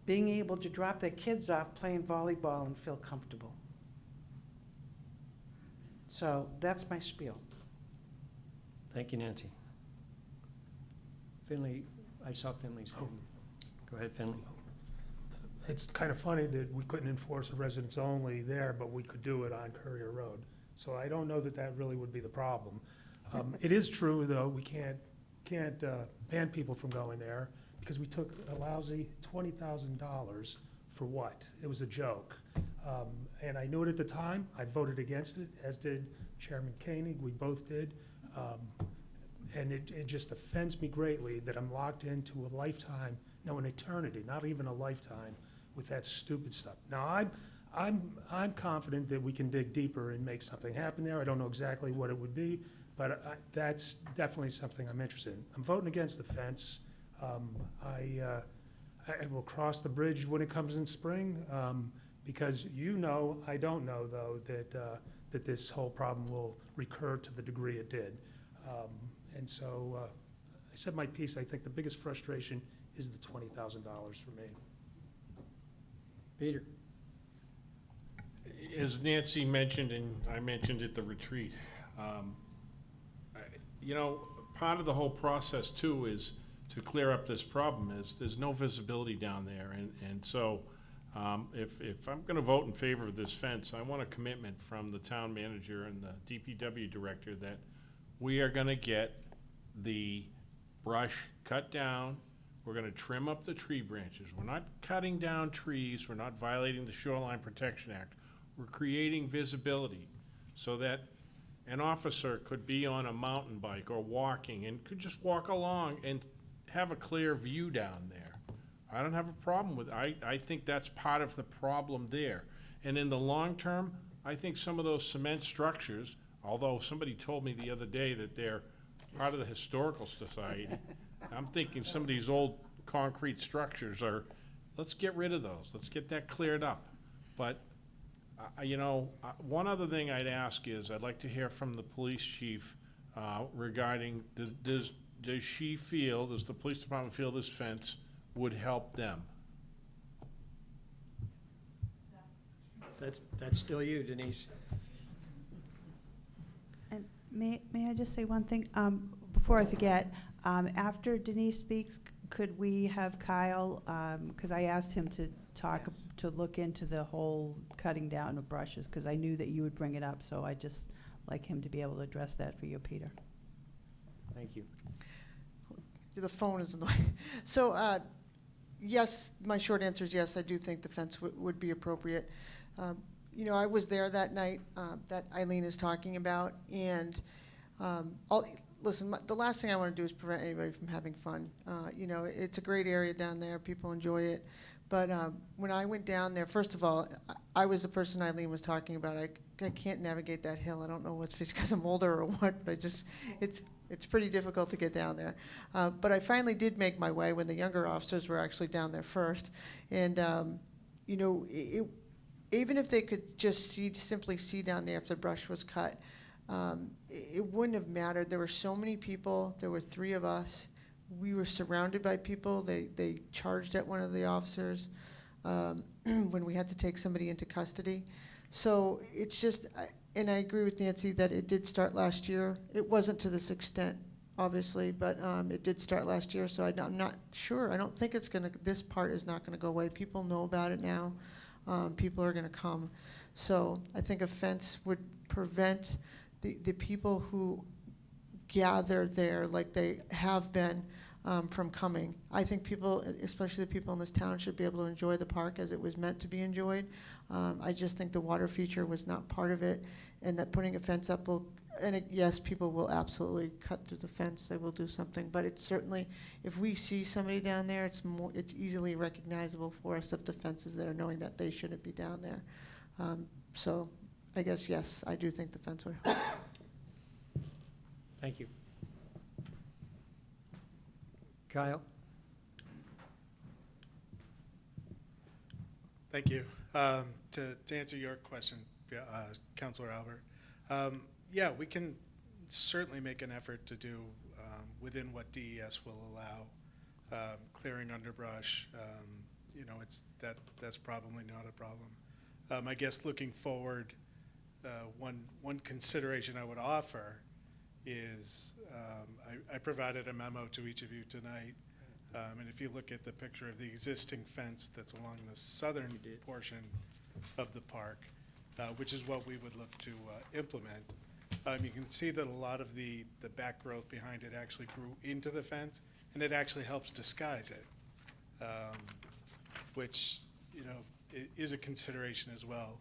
being able to drop their kids off playing volleyball and feel comfortable. So that's my spiel. Thank you, Nancy. Finley, I saw Finley's hand. Go ahead, Finley. It's kind of funny that we couldn't enforce a residents only there, but we could do it on Courier Road. So I don't know that that really would be the problem. It is true, though, we can't ban people from going there because we took a lousy $20,000 for what? It was a joke. And I knew it at the time. I voted against it, as did Chairman Koenig. We both did. And it just offends me greatly that I'm locked into a lifetime, no, an eternity, not even a lifetime, with that stupid stuff. Now, I'm confident that we can dig deeper and make something happen there. I don't know exactly what it would be, but that's definitely something I'm interested in. I'm voting against the fence. I will cross the bridge when it comes in spring, because I don't know, though, that this whole problem will recur to the degree it did. And so I said my piece. I think the biggest frustration is the $20,000 for me. Peter? As Nancy mentioned, and I mentioned at the retreat, part of the whole process too is to clear up this problem is there's no visibility down there. And so if I'm gonna vote in favor of this fence, I want a commitment from the town manager and the DPW director that we are gonna get the brush cut down. We're gonna trim up the tree branches. We're not cutting down trees. We're not violating the Shoreline Protection Act. We're creating visibility so that an officer could be on a mountain bike or walking and could just walk along and have a clear view down there. I don't have a problem with, I think that's part of the problem there. And in the long term, I think some of those cement structures, although somebody told me the other day that they're part of the Historical Society, I'm thinking some of these old concrete structures let's get rid of those. Let's get that cleared up. But, one other thing I'd ask is, I'd like to hear from the police chief regarding, does the police department feel this fence would help them? That's still you, Denise. and may I just say one thing? Before I forget, after Denise speaks, could we have Kyle, because I asked him to to look into the whole cutting down of brushes, because I knew that you would bring it up, so I'd just like him to be able to address that for you, Peter. Thank you. The phone is in the way. So, yes, my short answer is yes, I do think the fence would be appropriate. I was there that night that Eileen is talking about, and listen, the last thing I want to do is prevent anybody from having fun. It's a great area down there. People enjoy it. But when I went down there, first of all, I was the person Eileen was talking about. I can't navigate that hill. I don't know what's because I'm older or what, but it's pretty difficult to get down there. But I finally did make my way when the younger officers were actually down there first. And, you know, even if they could just simply see down there if the brush was cut, it wouldn't have mattered. There were so many people. There were 3 of us. We were surrounded by people. They charged at one of the officers when we had to take somebody into custody. So it's just, and I agree with Nancy that it did start last year. It wasn't to this extent, obviously, but it did start last year. So I'm not sure. I don't think this part is not gonna go away. People know about it now. People are gonna come. So I think a fence would prevent the people who gather there like they have been from coming. I think people, especially the people in this town, should be able to enjoy the park as it was meant to be enjoyed. I just think the water feature was not part of it, and that putting a fence up will, yes, people will absolutely cut through the fence. They will do something, but it's certainly, if we see somebody down there, it's easily recognizable for us if the fence is there, knowing that they shouldn't be down there. So I guess, yes, I do think the fence will help. Thank you. Kyle? Thank you. To answer your question, Councilor Albert, yeah, we can certainly make an effort to do within what DES will allow, clearing underbrush. You know, that's probably not a problem. I guess looking forward, one consideration I would offer is I provided a memo to each of you tonight, and if you look at the picture of the existing fence that's along the southern portion of the park, which is what we would look to implement, you can see that a lot of the back growth behind it actually grew into the fence, and it actually helps disguise it, which, you know, is a consideration as well.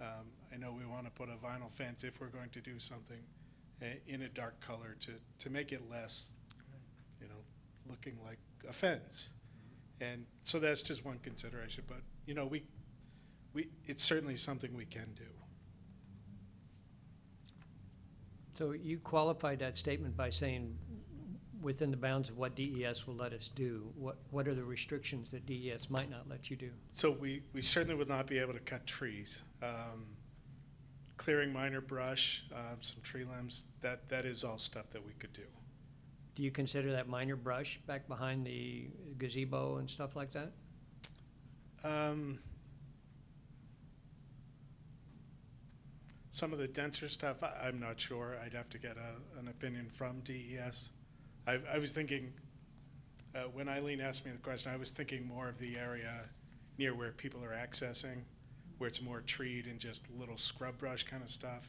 I know we want to put a vinyl fence if we're going to do something in a dark color to make it less, you know, looking like a fence. And so that's just one consideration, but, you know, it's certainly something we can do. So you qualified that statement by saying within the bounds of what DES will let us do. What are the restrictions that DES might not let you do? So we certainly would not be able to cut trees. Clearing minor brush, some tree limbs, that is all stuff that we could do. Do you consider that minor brush back behind the gazebo and stuff like that? Some of the denser stuff, I'm not sure. I'd have to get an opinion from DES. I was thinking, when Eileen asked me the question, I was thinking more of the area near where people are accessing, where it's more treed and just little scrub brush kind of stuff.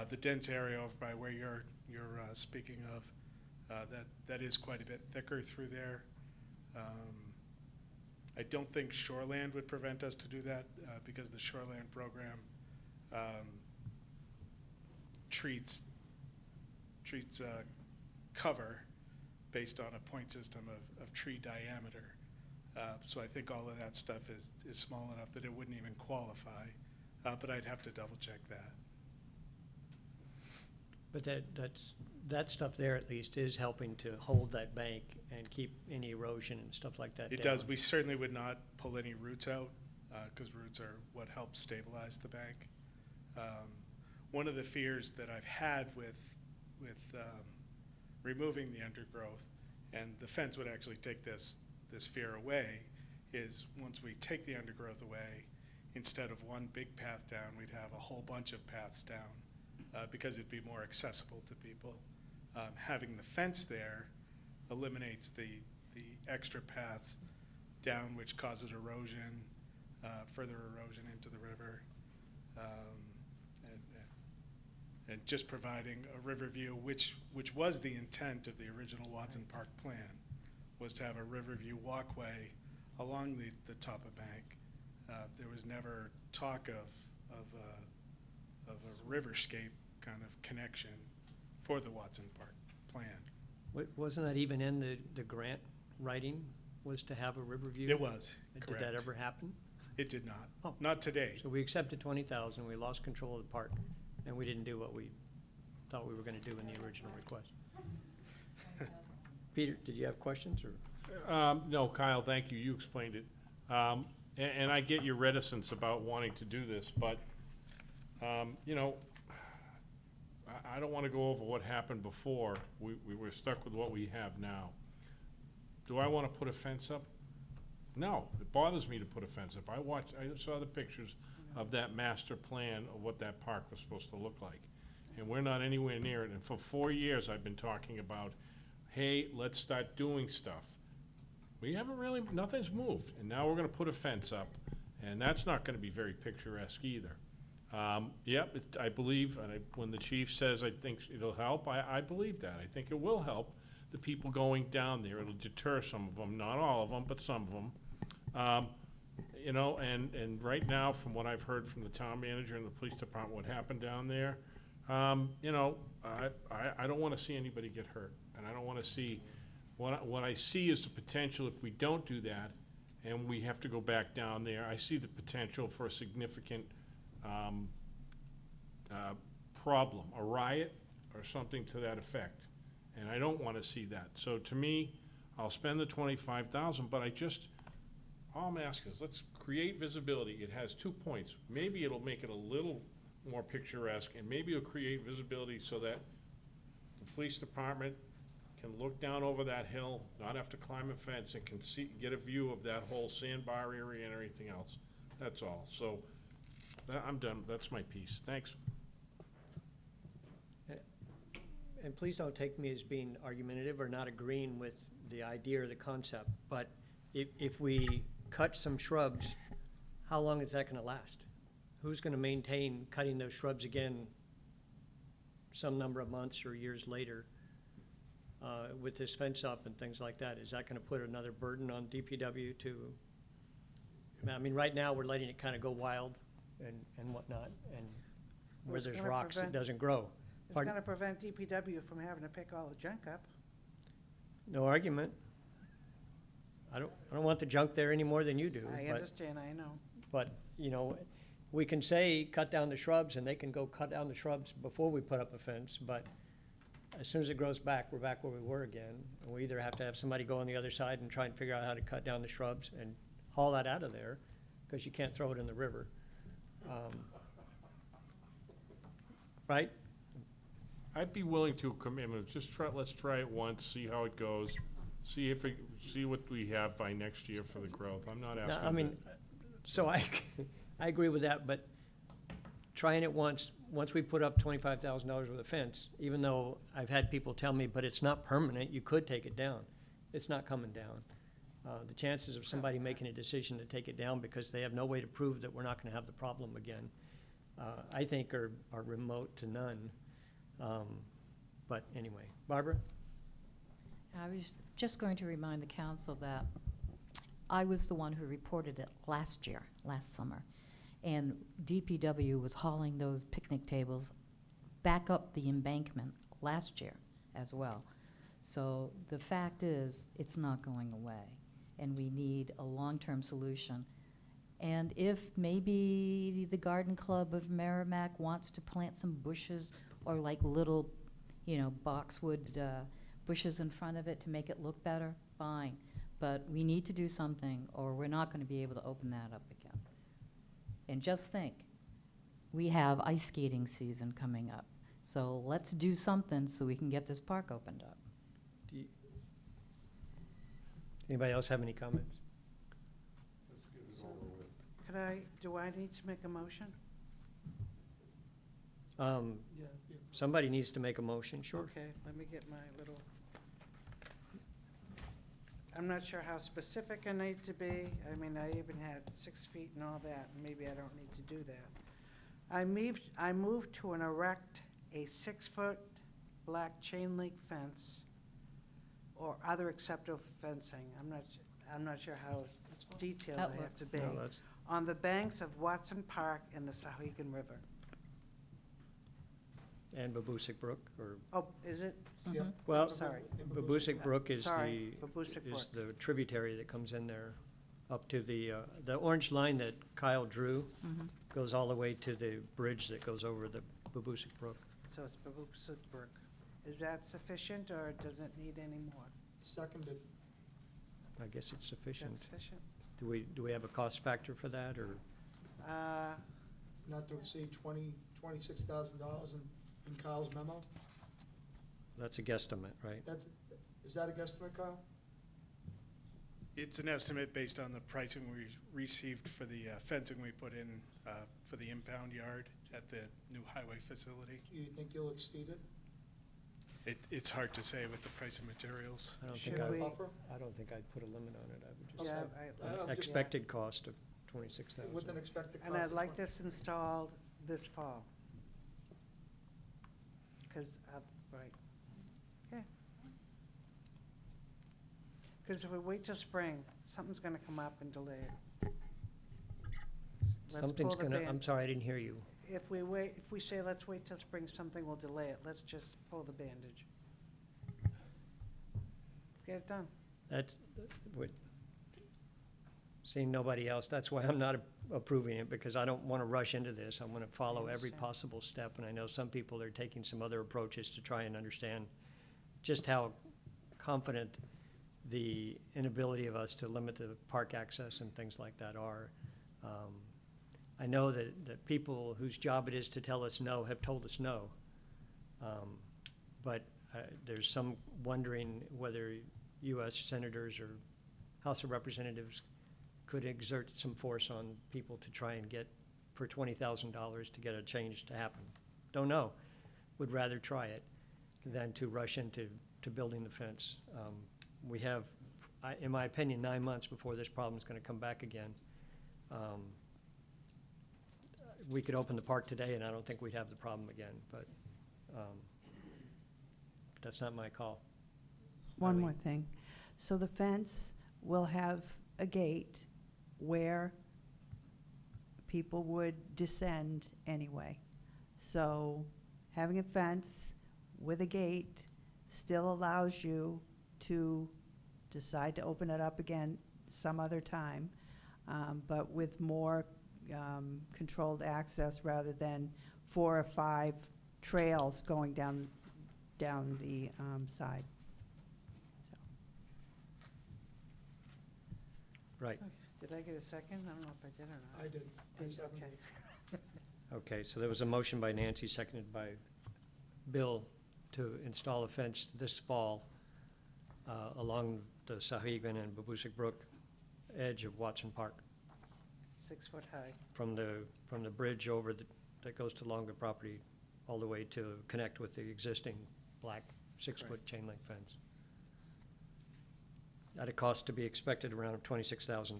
The dense area over by where you're speaking of, that is quite a bit thicker through there. I don't think shoreland would prevent us to do that because the shoreland program treats cover based on a point system of tree diameter. So I think all of that stuff is small enough that it wouldn't even qualify, but I'd have to double check that. But that stuff there at least is helping to hold that bank and keep any erosion and stuff like that down. It does. We certainly would not pull any roots out because roots are what helps stabilize the bank. One of the fears that I've had with removing the undergrowth, and the fence would actually take this fear away, is once we take the undergrowth away, instead of one big path down, we'd have a whole bunch of paths down because it'd be more accessible to people. Having the fence there eliminates the extra paths down, which causes erosion, further erosion into the river, and just providing a river view, which was the intent of the original Watson Park plan, was to have a river view walkway along the top of bank. There was never talk of a riverscape kind of connection for the Watson Park plan. Wasn't that even in the grant writing, was to have a river view? It was, Did correct. that ever happen? It did not. Oh. Not today. So we accepted 20,000, we lost control of the park, and we didn't do what we thought we were gonna do in the original request. Peter, did you have questions, or? No, Kyle, thank you, you explained it. And I get your reticence about wanting to do this, but, you know, I don't wanna go over what happened before. We were stuck with what we have now. Do I wanna put a fence up? No, it bothers me to put a fence up. I saw the pictures of that master plan of what that park was supposed to look like. And we're not anywhere near it, and for 4 years, I've been talking about, hey, let's start doing stuff. We haven't really, nothing's moved, and now we're gonna put a fence up, and that's not gonna be very picturesque either. Yep, I believe, and when the chief says I think it'll help, I believe that. I think it will help the people going down there. It'll deter some of them, not all of them, but some of them. You know, and right now, from what I've heard from the town manager and the police department, what happened down there, you know, I don't wanna see anybody get hurt, and I don't wanna see, what I see is the potential if we don't do that, and we have to go back down there, I see the potential for a significant, problem, a riot, or something to that effect. And I don't wanna see that. So to me, I'll spend the 25,000, but all I'm asking is, let's create visibility. It has 2 points. Maybe it'll make it a little more picturesque, and maybe it'll create visibility so that the police department can look down over that hill, not have to climb a fence, and can get a view of that whole sandbar area and everything else. That's all. So, I'm done. That's my piece. Thanks. And please don't take me as being argumentative or not agreeing with the idea or the concept, but if we cut some shrubs, how long is that gonna last? Who's gonna maintain cutting those shrubs again some number of months or years later with this fence up and things like that? Is that gonna put another burden on DPW to, I mean, right now, we're letting it kinda go wild and whatnot, and where It's there's gonna rocks, it prevent- doesn't grow. It's Pardon? gonna prevent DPW from having to pick all the junk up. No argument. I don't want the junk there any more than you do. I but- understand, I know. But, you know, we can say, cut down the shrubs, and they can go cut down the shrubs before we put up a fence, but as soon as it grows back, we're back where we were again. And we either have to have somebody go on the other side and try and figure out how to cut down the shrubs and haul that out of there, because you can't throw it in the river. Right? I'd be willing to commit, let's try it once, see how it goes, see what we have by next year for the growth. I'm not Now, asking. I mean, so I agree with that, but trying it once we put up $25,000 with a fence, even though I've had people tell me, but it's not permanent, you could take it down. It's not coming down. The chances of somebody making a decision to take it down because they have no way to prove that we're not gonna have the problem again, I think are remote to none. But anyway, Barbara? I was just going to remind the council that I was the one who reported it last summer. And DPW was hauling those picnic tables back up the embankment last year as well. So the fact is, it's not going away, and we need a long-term solution. And if maybe the Garden Club of Merrimack wants to plant some bushes or like little, boxwood bushes in front of it to make it look better, fine. But we need to do something, or we're not gonna be able to open that up again. And just think, we have ice skating season coming up. So let's do something so we can get this park opened up. Anybody else have any comments? Do I need to make a motion? Somebody needs to make a motion, sure. Okay, let me get my little, I'm not sure how specific I need to be. I mean, I even had 6 feet and all that, and maybe I don't need to do that. I moved to erect a 6-foot black chain link fence or other acceptable fencing. I'm not sure how detailed I have to be. No, that's- On the banks of Watson Park and the Sahuagin River. And Babusik Brook, or, Oh, is it? well, Sorry. Babusik Brook is Sorry, Babusik is Brook. the tributary that comes in there. up to the orange line that Kyle drew goes all the way to the bridge that goes over the Babusik Brook. So it's Babusik Brook. Is that sufficient, or does it need any more? Seconded. I guess it's Is sufficient. that sufficient? Do we have a cost factor for that, or? Not to exceed $26,000 in Kyle's memo? That's a guesstimate, right? Is that a guesstimate, Kyle? It's an estimate based on the pricing we received for the fencing we put in for the impound yard at the new highway facility. Do you think you'll exceed it? It's hard to say with the price of materials. I don't Should think we- Buffer? I don't think I'd put a limit on it. I would just, Yeah, Okay. expected cost of 26,000. With an expected cost and I'd of like this installed this fall. Because, right. Okay. Because if we wait till spring, something's gonna come up and delay it. Let's Something's pull the gonna, ban- I'm sorry, I didn't hear you. If we say let's wait till spring, something will delay it. Let's just pull the bandage. Get it done. That's, what, seeing nobody else, that's why I'm not approving it, because I don't want to rush into this. I want to follow every understand. possible step, and I know some people are taking some other approaches to try and understand just how confident the inability of us to limit the park access and things like that are. I know that people whose job it is to tell us no have told us no. But there's some wondering whether U.S. senators or House of Representatives could exert some force on people to try and get, for $20,000, to get a change to happen. Don't know. Would rather try it than to rush into building the fence. We have, in my opinion, 9 months before this problem's going to come back again. We could open the park today, and I don't think we'd have the problem again, but that's not my call. One Eileen? more thing. So the fence will have a gate where people would descend anyway. So having a fence with a gate still allows you to decide to open it up again some other time, but with more controlled access rather than 4 or 5 trails going down the side. Right. Did I get a second? I don't know if I did or not. I did. I Did, seconded. okay. Okay, so there was a motion by Nancy, seconded by Bill, to install a fence this fall along the Sahuagin and Babusik Brook edge of Watson Park, 6 foot high. from the bridge over that goes to Longer property all the way to connect with the existing black 6-foot chain link fence. At a cost to be expected around $26,000.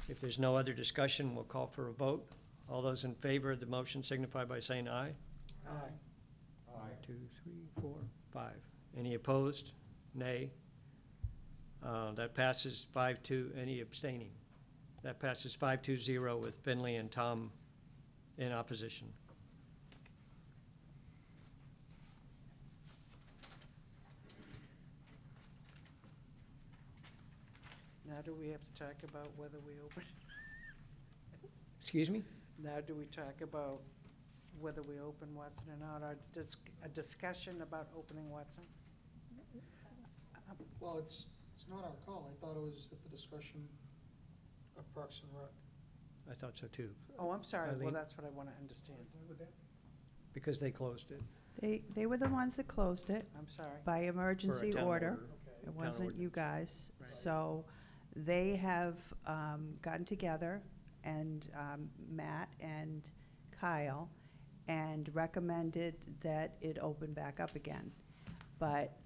If there's no other discussion, we'll call for a vote. All those in favor of the motion signify by saying aye. Aye. 2, 3, 4, 5. Any opposed? Nay. That passes 5-2. Any abstaining? That passes 5-0 with Finley and Tom in opposition. Now do we have to talk about whether we open? Excuse me? Now do we talk about whether we open Watson or not, or a discussion about opening Watson? Well, it's not our call. I thought it was at the discretion of Parks and Rec. I thought so too, Oh, I'm sorry. Well, Eileen? that's what I want to understand. because they closed it. They were the ones that closed it I'm sorry. by emergency town order. order. It Town wasn't you ordinance. guys. Right. So they have gotten together, and Matt and Kyle, and recommended that it open back up again. But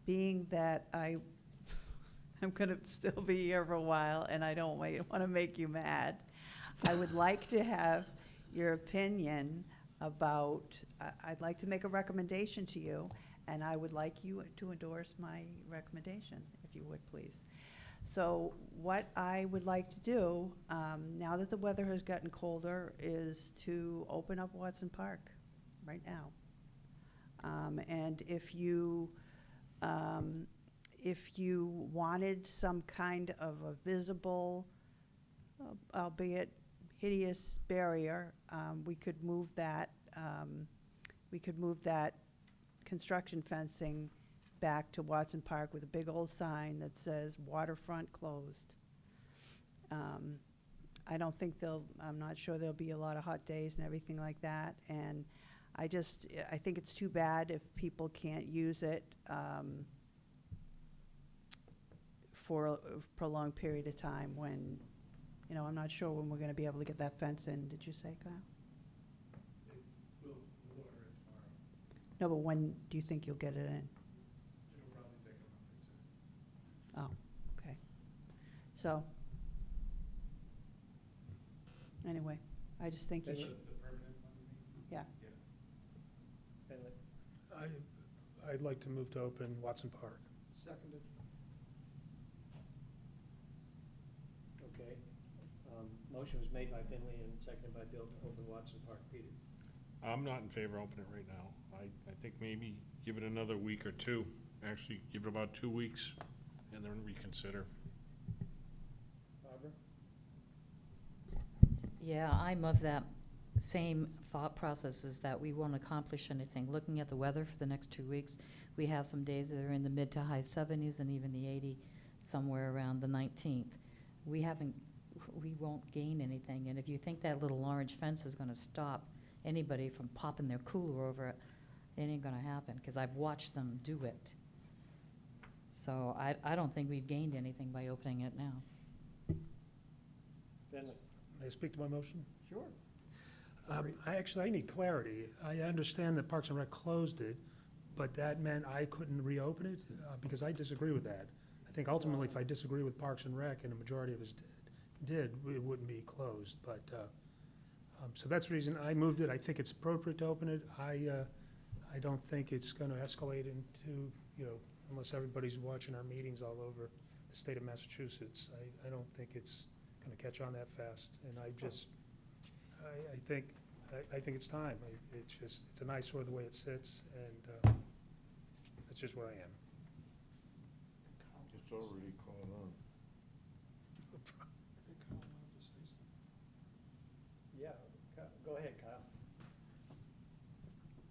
being that I'm going to still be here for a while, and I don't want to make you mad, I would like to have your opinion about, I'd like to make a recommendation to you, and I would like you to endorse my recommendation, if you would, please. So what I would like to do, now that the weather has gotten colder, is to open up Watson Park right now. And if you if you wanted some kind of a visible, albeit hideous barrier, we could move that, construction fencing back to Watson Park with a big old sign that says waterfront closed. I don't think I'm not sure there'll be a lot of hot days and everything like that, and I think it's too bad if people can't use it for a prolonged period of time when, I'm not sure when we're gonna be able to get that fence in. Did you say, Kyle? We'll order it tomorrow. No, but when do you think you'll get it in? It'll probably take a month or two. Oh, okay. So, anyway, I just think you Finley? should, The permanent one, you mean? yeah. Finley? I'd like to move to open Watson Park. Seconded. Okay. Motion was made by Finley and seconded by Bill to open Watson Park. Peter? I'm not in favor of opening it right now. I think maybe give it another week or two. Actually, give it about 2 weeks and then reconsider. Barbara? Yeah, I'm of that same thought process, is that we won't accomplish anything. Looking at the weather for the next 2 weeks, we have some days that are in the mid to high 70s and even the 80 somewhere around the 19th. We won't gain anything. And if you think that little orange fence is going to stop anybody from popping their cooler over it, it ain't going to happen, because I've watched them do it. So I don't think we've gained anything by opening it now. Finley? May I speak to my motion? Sure. I need clarity. I understand that Parks and Rec closed it, but that meant I couldn't reopen it, because I disagree with that. I think ultimately, if I disagree with Parks and Rec, and a majority of us did, it wouldn't be closed. But, so that's the reason I moved it. I think it's appropriate to open it. I don't think it's gonna escalate into, unless everybody's watching our meetings all over the state of Massachusetts. I don't think it's gonna catch on that fast. And I think it's time. It's an eyesore the way it sits, and that's just where I am. It's already caught on. Yeah, go ahead, Kyle.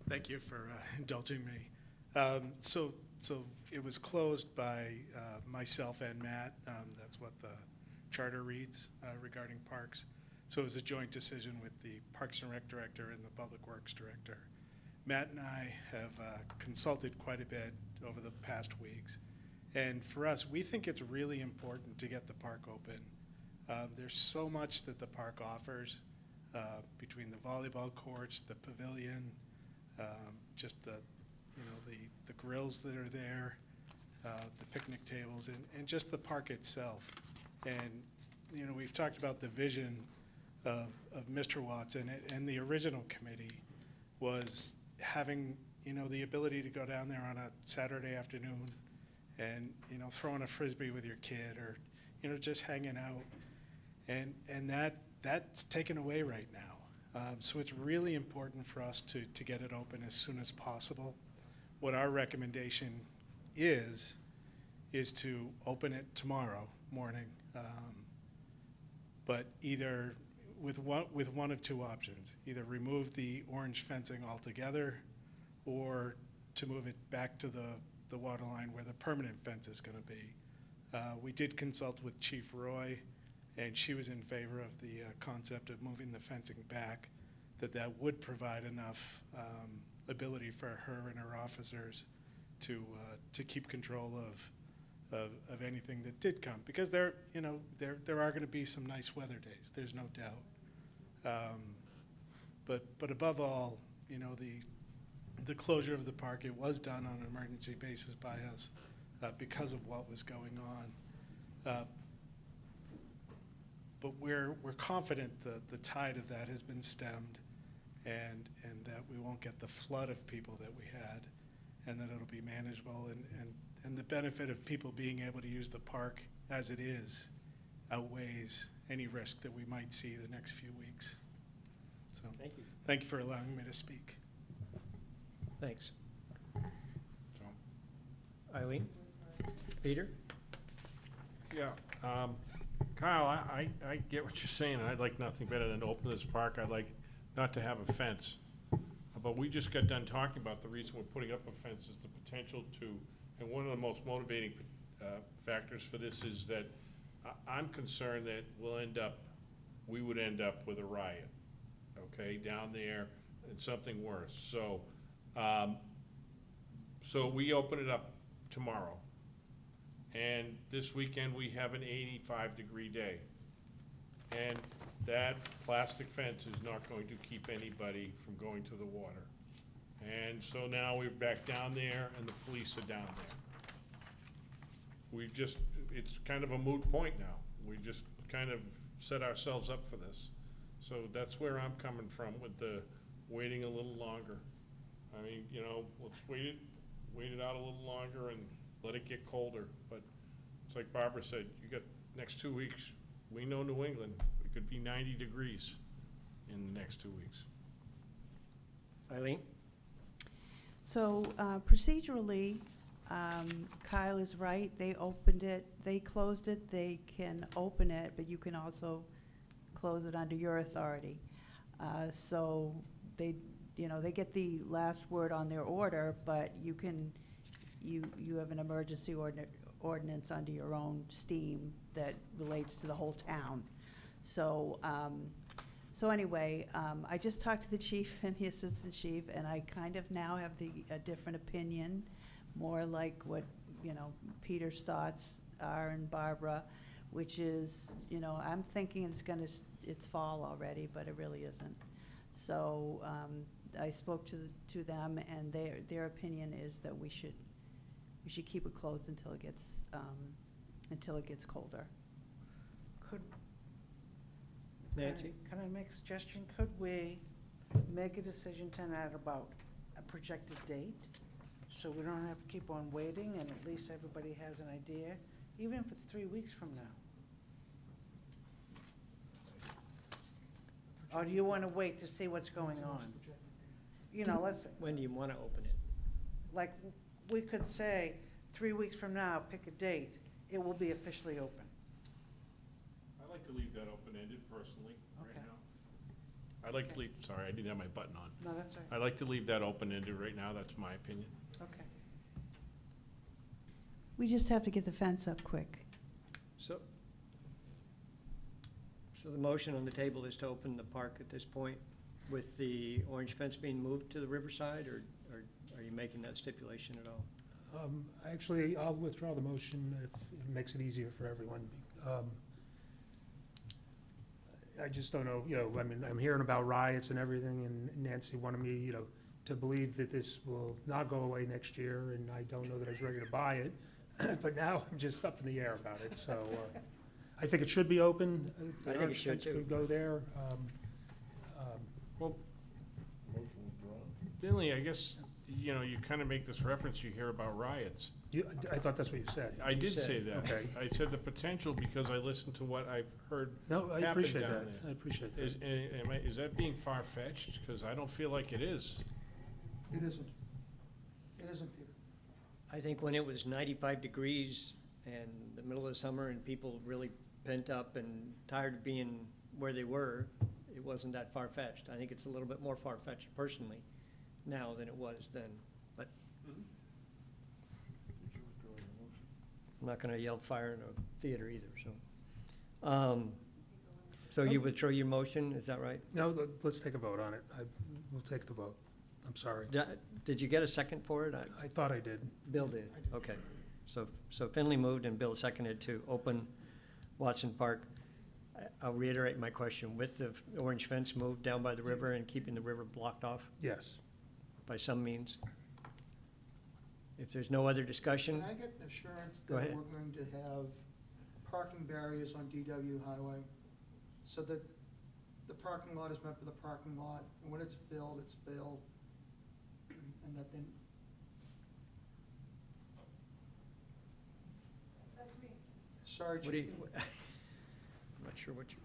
Thank you for indulging me. So it was closed by myself and Matt. That's what the charter reads regarding parks. So it was a joint decision with the Parks and Rec Director and the Public Works Director. Matt and I have consulted quite a bit over the past weeks. And for us, we think it's really important to get the park open. There's so much that the park offers between the volleyball courts, the pavilion, just the grills that are there, the picnic tables, and just the park itself. And, we've talked about the vision of Mr. Watson, and the original committee was having, the ability to go down there on a Saturday afternoon and, throwing a Frisbee with your kid, or, just hanging out. And that's taken away right now. So it's really important for us to get it open as soon as possible. What our recommendation is to open it tomorrow morning, but either with one of two options: either remove the orange fencing altogether, or to move it back to the water line where the permanent fence is going to be. We did consult with Chief Roy, and she was in favor of the concept of moving the fencing back, that would provide enough ability for her and her officers to keep control of anything that did come, because there are going to be some nice weather days. There's no doubt. But above all, the closure of the park, it was done on an emergency basis by us because of what was going on. But we're confident that the tide of that has been stemmed, and that we won't get the flood of people that we had, and that it'll be manageable, and the benefit of people being able to use the park as it is outweighs any risk that we might see the next few weeks. So Thank you. thank you for allowing me to speak. Thanks. Eileen? Peter? Yeah, Kyle, I get what you're saying, and I'd like nothing better than to open this park. I'd like not to have a fence. But we just got done talking about the reason we're putting up a fence is the potential to, and one of the most motivating factors for this is that I'm concerned that we would end up with a riot, okay, down there, and something worse. So, so we open it up tomorrow. And this weekend, we have an 85-degree day. And that plastic fence is not going to keep anybody from going to the water. And so now we're back down there, and the police are down there. It's kind of a moot point now. We just kind of set ourselves up for this. So that's where I'm coming from with the waiting a little longer. I mean, you know, let's wait it out a little longer and let it get colder. But it's like Barbara said, you got next 2 weeks. We know New England, it could be 90 degrees in the next 2 weeks. Eileen? So procedurally, Kyle is right. They opened it, they closed it, they can open it, but you can also close it under your authority. So they get the last word on their order, but you have an emergency ordinance under your own steam that relates to the whole town. So, anyway, I just talked to the chief and the assistant chief, and I kind of now have a different opinion, more like what, Peter's thoughts are and Barbara, which is, I'm thinking it's fall already, but it really isn't. So, I spoke to them, and their opinion is that we should keep it closed until it gets colder. Nancy? Can I make a suggestion? Could we make a decision tonight about a projected date? So we don't have to keep on waiting, and at least everybody has an idea, even if it's 3 weeks from now. Or do you want to wait to see what's going on? Let's, When do you want to open it? like, we could say, 3 weeks from now, pick a date, it will be officially open. I'd like to leave that open-ended personally, right Okay. now. I'd like to leave, sorry, I didn't have my button on. No, that's all right. I'd like to leave that open-ended right now, that's my opinion. Okay. We just have to get the fence up quick. So the motion on the table is to open the park at this point with the orange fence being moved to the riverside, or are you making that stipulation at all? Actually, I'll withdraw the motion if it makes it easier for everyone. I just don't know, I mean, I'm hearing about riots and everything, and Nancy wanted me, to believe that this will not go away next year, and I don't know that I was ready to buy it. But now I'm just up in the air about it, so I think it should be open. I think it should, too. Could go there. Well, Finley, I guess, you kind of make this reference, you hear about riots. I thought that's what you said. I did said, say that. okay. I said the potential because I listened to what I've heard No, I happen appreciate down that. there. I appreciate that. Is that being far-fetched? Because I don't feel like it is. It isn't. It isn't, Peter. I think when it was 95 degrees and the middle of the summer and people really pent up and tired of being where they were, it wasn't that far-fetched. I think it's a little bit more far-fetched personally now than it was then, but I'm not gonna yell fire in a theater either, so. So you withdraw your motion, is that right? No, let's take a vote on it. We'll take the vote. I'm sorry. Did you get a second for it? I thought I did. Bill did, okay. So Finley moved and Bill seconded to open Watson Park. I'll reiterate my question, with the orange fence moved down by the river and keeping the river blocked off Yes. by some means? If there's no other discussion, Can I get an assurance Go that ahead. we're going to have parking barriers on DW Highway? So that the parking lot is meant for the parking lot, and when it's filled, and that then. Sorry, what do you, Chief. I'm not sure what you,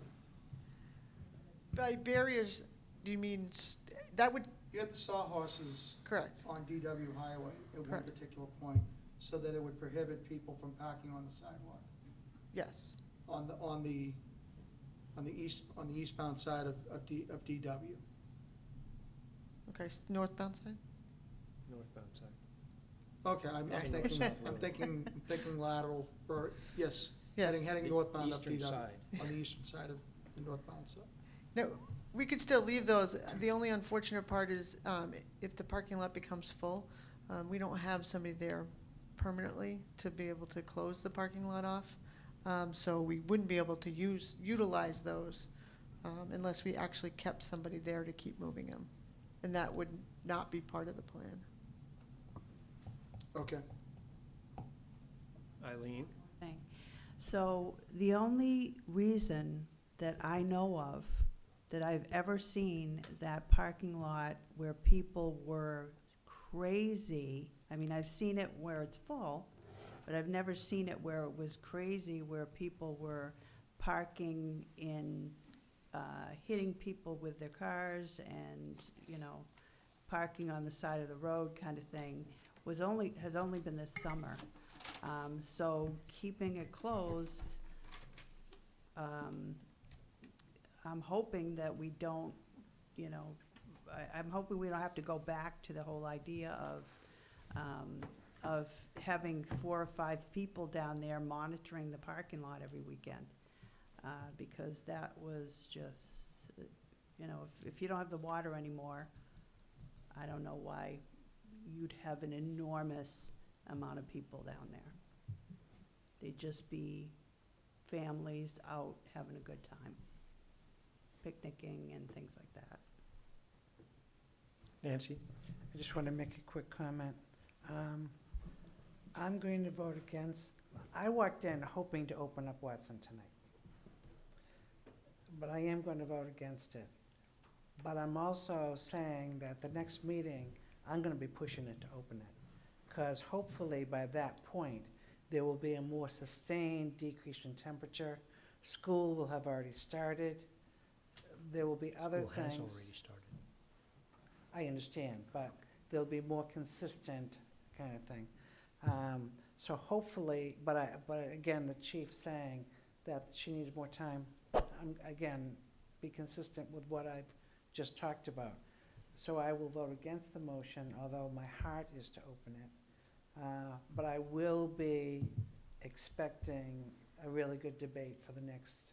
By barriers, do you mean, that would, You had the sawhorses correct, on DW Highway at one Correct. particular point. so that it would prohibit people from parking on the sidewalk, Yes. on the eastbound side of DW. Okay, northbound side? Northbound side. Okay, I'm Yeah. thinking lateral for, yes, Yes. heading The northbound up eastern DW. side. On the eastern side of the northbound side. No, we could still leave those. The only unfortunate part is, if the parking lot becomes full, we don't have somebody there permanently to be able to close the parking lot off. So we wouldn't be able to utilize those, unless we actually kept somebody there to keep moving them. And that would not be part of the plan. Okay. Eileen? thing. So the only reason that I know of that I've ever seen that parking lot where people were crazy, I mean, I've seen it where it's full, but I've never seen it where it was crazy, where people were parking in, hitting people with their cars and, you know, parking on the side of the road kind of thing, has only been this summer. So keeping it closed, I'm hoping that we don't, you know, I'm hoping we don't have to go back to the whole idea of having 4 or 5 people down there monitoring the parking lot every weekend. Because that was just, you know, if you don't have the water anymore, I don't know why you'd have an enormous amount of people down there. They'd just be families out having a good time, picnicking and things like that. Nancy? I just want to make a quick comment. I'm going to vote against, I walked in hoping to open up Watson tonight. But I am going to vote against it. But I'm also saying that the next meeting, I'm going to be pushing it to open it. Because hopefully by that point, there will be a more sustained decrease in temperature. School will have already started. There will be other School things. has already started. I understand, but there'll be more consistent kind of thing. So hopefully, but again, the chief saying that she needs more time, again, be consistent with what I've just talked about. So I will vote against the motion, although my heart is to open it. But I will be expecting a really good debate for the next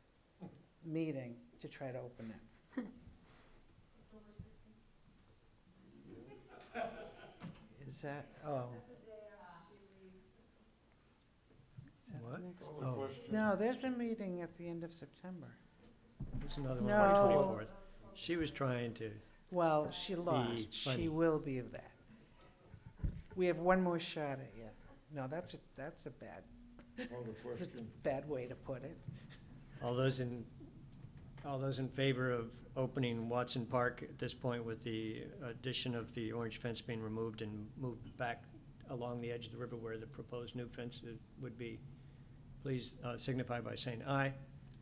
meeting to try to open it. Is that, oh. Is that the What? next? Oh, No, there's a meeting at the end of September. there's another one No. on the 24th. She was trying to, Well, she lost. She funny. will be of that. We have one more shot at you. No, that's a bad, Call the that's a question. bad way to put it. all those in favor of opening Watson Park at this point with the addition of the orange fence being removed and moved back along the edge of the river where the proposed new fence would be, please signify by saying aye.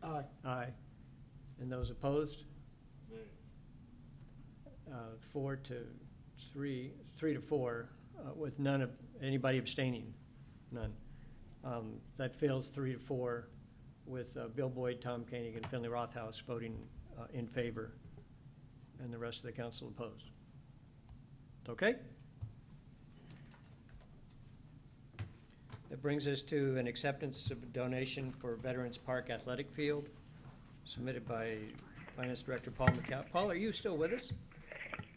Aye. Aye. And those opposed? 4 to 3, 3 to 4, with none of, anybody abstaining? None. That fails 3 to 4 with Bill Boyd, Tom Koenig, and Finley Rothaus voting in favor, and the rest of the council opposed. Okay? That brings us to an acceptance of a donation for Veterans Park Athletic Field, submitted by Finance Director Paul McCall. Paul, are you still with us?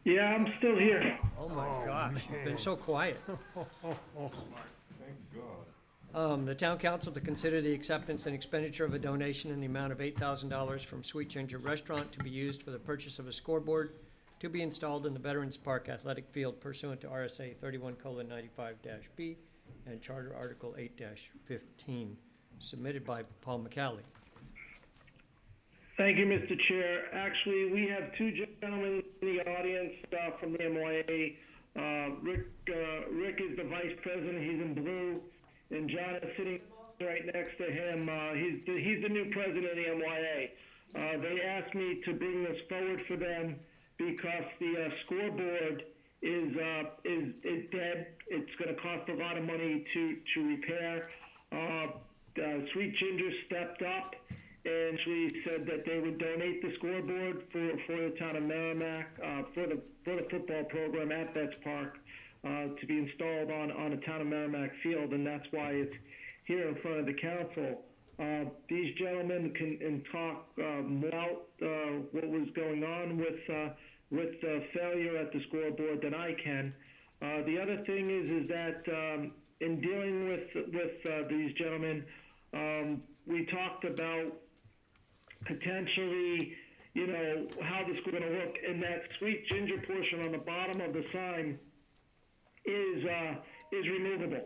Yeah, I'm still here. Oh my gosh, you've been so quiet. Thank God. The town council to consider the acceptance and expenditure of a donation in the amount of $8,000 from Sweet Ginger Restaurant to be used for the purchase of a scoreboard to be installed in the Veterans Park Athletic Field pursuant to RSA 31:95-B and Charter Article 8-15, submitted by Paul McCallie. Thank you, Mr. Chair. Actually, we have two gentlemen in the audience from the MYA. Rick is the vice president. He's in blue. And John is sitting right next to him. He's the new president of the MYA. They asked me to bring this forward for them because the scoreboard is dead. It's going to cost a lot of money to repair. Sweet Ginger stepped up and she said that they would donate the scoreboard for the town of Merrimack, for the football program at Betts Park, to be installed on a town of Merrimack field, and that's why it's here in front of the council. These gentlemen can talk more about what was going on with the failure at the scoreboard than I can. The other thing is that in dealing with these gentlemen, we talked about potentially, how this is going to look, and that Sweet Ginger portion on the bottom of the sign is removable.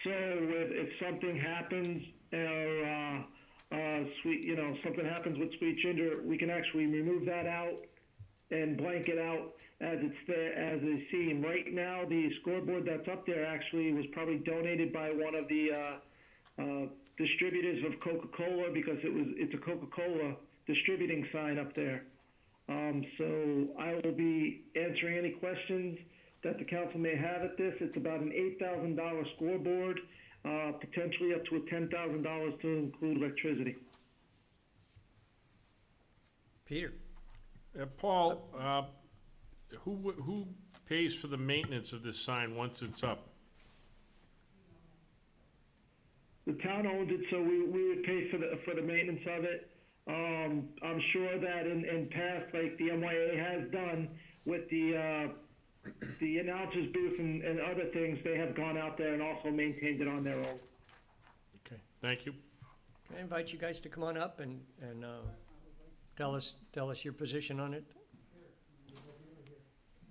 So if something happens, or something happens with Sweet Ginger, we can actually remove that out and blank it out as it's there, as is seen. Right now, the scoreboard that's up there actually was probably donated by one of the distributors of Coca-Cola, because it's a Coca-Cola distributing sign up there. So I will be answering any questions that the council may have at this. It's about an $8,000 scoreboard, potentially up to $10,000 to include electricity. Peter? Paul, who pays for the maintenance of this sign once it's up? The town owns it, so we would pay for the maintenance of it. I'm sure that in past, like the MYA has done with the announcers booth and other things, they have gone out there and also maintained it on their own. Okay, thank you. Can I invite you guys to come on up and tell us your position on it?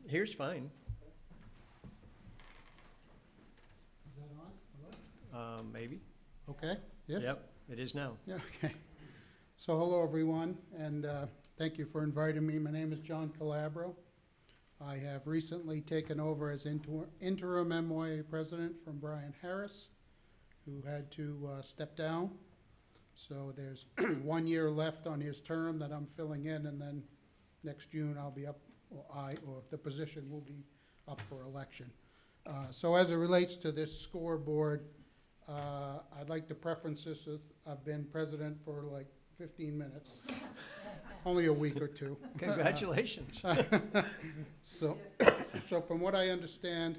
Here's fine. Is that on? All right. Maybe. Okay, yes? Yep, it is now. Yeah, okay. So hello, everyone, and thank you for inviting me. My name is John Calabro. I have recently taken over as interim MYA president from Brian Harris, who had to step down. So there's 1 year left on his term that I'm filling in, and then next June I'll be up, or the position will be up for election. So as it relates to this scoreboard, I'd like to preference this with, I've been president for like 15 minutes, only a week or two. Congratulations. So from what I understand,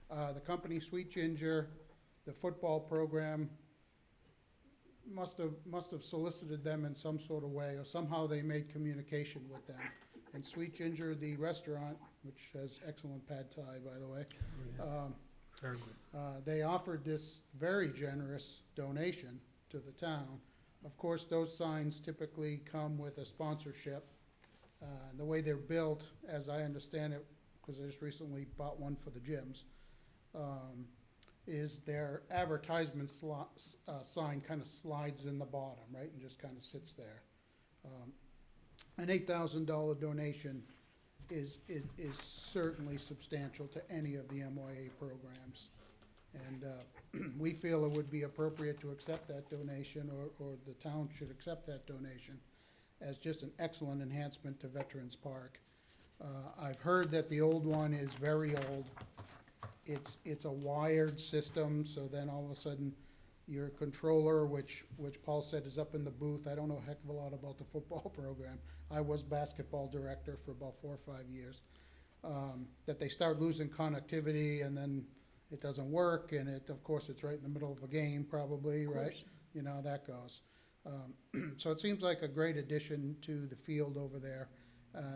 the company Sweet Ginger, the football program, must have solicited them in some sort of way, or somehow they made communication with them. And Sweet Ginger, the restaurant, which has excellent pad thai, by the way, Very good. they offered this very generous donation to the town. Of course, those signs typically come with a sponsorship. The way they're built, as I understand it, because I just recently bought one for the gyms, is their advertisement sign kind of slides in the bottom, right, and just kind of sits there. An $8,000 donation is certainly substantial to any of the MYA programs. And we feel it would be appropriate to accept that donation, or the town should accept that donation as just an excellent enhancement to Veterans Park. I've heard that the old one is very old. It's a wired system, so then all of a sudden your controller, which Paul said is up in the booth. I don't know a heck of a lot about the football program. I was basketball director for about 4 or 5 years. That they start losing connectivity, and then it doesn't work, and of course it's right in the middle of a game probably, right? You know how that goes. So it seems like a great addition to the field over there.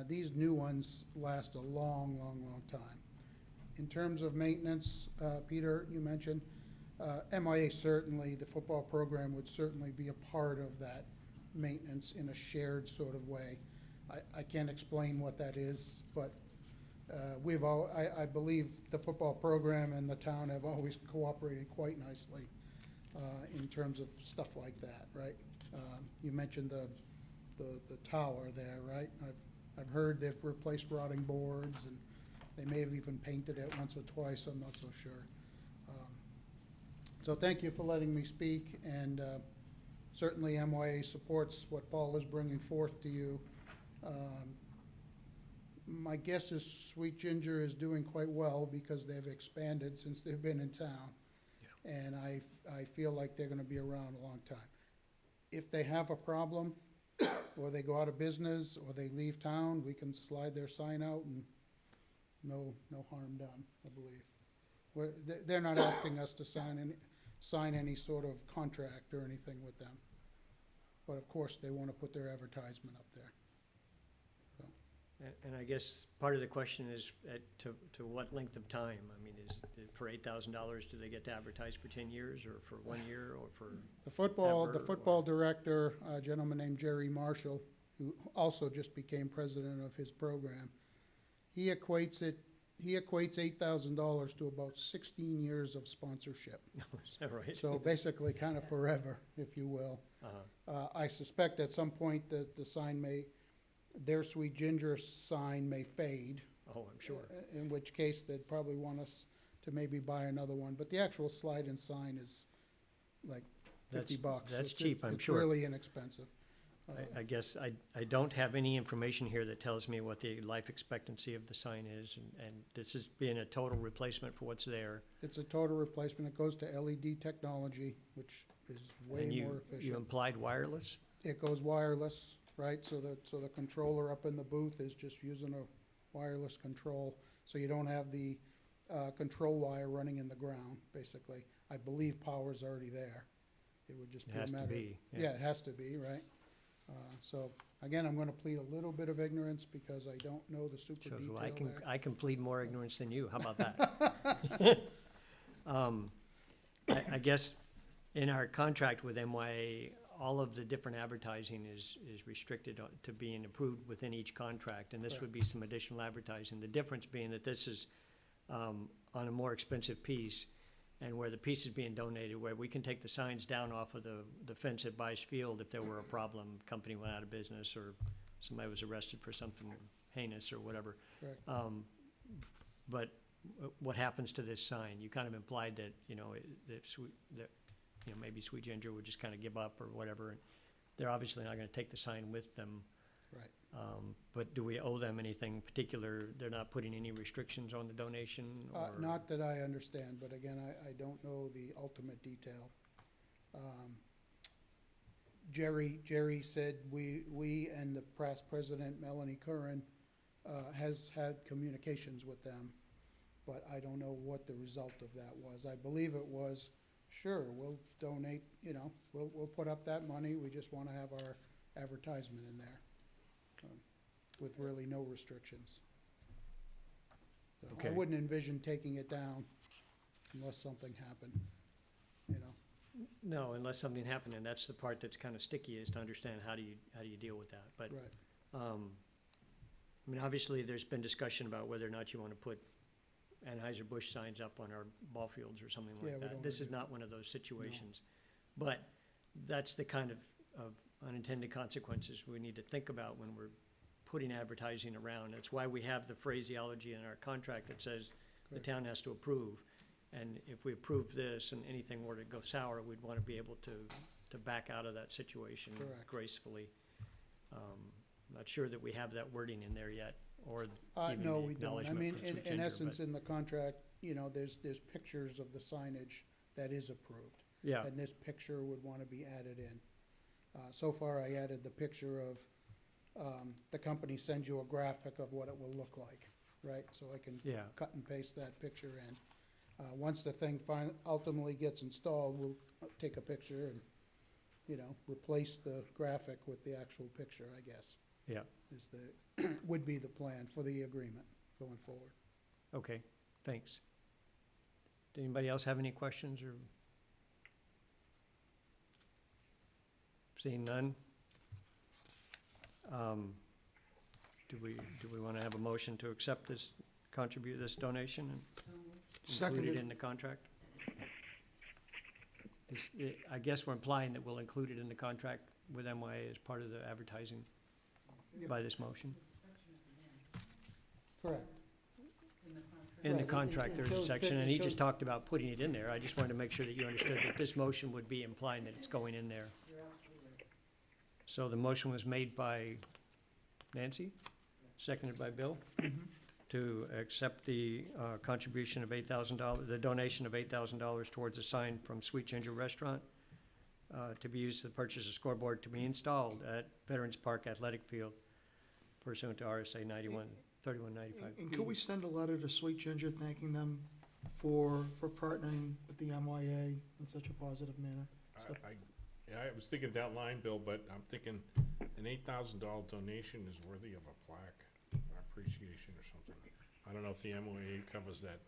These new ones last a long, long, long time. In terms of maintenance, Peter, you mentioned, MIA certainly, the football program would certainly be a part of that maintenance in a shared sort of way. I can't explain what that is, but I believe the football program and the town have always cooperated quite nicely in terms of stuff like that, right? You mentioned the tower there, right? I've heard they've replaced rotting boards, and they may have even painted it once or twice, I'm not so sure. So thank you for letting me speak, and certainly MYA supports what Paul is bringing forth to you. My guess is Sweet Ginger is doing quite well because they've expanded since they've been in town. And I feel like they're gonna be around a long time. If they have a problem, or they go out of business, or they leave town, we can slide their sign out and no harm done, I believe. They're not asking us to sign any sort of contract or anything with them. But of course, they wanna put their advertisement up there. And I guess part of the question is to what length of time? I mean, is for $8,000, do they get to advertise for 10 years or for 1 year or for? The football ever, director, a gentleman named Jerry Marshall, who also just became president of his program, he equates $8,000 to about 16 years of sponsorship. Is that right? So basically kind of forever, if you will. I suspect at some point that the sign their Sweet Ginger sign may fade. Oh, I'm sure. In which case, they'd probably want us to maybe buy another one, but the actual slide-in sign is like $50. That's cheap, I'm sure. It's really inexpensive. I guess I don't have any information here that tells me what the life expectancy of the sign is, and this is being a total replacement for what's there. It's a total replacement. It goes to LED technology, which is way And more you efficient. implied wireless? It goes wireless, right? So the controller up in the booth is just using a wireless control. So you don't have the control wire running in the ground, basically. I believe power's already there. It would just be a matter. It has to be. Yeah, it has to be, right? So again, I'm gonna plead a little bit of ignorance because I don't know the super So detail there. I can plead more ignorance than you. How about that? I guess in our contract with MYA, all of the different advertising is restricted to being approved within each contract, and this would be some additional advertising. The difference being that this is on a more expensive piece, and where the piece is being donated, where we can take the signs down off of the fence at Bice Field if there were a problem, company went out of business, or somebody was arrested for something heinous or whatever. Correct. But what happens to this sign? You kind of implied that, maybe Sweet Ginger would just kind of give up or whatever. And they're obviously not gonna take the sign with them. Right. But do we owe them anything particular? They're not putting any restrictions on the donation, or? Not that I understand, but again, I don't know the ultimate detail. Jerry said we and the past president, Melanie Curran, has had communications with them, but I don't know what the result of that was. I believe it was, sure, we'll donate, we'll put up that money, we just wanna have our advertisement in there, with really no restrictions. So I Okay. wouldn't envision taking it down unless something happened, No, unless something happened, and that's the part that's kind of sticky, is to understand how do you deal with that. But, Right. I mean, obviously, there's been discussion about whether or not you want to put Anheuser-Busch signs up on our ball fields or something Yeah, like we that. don't This wanna is do not one of those situations. But that's the kind of unintended consequences we need to think about when we're putting advertising around. That's why we have the phraseology in our contract that says the Correct. town has to approve. And if we approve this and anything were to go sour, we'd want to be able to back out of that situation Correct. gracefully. Not sure that we have that wording in there yet, or even No, the we don't. I acknowledgement mean, from Sweet in Ginger, essence, but- in the contract, there's pictures of the signage that is approved. Yeah. And this picture would want to be added in. So far, I added the picture of, the company sends you a graphic of what it will look like, right? So I can Yeah. cut and paste that picture in. Once the thing ultimately gets installed, we'll take a picture and, replace the graphic with the actual picture, I guess. Yeah. Would be the plan for the agreement going forward. Okay, thanks. Did anybody else have any questions, or? Seeing none? Do we want to have a motion to accept this this donation and include it Seconded. in the contract? I guess we're implying that we'll include it in the contract with MYA as part of the advertising by this motion? Correct. In the Right. contract, there's a Shows section, and pic- he just shows- talked about putting it in there. I just wanted to make sure that you understood that this motion would be implying that it's going in there. So the motion was made by Nancy, seconded by Bill, to accept the contribution of $8,000, the donation of $8,000 towards a sign from Sweet Ginger Restaurant to be used to purchase a scoreboard to be installed at Veterans Park Athletic Field pursuant to RSA 3195. And could we send a letter to Sweet Ginger thanking them for partnering with the MYA in such a positive manner? Yeah, I was thinking that line, Bill, but I'm thinking an $8,000 donation is worthy of a plaque, or appreciation or something. I don't know if the MOA covers that,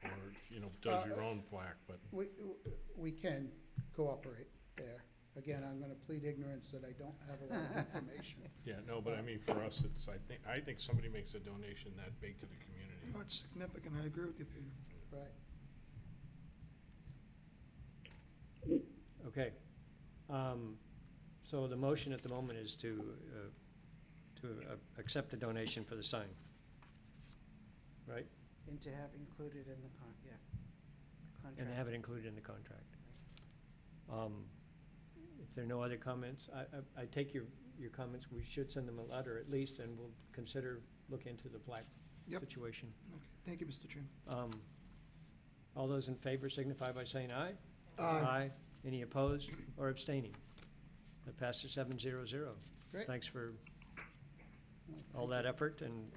or, you know, does your own plaque, but. We can cooperate there. Again, I'm gonna plead ignorance that I don't have a lot of information. Yeah, no, but I mean, for us, it's, I think somebody makes a donation that big to the community. Oh, it's significant, I agree with you, Peter. Right. Okay. So the motion at the moment is to accept the donation for the sign, right? And to have included in the contract. And have it included in the contract. If there are no other comments, I take your comments, we should send them a letter at least, and we'll look into the plaque Yep. situation. Okay, thank you, Mr. Chairman. All those in favor signify by saying aye. Aye. Any opposed or abstaining? That passes 7-0-0. Great. Thanks for all that effort and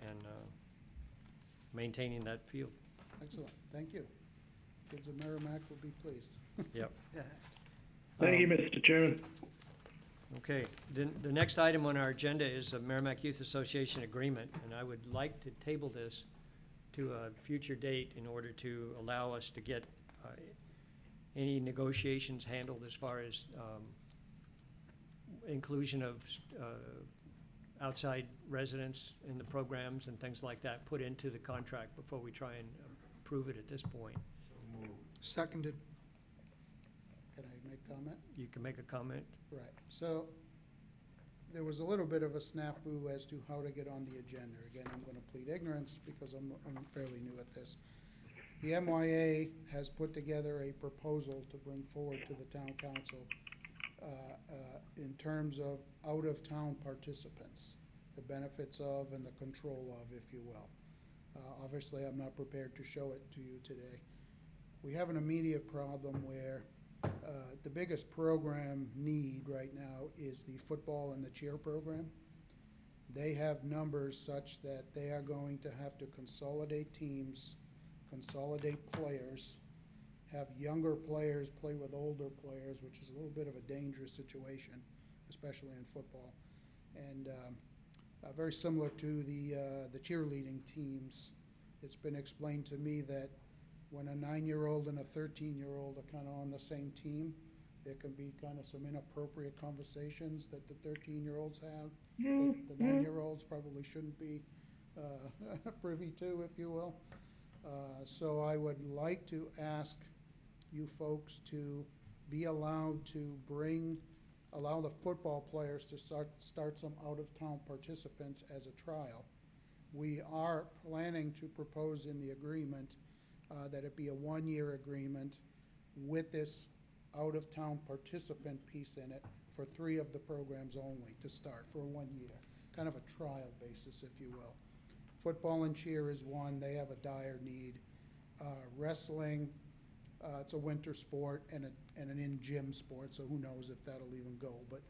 maintaining that field. Excellent, thank you. Kids of Merrimack will be pleased. Yep. Thank you, Mr. Chairman. Okay, the next item on our agenda is a Merrimack Youth Association agreement, and I would like to table this to a future date in order to allow us to get any negotiations handled as far as inclusion of outside residents in the programs and things like that put into the contract before we try and approve it at this point. Seconded. Can I make comment? You can make a comment. Right, so there was a little bit of a snafu as to how to get on the agenda. Again, I'm gonna plead ignorance because I'm fairly new at this. The MYA has put together a proposal to bring forward to the town council in terms of out-of-town participants, the benefits of and the control of, if you will. Obviously, I'm not prepared to show it to you today. We have an immediate problem where the biggest program need right now is the football and the cheer program. They have numbers such that they are going to have to consolidate teams, consolidate players, have younger players play with older players, which is a little bit of a dangerous situation, especially in football. And very similar to the cheerleading teams, it's been explained to me that when a 9-year-old and a 13-year-old are kind of on the same team, there can be kind of some inappropriate conversations that the 13-year-olds have, that the 9-year-olds probably shouldn't be privy to, if you will. So I would like to ask you folks to be allowed to allow the football players to start some out-of-town participants as a trial. We are planning to propose in the agreement that it be a 1-year agreement with this out-of-town participant piece in it for 3 of the programs only to start for 1 year, kind of a trial basis, if you will. Football and cheer is one, they have a dire need. Wrestling, it's a winter sport and an in-gym sport, so who knows if that'll even go. But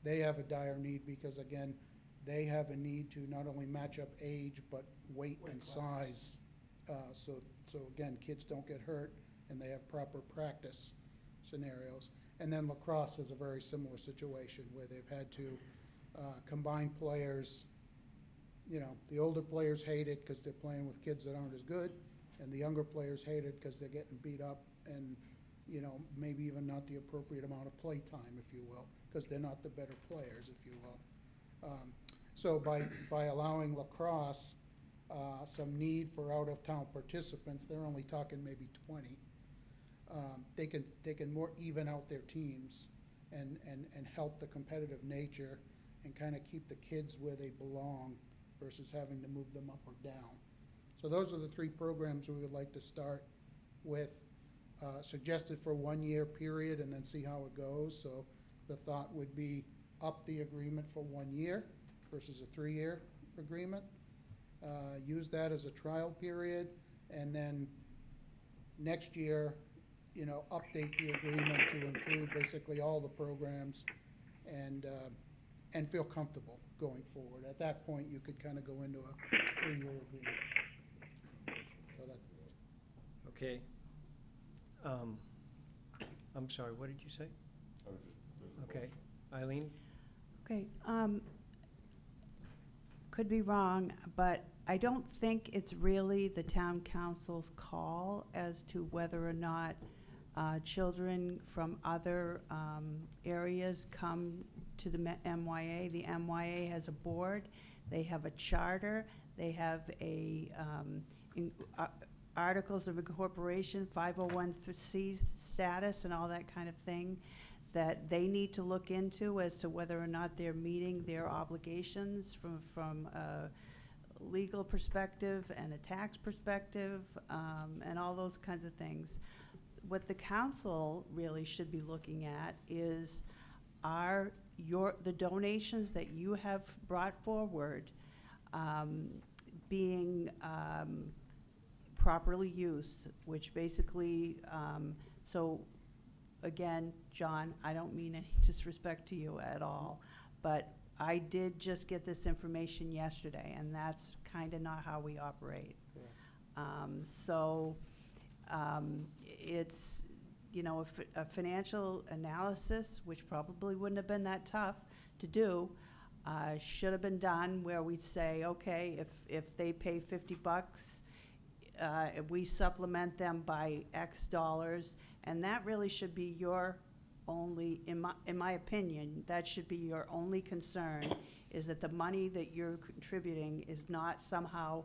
they have a dire need because, again, they have a need to not only match up age, but weight and size. So again, kids don't get hurt and they have proper practice scenarios. And then lacrosse is a very similar situation where they've had to combine players. You know, the older players hate it because they're playing with kids that aren't as good, and the younger players hate it because they're getting beat up and, you know, maybe even not the appropriate amount of play time, if you will, because they're not the better players, if you will. So by allowing lacrosse some need for out-of-town participants, they're only talking maybe 20. They can more even out their teams and help the competitive nature and kind of keep the kids where they belong versus having to move them up or down. So those are the 3 programs we would like to start with, suggested for a 1-year period and then see how it goes. So the thought would be up the agreement for 1 year versus a 3-year agreement. use that as a trial period, and then next year, you know, update the agreement to include basically all the programs and feel comfortable going forward. At that point, you could kind of go into a 3-year agreement. So that, Okay. I'm sorry, what did you say? Okay. Eileen? Okay, could be wrong, but I don't think it's really the town council's call as to whether or not children from other areas come to the MYA. The MYA has a board, they have a charter, they have a articles of incorporation, 501c status and all that kind of thing that they need to look into as to whether or not they're meeting their obligations from a legal perspective and a tax perspective, and all those kinds of things. What the council really should be looking at is the donations that you have brought forward being properly used, which basically, so again, John, I don't mean any disrespect to you at all, but I did just get this information yesterday, and that's kind of not how we operate. It's, you know, a financial analysis, which probably wouldn't have been that tough to do, should have been done where we'd say, okay, if they pay $50, if we supplement them by X dollars, and that really should be your only, in my opinion, that should be your only concern, is that the money that you're contributing is not somehow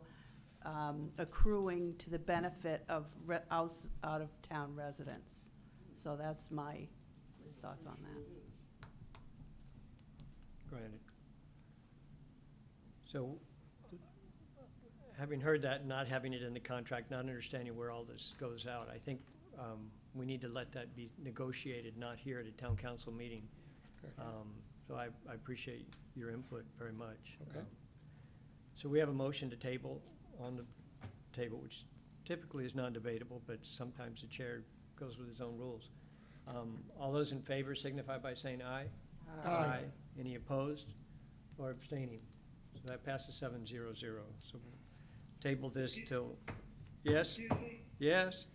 accruing to the benefit of out-of-town residents. So that's my thoughts on that. Granted. So, having heard that, and not having it in the contract, not understanding where all this goes out, I think we need to let that be negotiated, not here at a town council meeting. So I appreciate your input very much. Okay. So we have a motion to table on the table, which typically is non-debatable, but sometimes the chair goes with his own rules. All those in favor signify by saying aye. Aye. Any opposed or abstaining? So that passes 7-0-0. So table this till, yes? Yes?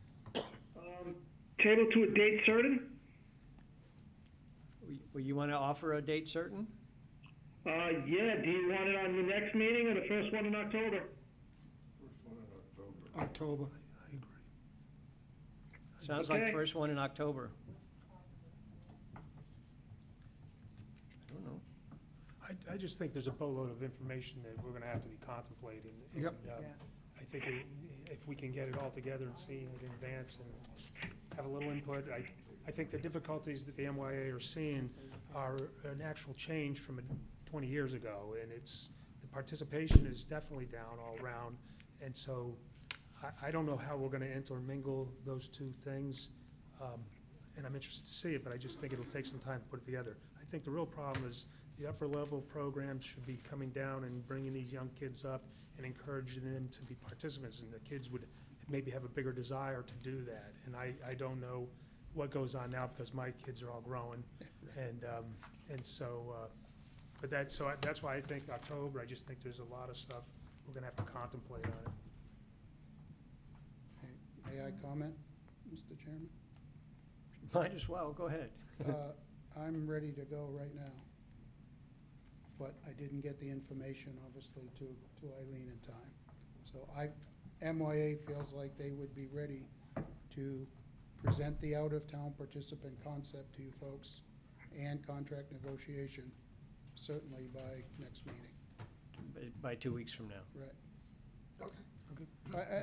Table to a date certain? Well, you want to offer a date certain? Yeah, do you want it on the next meeting or the first one in October? October. I agree. Sounds like Okay. first one in October. I don't know. I just think there's a boatload of information that we're gonna have to be contemplating. Yep. And, I think if we can get it all together and see it in advance and have a little input, I think the difficulties that the MYA are seeing are an actual change from 20 years ago, and the participation is definitely down all around, and so I don't know how we're gonna intermingle those two things, and I'm interested to see it, but I just think it'll take some time to put it together. I think the real problem is the upper level programs should be coming down and bringing these young kids up and encouraging them to be participants, and the kids would maybe have a bigger desire to do that. And I don't know what goes on now because my kids are all growing, and so, but that's why I think October. I just think there's a lot of stuff we're gonna have to contemplate on it. May I comment, Mr. Chairman? Might as well, go ahead. I'm ready to go right now. But I didn't get the information, obviously, to Eileen in time. So MYA feels like they would be ready to present the out-of-town participant concept to you folks and contract negotiation, certainly by next meeting. By 2 weeks from now. Right. Okay.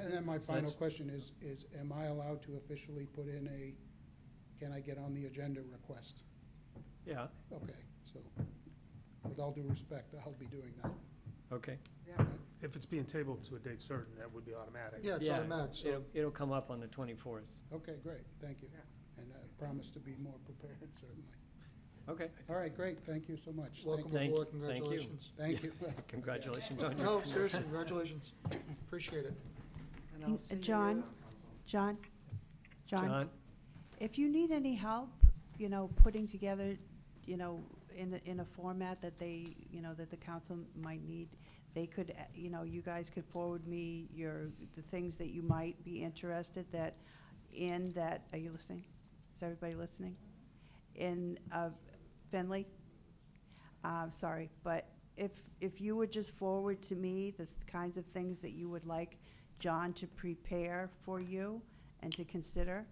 And then my final question is am I allowed to officially put in can I get on the agenda request? Yeah, Okay, so with all due respect, I'll be doing that. okay. If it's being tabled to a date certain, that would be automatic. Yeah, it's automatic, so, It'll come up on the 24th. okay, great, thank you. And I promise to be more prepared, certainly. Okay. All right, great, thank you so much. Welcome Thank- aboard, thank you. congratulations. Thank you. Congratulations on your. No, seriously, congratulations. Appreciate it. And I'll see you- John, John, John? if you need any help, putting together, in a format that they, that the council might need, they could, you guys could forward me the things that you might be interested are you listening? Is everybody listening? In Finley? Sorry, but if you would just forward to me the kinds of things that you would like John to prepare for you and to consider,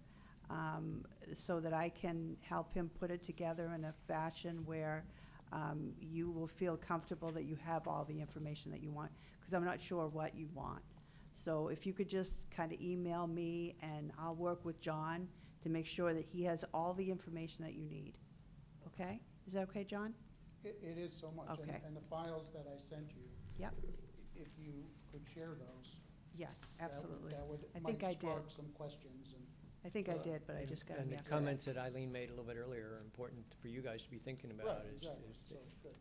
so that I can help him put it together in a fashion where you will feel comfortable that you have all the information that you want, because I'm not sure what you want. So if you could just kind of email me, and I'll work with John to make sure that he has all the information that you need. Okay? Is that okay, John? It is so much. Okay. And the files that I sent you. Yep. If you could share those. Yes, that would- absolutely. That would, I think I might did. spark some questions and. I think I did, but I just got to. And the comments that Eileen made a little bit earlier are important for you guys to be thinking about. Right, is exactly, is so, good.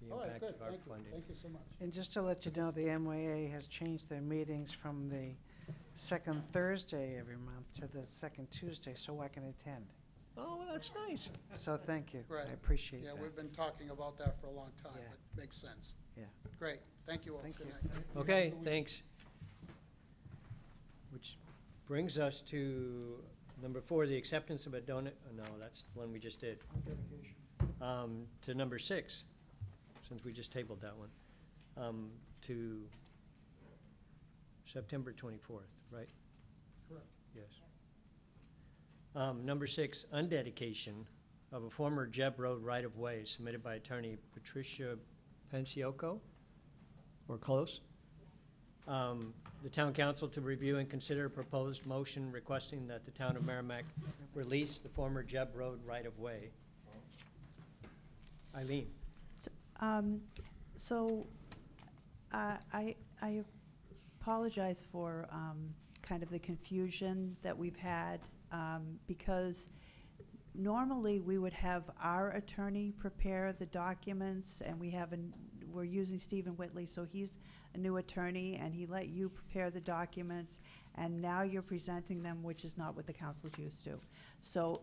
the All right, impact good, of our thank you, funding. thank you so much. And just to let you know, the MYA has changed their meetings from the second Thursday every month to the second Tuesday, so I can attend. Oh, well, that's nice. So thank you. Right. I appreciate Yeah, that. we've been talking about that for a long time, Yeah. but makes sense. Yeah. Great, thank you all, Thank good you. night. Okay, thanks. Which brings us to number 4, the acceptance of a donut, no, that's the one we just did. Dedication. To number 6, since we just tabled that one, to September 24th, right? Correct. Yes. Number 6, undedication of a former Jeb Road right-of-way submitted by attorney Patricia Pensioco, or close. The town council to review and consider a proposed motion requesting that the town of Merrimack release the former Jeb Road right-of-way. Eileen? So, I apologize for kind of the confusion that we've had, because normally we would have our attorney prepare the documents, and we're using Stephen Whitley, so he's a new attorney, and he let you prepare the documents, and now you're presenting them, which is not what the council's used to. So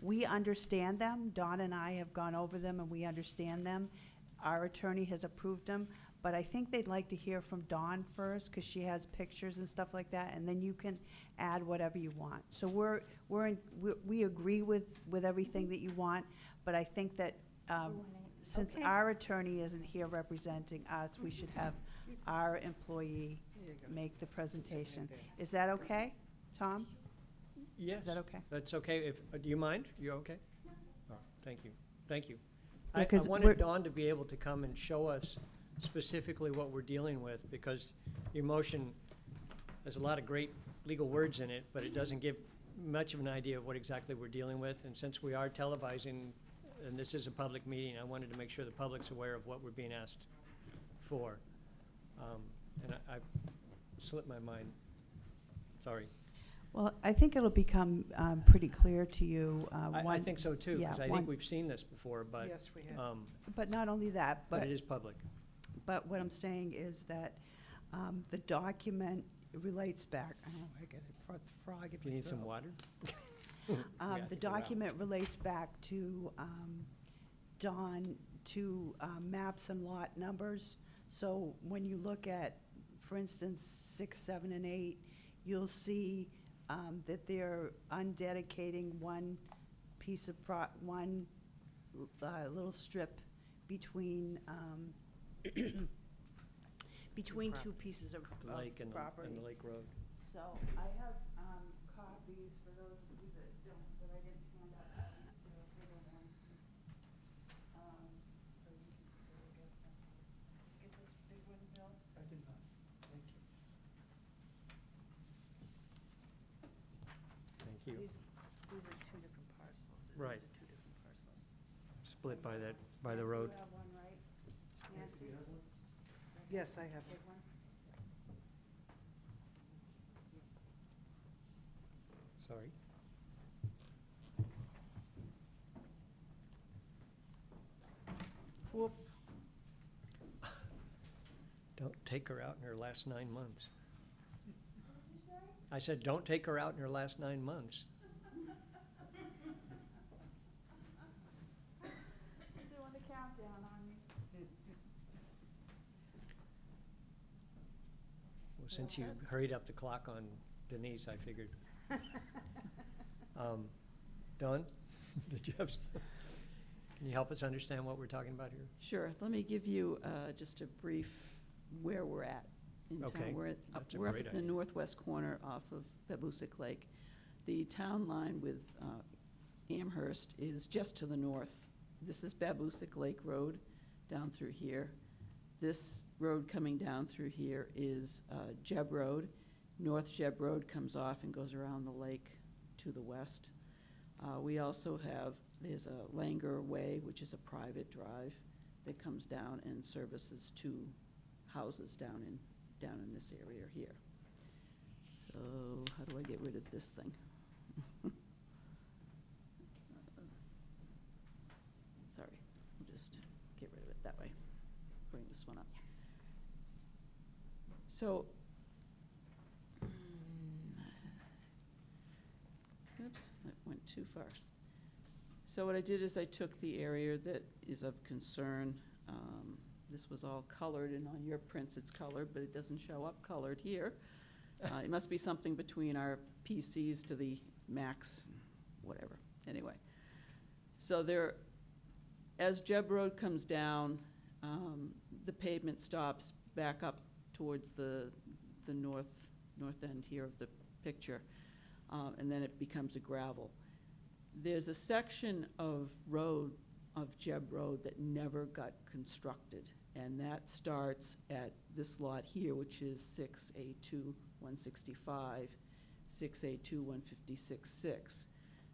we understand them, Don and I have gone over them, and we understand them. Our attorney has approved them, but I think they'd like to hear from Dawn first, because she has pictures and stuff like that, and then you can add whatever you want. So we agree with everything that you want, but I think that since Okay. our attorney isn't here representing us, we should have our employee make the presentation. Is that okay, Tom? Yes. Is that okay? That's okay. Do you mind? You're okay? Oh, thank you. Thank you. Yeah, I 'cause wanted we're- Dawn to be able to come and show us specifically what we're dealing with, because your motion has a lot of great legal words in it, but it doesn't give much of an idea of what exactly we're dealing with. And since we are televising, and this is a public meeting, I wanted to make sure the public's aware of what we're being asked for. And I slipped my mind. Sorry. Well, I think it'll become pretty clear to you. I think so too, yeah, because I one- think we've seen this before, but. Yes, we have. But not only that, But it is public. But what I'm saying is that the document relates back, I don't know, I get a frog if Do you need some throat. water? Yeah, I The think we're out. document relates back to maps and lot numbers. So when you look at, for instance, 6, 7, and 8, you'll see that they're undedicating one piece of one little strip between between two pieces of The lake and property. the lake road. So I have copies for those of you that don't, that I didn't hand out. So you can get this big one, Bill? I did not, thank you. Thank you. These are two different parcels. Right. These are two different parcels. Split by the road. You have one, right? Nancy? Yes, I have. Big one? Sorry. Don't take her out in her last 9 months. I said, don't take her out in her last 9 months. Doing the countdown on me. Well, since you hurried up the clock on Denise, I figured. Don, did you have, can you help us understand what we're talking about here? Sure. Let me give you just a brief where we're at in Okay, town. that's a We're up great at the idea. northwest corner off of Babusik Lake. The town line with Amherst is just to the north. This is Babusik Lake Road down through here. This road coming down through here is Jeb Road. North Jeb Road comes off and goes around the lake to the west. We also have, there's a Langer Way, which is a private drive that comes down and services two houses down in this area here. So how do I get rid of this thing? Sorry, I'll just get rid of it that way. Bring this one up. So, oops, that went too far. So what I did is I took the area that is of concern. This was all colored, and on your prints it's colored, but it doesn't show up colored here. It must be something between our PCs to the Max, whatever. Anyway, so there, as Jeb Road comes down, the pavement stops back up towards the north end here of the picture, and then it becomes a gravel. There's a section of road, of Jeb Road, that never got constructed, and that starts at this lot here, which is 6A2 165, 6A2 156-6.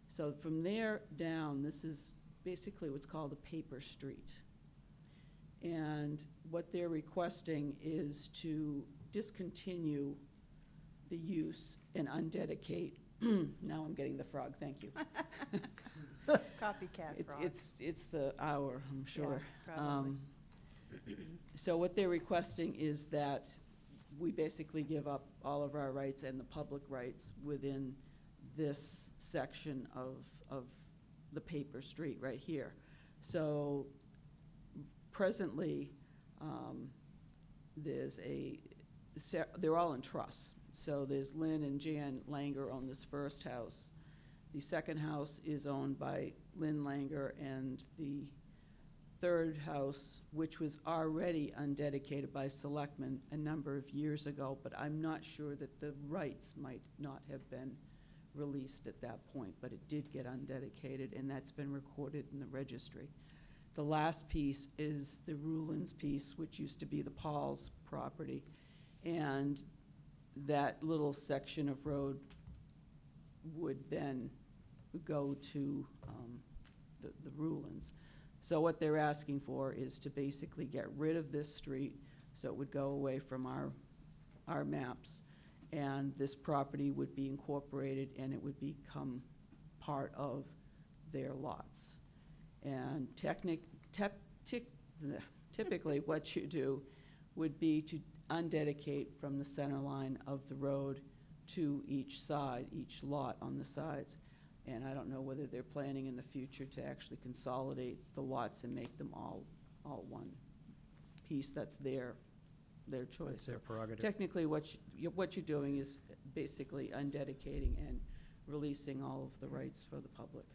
So from there down, this is basically what's called a paper street. And what they're requesting is to discontinue the use and undedicate. Now I'm getting the frog, thank you. Copycat frog. It's the hour, I'm sure. Yeah, probably. So what they're requesting is that we basically give up all of our rights and the public rights within this section of the paper street right here. So presently, they're all in trusts. So there's Lynn and Jan Langer own this first house. The second house is owned by Lynn Langer, and the third house, which was already undedicated by selectmen a number of years ago, but I'm not sure that the rights might not have been released at that point, but it did get undedicated, and that's been recorded in the registry. The last piece is the Rulins piece, which used to be the Paul's property, and that little section of road would then go to the Rulins. So what they're asking for is to basically get rid of this street, so it would go away from our maps, and this property would be incorporated, and it would become part of their lots. And typically what you do would be to undedicate from the center line of the road to each side, each lot on the sides. And I don't know whether they're planning in the future to actually consolidate the lots and make them all one piece. That's their choice. That's their prerogative. Technically, what you're doing is basically undedicating and releasing all of the rights for the public.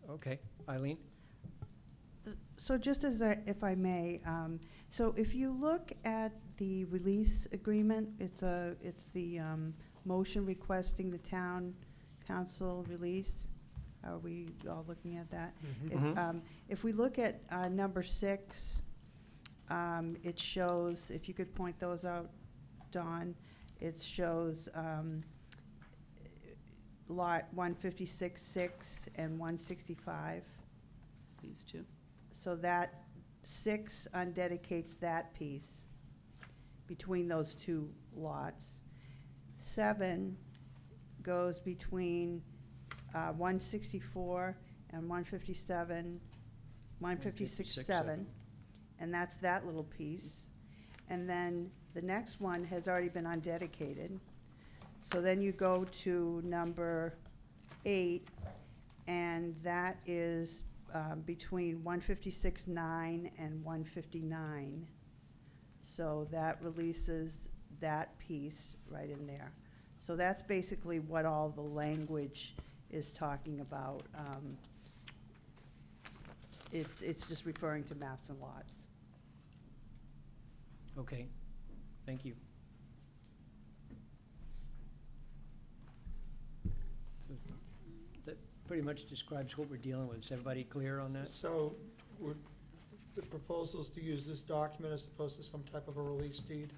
Okay, Eileen? So just if I may, so if you look at the release agreement, it's the motion requesting the town council release. Are we all looking at that? If we look at number 6, it shows, if you could point those out, Dawn, it shows lot 156-6 and 165. These two. So that 6 undedicates that piece between those two lots. 7 goes between 164 and 156-7, and that's that little piece. And then the next one has already been undedicated. So then you go to number 8, and that is between 156.9 and 159. So that releases that piece right in there. So that's basically what all the language is talking about. It's just referring to maps and lots. Okay, thank you. So that pretty much describes what we're dealing with. Is everybody clear on that? So would the proposals to use this document as opposed to some type of a release deed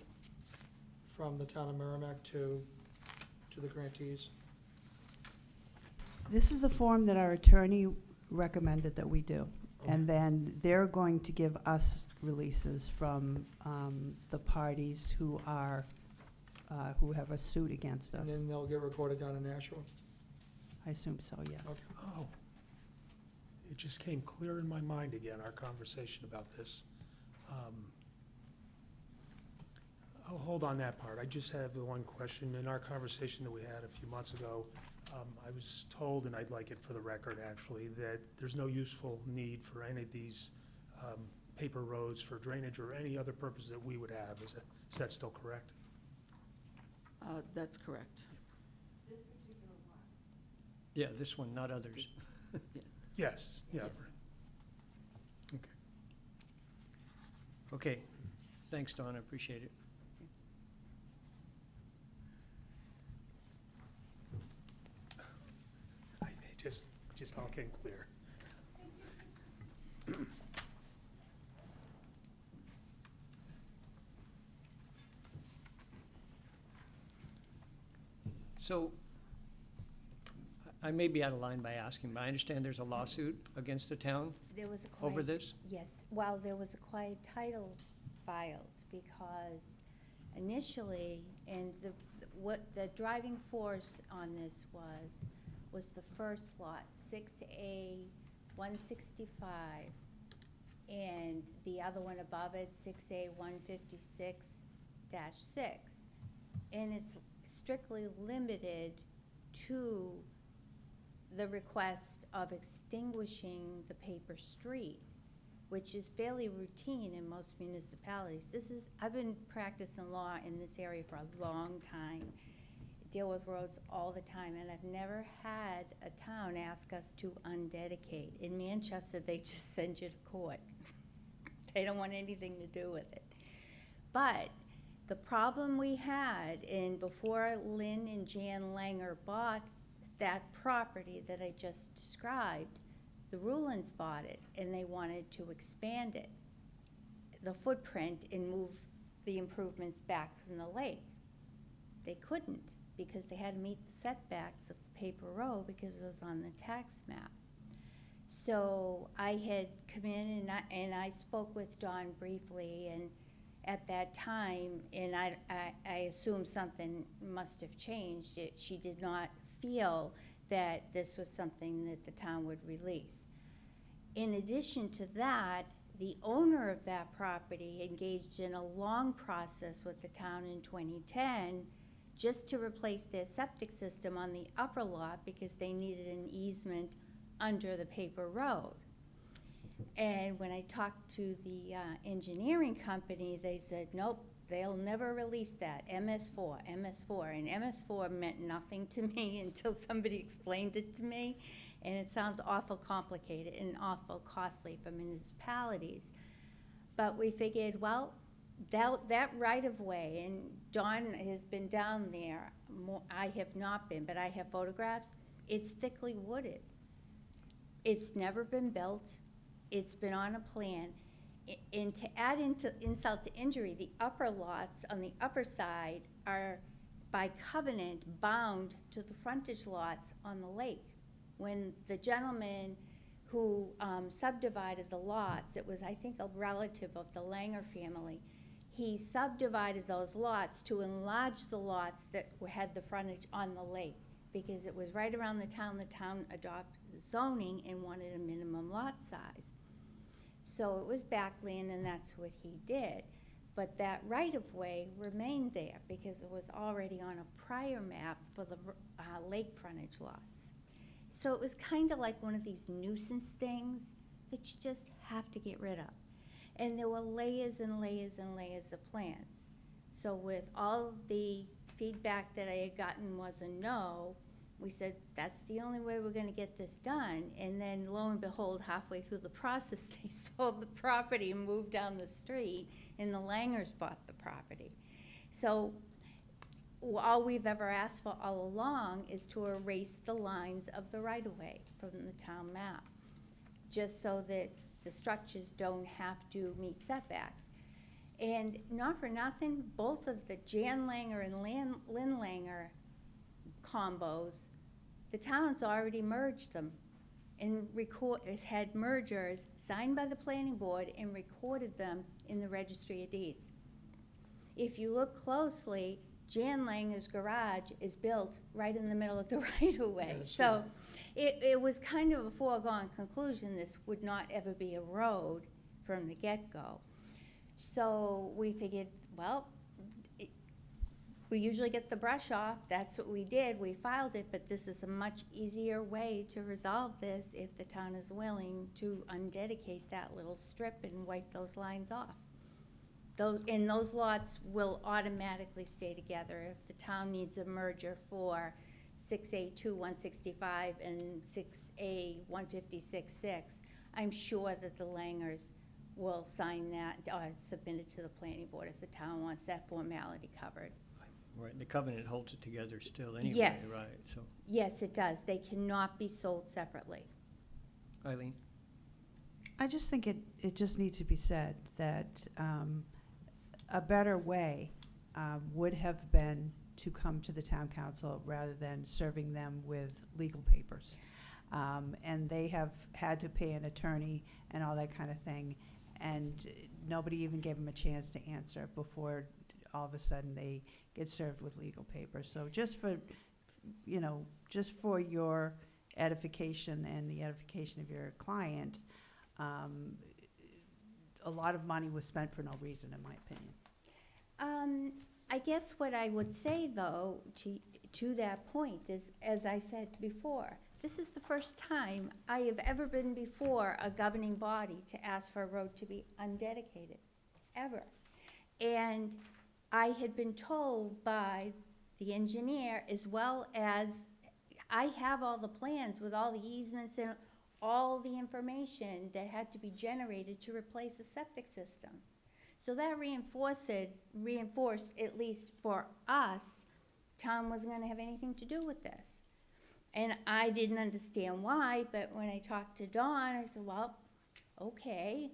from the town of Merrimack to the grantees? This is the form that our attorney recommended that we do. And then they're going to give us releases from the parties who are, who have a suit against us. And then they'll get recorded down in Nashua? I assume so, yes. Okay. Oh, it just came clear in my mind again, our conversation about this. I'll hold on that part. I just have the one question. In our conversation that we had a few months ago, I was told, and I'd like it for the record actually, that there's no useful need for any of these paper roads for drainage or any other purpose that we would have. Is that still correct? That's correct. Yeah, this one, not others. Yes, yeah. Yes. Okay. Okay, thanks, Don, I appreciate it. It just all came clear. So, I may be out of line by asking, but I understand there's a lawsuit against the town There was a over quiet, this? yes, well, there was a quiet title filed because initially, and what the driving force on this was the first lot, 6A 165, and the other one above it, 6A 156-6. And it's strictly limited to the request of extinguishing the paper street, which is fairly routine in most municipalities. I've been practicing law in this area for a long time, deal with roads all the time, and I've never had a town ask us to undedicate. In Manchester, they just send you to court. They don't want anything to do with it. But the problem we had, and before Lynn and Jan Langer bought that property that I just described, the Rulins bought it, and they wanted to expand it, the footprint, and move the improvements back from the lake. They couldn't, because they had to meet the setbacks of the paper road because it was on the tax map. So I had come in and I spoke with Dawn briefly, and at that time, and I assume something must have changed. She did not feel that this was something that the town would release. In addition to that, the owner of that property engaged in a long process with the town in 2010 just to replace their septic system on the upper lot because they needed an easement under the paper road. And when I talked to the engineering company, they said, nope, they'll never release that, MS4. And MS4 meant nothing to me until somebody explained it to me. And it sounds awful complicated and awful costly for municipalities. But we figured, well, that right-of-way, and Dawn has been down there, I have not been, but I have photographs, it's thickly wooded. It's never been built. It's been on a plan. And to add insult to injury, the upper lots on the upper side are by covenant bound to the frontage lots on the lake. When the gentleman who subdivided the lots, it was, I think, a relative of the Langer family, he subdivided those lots to enlarge the lots that had the frontage on the lake because it was right around the town adopted the zoning and wanted a minimum lot size. So it was backland, and that's what he did. But that right-of-way remained there because it was already on a prior map for the lake frontage lots. So it was kind of like one of these nuisance things that you just have to get rid of. And there were layers and layers and layers of plans. So with all the feedback that I had gotten was a no, we said, that's the only way we're gonna get this done. And then lo and behold, halfway through the process, they sold the property and moved down the street, and the Langers bought the property. So all we've ever asked for all along is to erase the lines of the right-of-way from the town map, just so that the structures don't have to meet setbacks. And not for nothing, both of the Jan Langer and Lynn Langer combos, the town's already merged them and had mergers signed by the planning board and recorded them in the registry of deeds. If you look closely, Jan Langer's garage is built right in the middle of the right-of-way. Yes, So it was kind of a foregone conclusion this would not ever be a road from the get-go. So we figured, well, we usually get the brush off. That's what we did. We filed it, but this is a much easier way to resolve this if the town is willing to undedicate that little strip and wipe those lines off. Those lots will automatically stay together. If the town needs a merger for 6A2 165 and 6A 156-6, I'm sure that the Langers will sign that or submit it to the planning board if the town wants that formality covered. Right, the covenant holds it together still anyway, Yes. right? So, Yes, it does. They cannot be sold separately. Eileen? I just think it just needs to be said that a better way would have been to come to the town council rather than serving them with legal papers. And they have had to pay an attorney and all that kind of thing, and nobody even gave them a chance to answer before all of a sudden they get served with legal papers. So just for, just for your edification and the edification of your client, a lot of money was spent for no reason, in my opinion. I guess what I would say, though, to that point is, as I said before, this is the first time I have ever been before a governing body to ask for a road to be undedicated, ever. And I had been told by the engineer, as well as I have all the plans with all the easements and all the information that had to be generated to replace the septic system. So that reinforced, at least for us, town wasn't gonna have anything to do with this. And I didn't understand why, but when I talked to Dawn, I said, well, okay,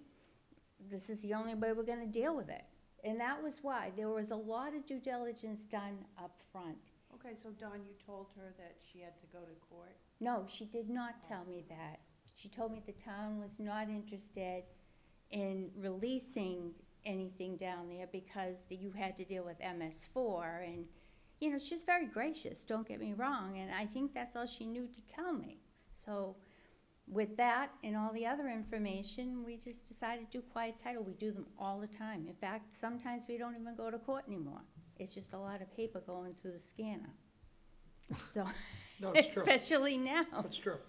this is the only way we're gonna deal with it. And that was why. There was a lot of due diligence done up front. Okay, so Dawn, you told her that she had to go to court? No, she did not tell me that. She told me the town was not interested in releasing anything down there because you had to deal with MS4, and she was very gracious, don't get me wrong, and I think that's all she knew to tell me. So with that and all the other information, we just decided to do quiet title. We do them all the time. In fact, sometimes we don't even go to court anymore. It's just a lot of paper going through the scanner. So, No, it's true. especially now. It's true.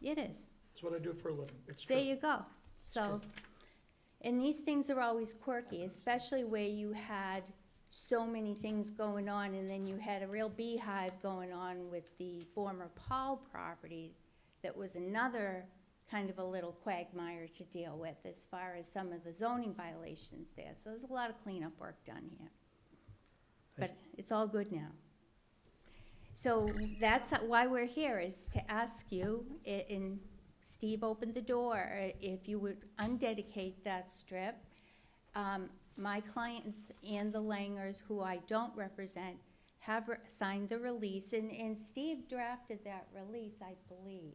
It is. It's what I do for a living. It's true. There you go. It's So, true. and these things are always quirky, especially where you had so many things going on, and then you had a real beehive going on with the former Paul property that was another kind of a little quagmire to deal with as far as some of the zoning violations there. So there's a lot of cleanup work done here. But it's all good now. So that's why we're here, is to ask you, and Steve opened the door, if you would undedicate that strip. My clients and the Langers, who I don't represent, have signed the release, and Steve drafted that release, I believe.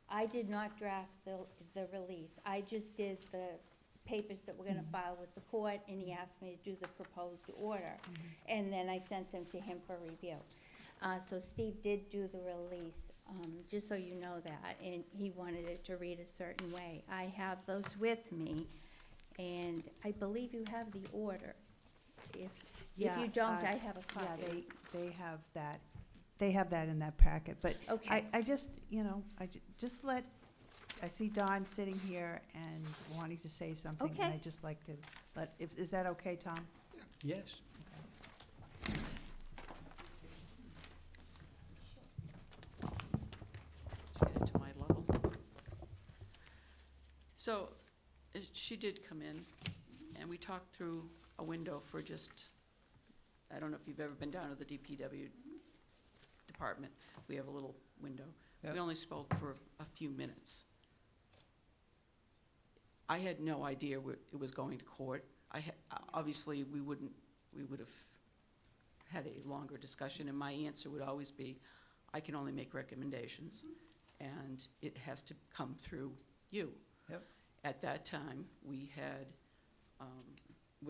I did not draft the release. I just did the papers that we're gonna file with the court, and he asked me to do the proposed order. And then I sent them to him for review. So Steve did do the release. just so you know that, and he wanted it to read a certain way. I have those with me, and I believe you have the order. If Yeah, you don't, I have a copy. Yeah, they have that, they have that in that packet, but Okay. I just, you know, just let, I see Don sitting here and wanting to say something. And Okay. I'd just like to is that okay, Tom? Yes. Get it to my level. So, she did come in, and we talked through a window for just, I don't know if you've ever been down to the DPW department. We have a little window. Yep. We only spoke for a few minutes. I had no idea it was going to court. Obviously, we would have had a longer discussion, and my answer would always be, I can only make recommendations, and it has to come through you. Yep. At that time, we had,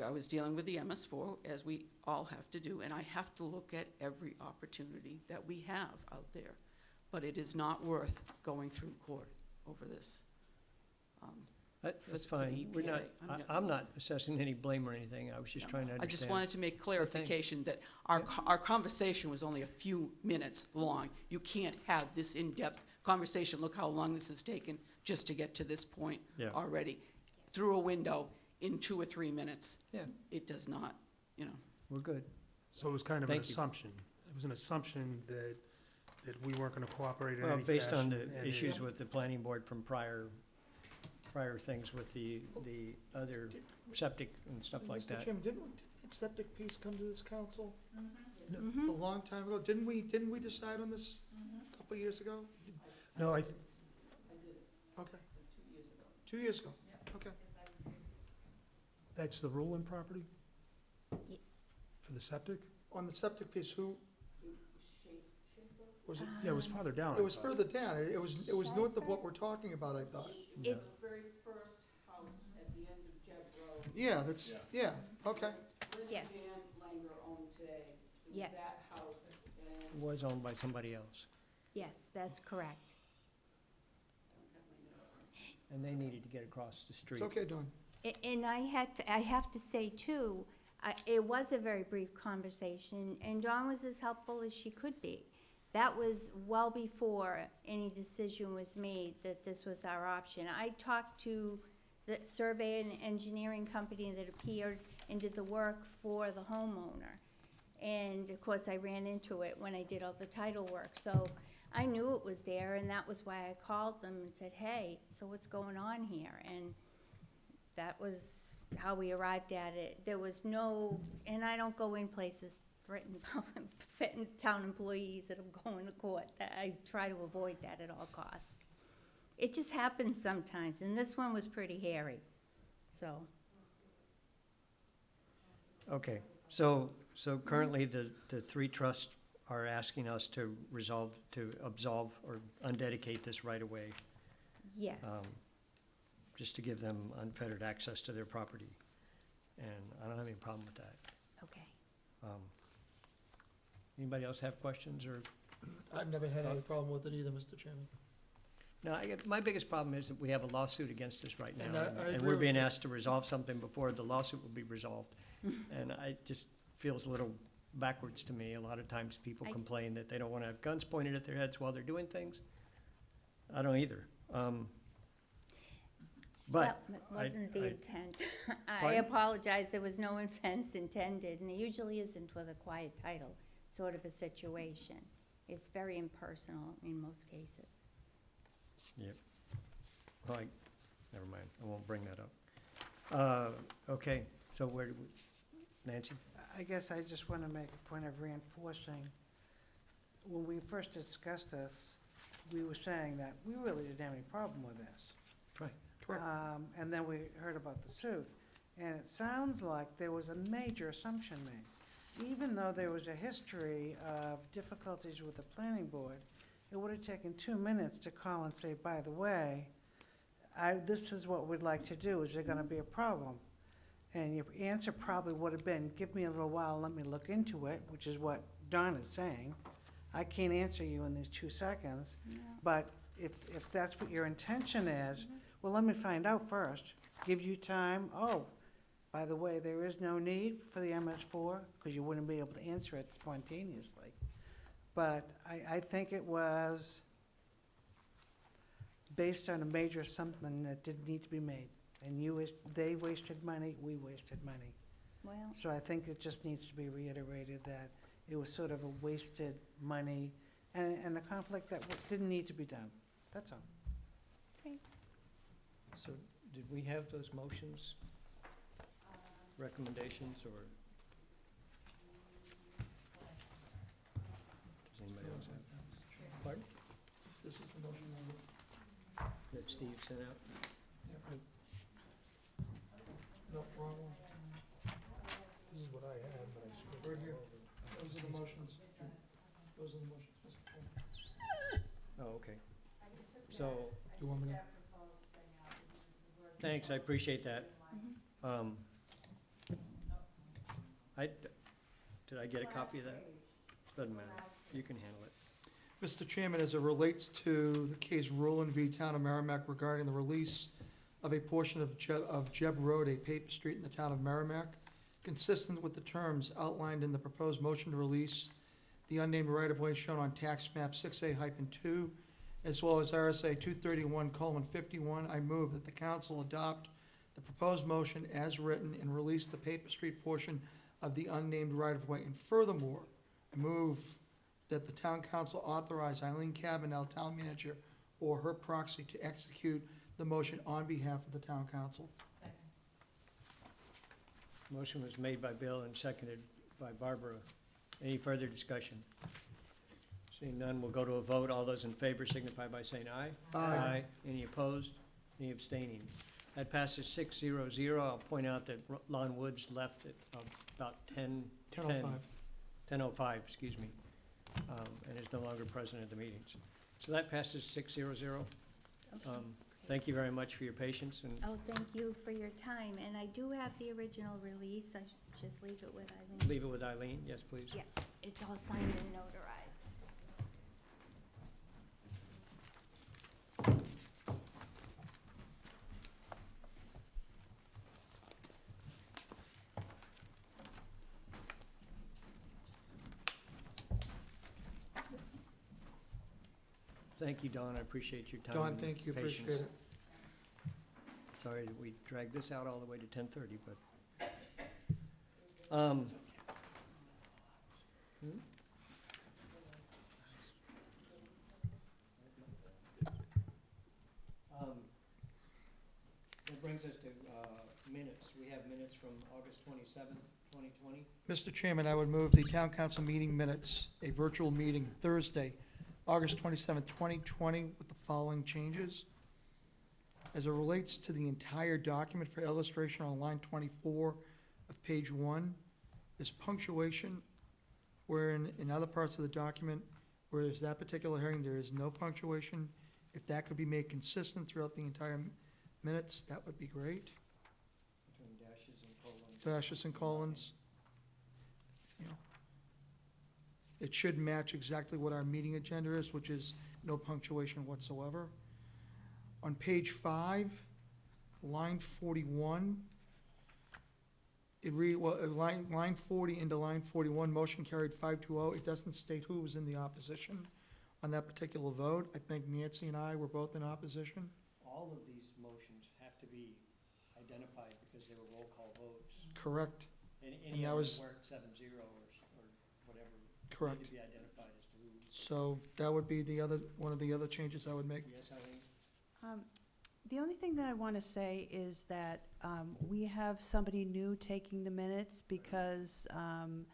I was dealing with the MS4, as we all have to do, and I have to look at every opportunity that we have out there. But it is not worth going through court over this. That's for the fine. We're EPA. not, I'm not assessing any blame or anything. I was just trying to understand. I just wanted to make clarification that our conversation was only a few minutes long. You can't have this in-depth conversation. Look how long this has taken just to get to this point already. Through a window in 2 or 3 minutes. Yeah. It does not, you know. We're good. So it was kind of an Thank you. assumption. It was an assumption that we weren't gonna cooperate in Well, any fashion. based on the and issues with the planning board from prior things with the other septic and stuff like Mr. that. Chairman, didn't that septic piece come to this council Mm-hmm. a long time ago? Didn't we decide on this a couple of years ago? No, Okay. 2 years ago, okay. that's the Rulon property? Ye- For the septic? On the septic piece, who? Was it? Yeah, it was farther down. I It was thought. further down. It was north of what we're talking about, I thought. Yeah. Very first house at the end of Jeb Road. Yeah, that's, yeah, okay. Yes. Dan Langer owned today. It was Yes. that house, and It was owned by somebody else, Yes, that's correct. and they needed to get across the street. It's okay, Dawn. And I have to say too, it was a very brief conversation, and Dawn was as helpful as she could be. That was well before any decision was made that this was our option. I talked to the survey and engineering company that appeared and did the work for the homeowner. And of course, I ran into it when I did all the title work. So I knew it was there, and that was why I called them and said, hey, so what's going on here? And that was how we arrived at it. There was no, and I don't go in places threatening town employees that I'm going to court. I try to avoid that at all costs. It just happens sometimes, and this one was pretty hairy, so. Okay, so currently the three trusts are asking us to absolve or undedicate this right away. Yes. Just to give them unfettered access to their property. And I don't have any problem with that. Okay. Anybody else have questions or? I've never had any problem with it either, Mr. Chairman. No, my biggest problem is that we have a lawsuit against us right now. And I And agree we're with being you. asked to resolve something before the lawsuit will be resolved. And I just feels a little backwards to me. A lot of times people complain that they don't want to have guns pointed at their heads while they're doing things. I don't either. But That wasn't the intent. I Pardon? apologize, there was no offense intended, and there usually isn't with a quiet title sort of a situation. It's very impersonal in most cases. Yep. All right, never mind, I won't bring that up. Okay, so where do we, Nancy? I guess I just want to make a point of reinforcing, when we first discussed this, we were saying that we really didn't have any problem with this. Right. Correct. And then we heard about the suit, and it sounds like there was a major assumption made. Even though there was a history of difficulties with the planning board, it would have taken 2 minutes to call and say, by the way, this is what we'd like to do, is there gonna be a problem? And your answer probably would have been, give me a little while, let me look into it, which is what Don is saying. I can't answer you in these 2 seconds, but if that's what your intention is, well, let me find out first. Give you time, oh, by the way, there is no need for the MS4, because you wouldn't be able to answer it spontaneously. But I think it was based on a major something that didn't need to be made. And they wasted money, we wasted money. Well, So I think it just needs to be reiterated that it was sort of a wasted money and a conflict that didn't need to be done. That's all. okay. So did we have those motions, recommendations, or? Does anybody else have? Pardon? This is the motion That Steve sent out? No, wrong one. This is what I had, but I skipped Right here. over. Those are the motions. Those are the motions, Mr. Chairman. Oh, okay. So, Do you want me to? thanks, I appreciate that. Did I get a copy of that? Doesn't matter, you can handle it. Mr. Chairman, as it relates to the case Roland v. Town of Merrimack regarding the release of a portion of Jeb Road, a paper street in the town of Merrimack, consistent with the terms outlined in the proposed motion to release the unnamed right-of-way shown on tax map 6A-2, as well as RSA 231:51, I move that the council adopt the proposed motion as written and release the paper street portion of the unnamed right-of-way. And furthermore, I move that the town council authorize Eileen Cabanel, town manager, or her proxy to execute the motion on behalf of the town council. Motion was made by Bill and seconded by Barbara. Any further discussion? Seeing none, we'll go to a vote. All those in favor signify by saying aye. Aye. Any opposed? Any abstaining? That passes 6-0-0. I'll point out that Lon Woods left at about 10:05. 10:05, excuse me, and is no longer present at the meetings. So that passes 6-0-0. Thank you very much for your patience, and Oh, thank you for your time, and I do have the original release, I should just leave it with Eileen. leave it with Eileen. Yes, please. Yeah, it's all signed and notarized. Thank you, Don. I appreciate your time Don, and thank you, patience. appreciate it. Sorry that we dragged this out all the way to 10:30, but. Hmm? That brings us to minutes. We have minutes from August 27th, 2020. Mr. Chairman, I would move the town council meeting minutes, a virtual meeting Thursday, August 27th, 2020, with the following changes. As it relates to the entire document for illustration on line 24 of page 1, there's punctuation, where in other parts of the document, where there's that particular hearing, there is no punctuation. If that could be made consistent throughout the entire minutes, that would be great. Between dashes and colons. Dashes and colons. You know, it should match exactly what our meeting agenda is, which is no punctuation whatsoever. On page 5, line 41, line 40 into line 41, motion carried 5-0. It doesn't state who was in the opposition on that particular vote. I think Nancy and I were both in opposition. All of these motions have to be identified because they were roll call votes. Correct. Any And of that them was- that weren't 7-0 or whatever. Correct. Need to be identified as to who. So that would be one of the other changes I would make. Yes, Eileen? The only thing that I want to say is that we have somebody new taking the minutes because Dawn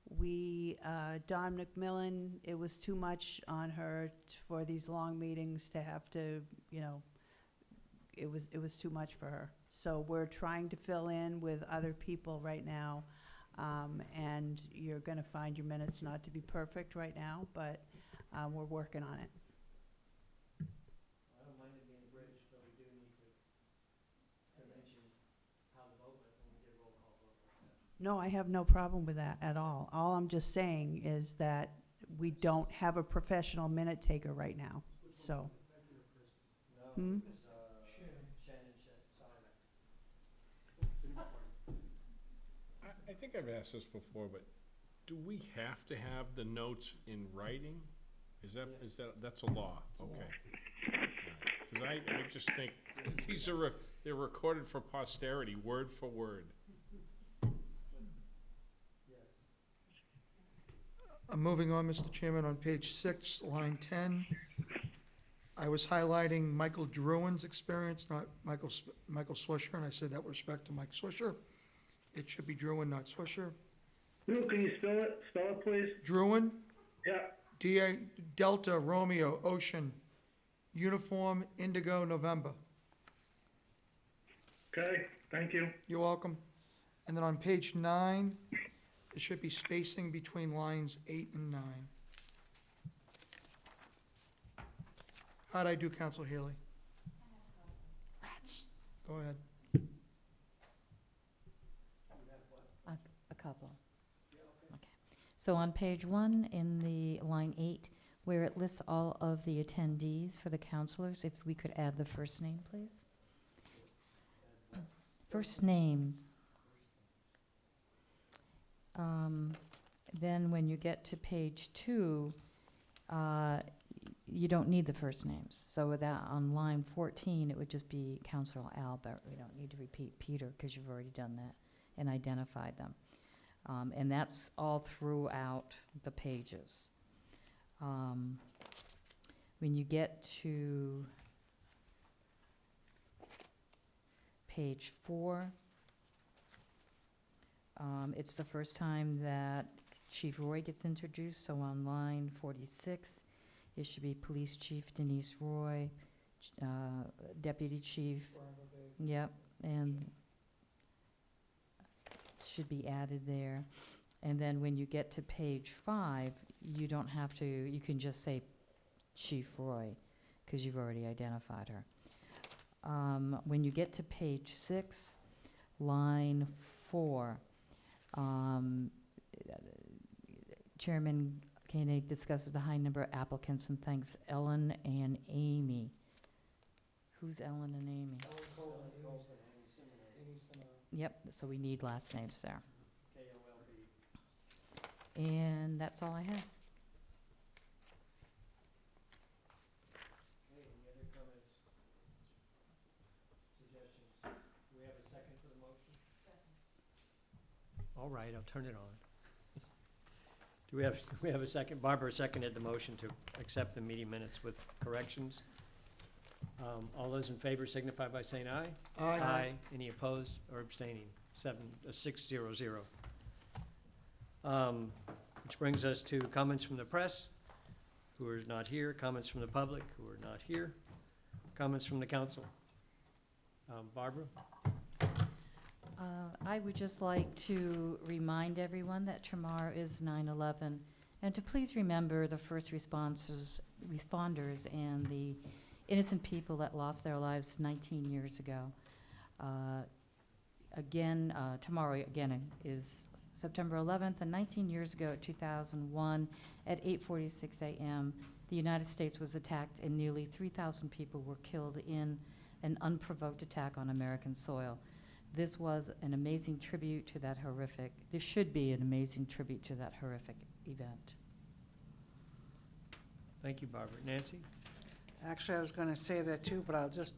McMillan, it was too much on her for these long meetings to have to, it was too much for her. So we're trying to fill in with other people right now, and you're going to find your minutes not to be perfect right now, but we're working on it. I don't mind it being abridged, but we do need to mention how the vote went when we did a roll call vote like that. No, I have no problem with that at all. All I'm just saying is that we don't have a professional minute taker right now, so. Hmm? I think I've asked this before, but do we have to have the notes in writing? That's a law, okay. Because I just think, they're recorded for posterity, word for word. Moving on, Mr. Chairman, on page 6, line 10, I was highlighting Michael Druin's experience, not Michael Swisher, and I said that with respect to Mike Swisher. It should be Druin, not Swisher. Lou, can you spell it? Spell it, please. Druin, Yeah. D-A, Delta, Romeo, Ocean, Uniform, Indigo, November. Okay, thank you. You're welcome. And then on page 9, there should be spacing between lines 8 and 9. How'd I do, Council Haley? Rats. Go ahead. A couple. Okay. So on page 1 in the line 8, where it lists all of the attendees for the counselors, if we could add the first name, please. First names. Then when you get to page 2, you don't need the first names. So with that, on line 14, it would just be Councilor Albert. We don't need to repeat Peter because you've already done that and identified them. And that's all throughout the pages. When you get to page 4, it's the first time that Chief Roy gets introduced, so on line 46, it should be Police Chief Denise Roy, Deputy Chief, yep, and should be added there. And then when you get to page 5, you don't have to, you can just say Chief Roy, because you've already identified her. When you get to page 6, line 4, Chairman Koenig discusses the high number of applicants and thanks Ellen and Amy. Who's Ellen and Amy? Yep, so we need last names there. And that's all I have. Okay, any other comments, suggestions? Do we have a second for the motion? Second. All right, I'll turn it on. Do we have a second? Barbara seconded the motion to accept the meeting minutes with corrections. All those in favor signify by saying aye. Aye. Aye. Any opposed or abstaining? 600. Which brings us to comments from the press, who are not here, comments from the public, who are not here, comments from the council. Barbara? I would just like to remind everyone that tomorrow is 9/11, and to please remember the first responders and the innocent people that lost their lives 19 years ago. Tomorrow again is September 11th, and 19 years ago, 2001, at 8:46 a.m., the United States was attacked and nearly 3,000 people were killed in an unprovoked attack on American soil. This was an amazing tribute to that horrific, this should be an amazing tribute to that horrific event. Thank you, Barbara. Nancy? Actually, I was going to say that too, but I'll just,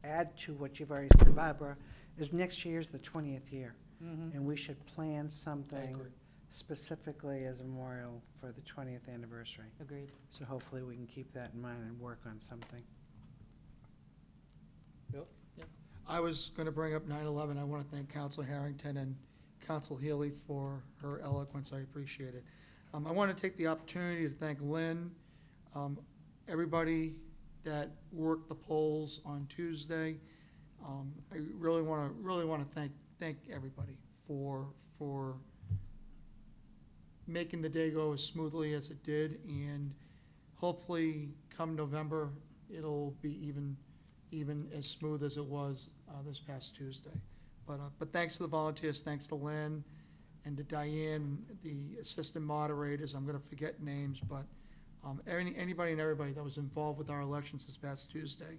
add to what you've already said, Barbara, is next year's the 20th year. Mhm. And we should plan something agree. specifically as a memorial for the 20th anniversary. Agreed. So hopefully we can keep that in mind and work on something. Bill? I was going to bring up 9/11. I want to thank Council Harrington and Council Healy for her eloquence. I appreciate it. I want to take the opportunity to thank Lynn, everybody that worked the polls on Tuesday. I really want to thank everybody for making the day go as smoothly as it did, and hopefully come November it'll be even as smooth as it was this past Tuesday. But thanks to the volunteers, thanks to Lynn, and to Diane, the assistant moderators. I'm going to forget names, but anybody and everybody that was involved with our elections this past Tuesday,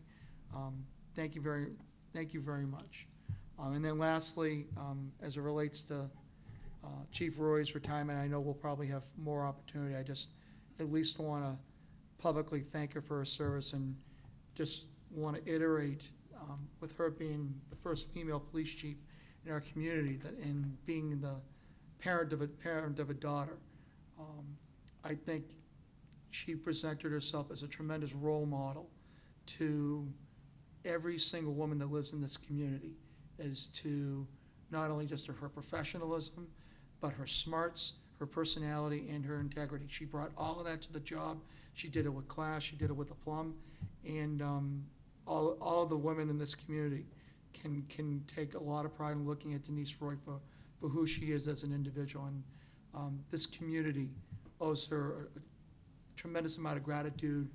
thank you very much. And then lastly, as it relates to Chief Roy's retirement, I know we'll probably have more opportunity. I just at least want to publicly thank her for her service, and just want to iterate, with her being the first female police chief in our community, that in being the parent of a daughter, I think she presented herself as a tremendous role model to every single woman that lives in this community, as to not only just her professionalism, but her smarts, her personality, and her integrity. She brought all of that to the job. She did it with class, she did it with aplomb, and all of the women in this community can take a lot of pride in looking at Denise Roy for who she is as an individual. And this community owes her a tremendous amount of gratitude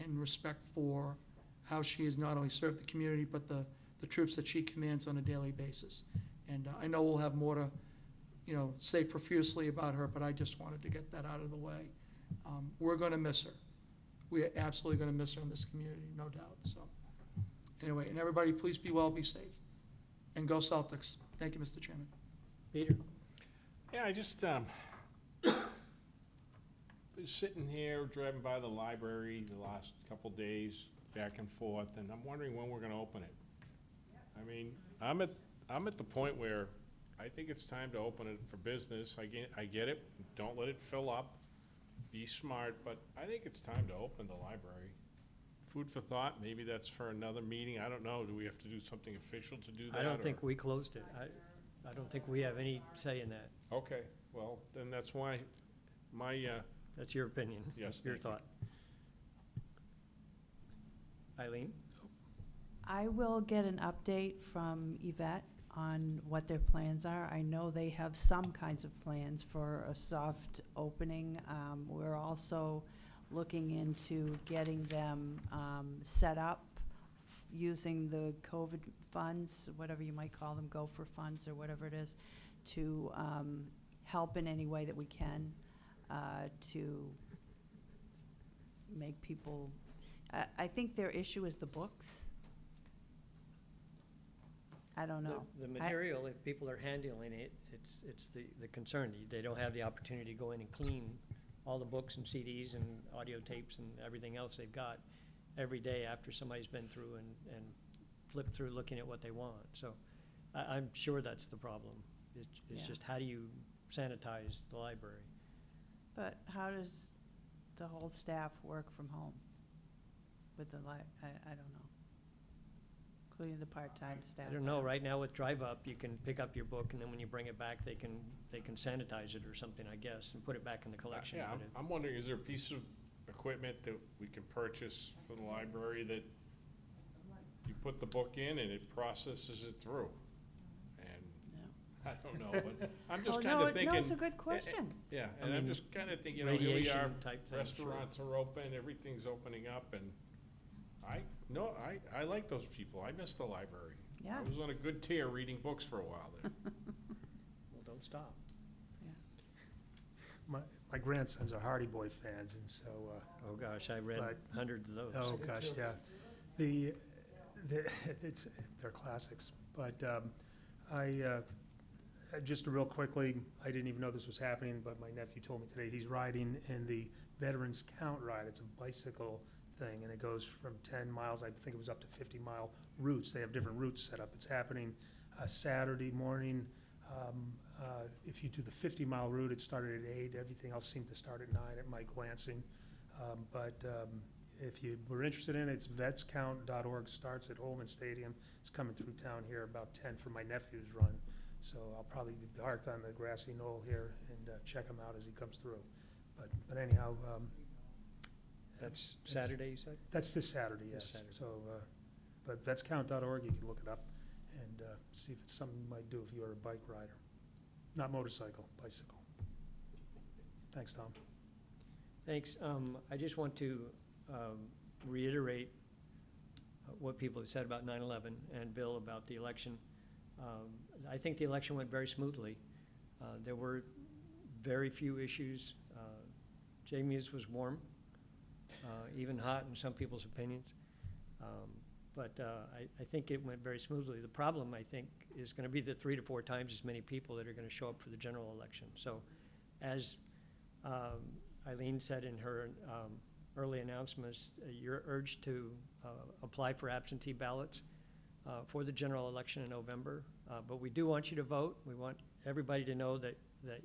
and respect for how she has not only served the community, but the troops that she commands on a daily basis. And I know we'll have more to, say profusely about her, but I just wanted to get that out of the way. We're going to miss her. We are absolutely going to miss her in this community, no doubt. So anyway, and everybody, please be well, be safe, and go Celtics. Thank you, Mr. Chairman. Peter? Yeah, I just, sitting here, driving by the library the last couple days, back and forth, and I'm wondering when we're gonna open it. I mean, I'm at the point where I think it's time to open it for business. I get it, don't let it fill up, be smart, but I think it's time to open the library. Food for thought, maybe that's for another meeting, I don't know, do we have to do something official to do that? I don't or- think we closed it. I don't think we have any say in that. Okay, well, then that's why my, That's your opinion. Yes, Your thank you. thought. Eileen? I will get an update from Yvette on what their plans are. I know they have some kinds of plans for a soft opening. We're also looking into getting them set up using the COVID funds, whatever you might call them, gopher funds or whatever it is, to help in any way that we can to make people, I think their issue is the books. I don't know. The material, if people are handling it, it's the concern. They don't have the opportunity to go in and clean all the books and CDs and audio tapes and everything else they've got every day after somebody's been through and flipped through looking at what they want. So I'm sure that's the problem. It's Yeah. just how do you sanitize the library? But how does the whole staff work from home with the I don't know, including the part-time staff? I don't know, right now with Drive Up, you can pick up your book, and then when you bring it back, they can sanitize it or something, I guess, and put it back in the collection. Yeah, But I'm wondering, is there a piece of equipment that we can purchase for the library that you put the book in and it processes it through? And I don't know, but I'm just kind of thinking. No, it's a good question. Yeah, I and I'm mean, just kind of thinking, here we are, radiation type thing, sure. restaurants are open, everything's opening up, and I like those people. I miss the library. Yeah. I was on a good tear reading books for a while there. Well, don't stop. My grandsons are Hardy Boy fans, and so, Oh, gosh, I read But- hundreds of those. oh, gosh, yeah. They're classics. But just real quickly, I didn't even know this was happening, but my nephew told me today, he's riding in the Veterans Count Ride. It's a bicycle thing, and it goes from 10 miles, I think it was up to 50-mile routes. They have different routes set up. It's happening Saturday morning. If you do the 50-mile route, it started at 8. Everything else seemed to start at 9 at Mike Lansing. But if you were interested in it, it's vetscount.org. Starts at Holman Stadium. It's coming through town here about 10 for my nephew's run. So I'll probably be parked on the grassy knoll here and check him out as he comes through. But anyhow, That's Saturday, you said? that's this Saturday, This yes. Saturday. So, but vetscount.org, you can look it up and see if it's something you might do if you're a bike rider. Not motorcycle, bicycle. Thanks, Tom. Thanks. I just want to reiterate what people have said about 9/11 and Bill about the election. I think the election went very smoothly. There were very few issues. Jamie's was warm, even hot in some people's opinions. But I think it went very smoothly. The problem, I think, is going to be the 3 to 4 times as many people that are going to show up for the general election. So as Eileen said in her early announcements, you're urged to apply for absentee ballots for the general election in November. But we do want you to vote. We want everybody to know that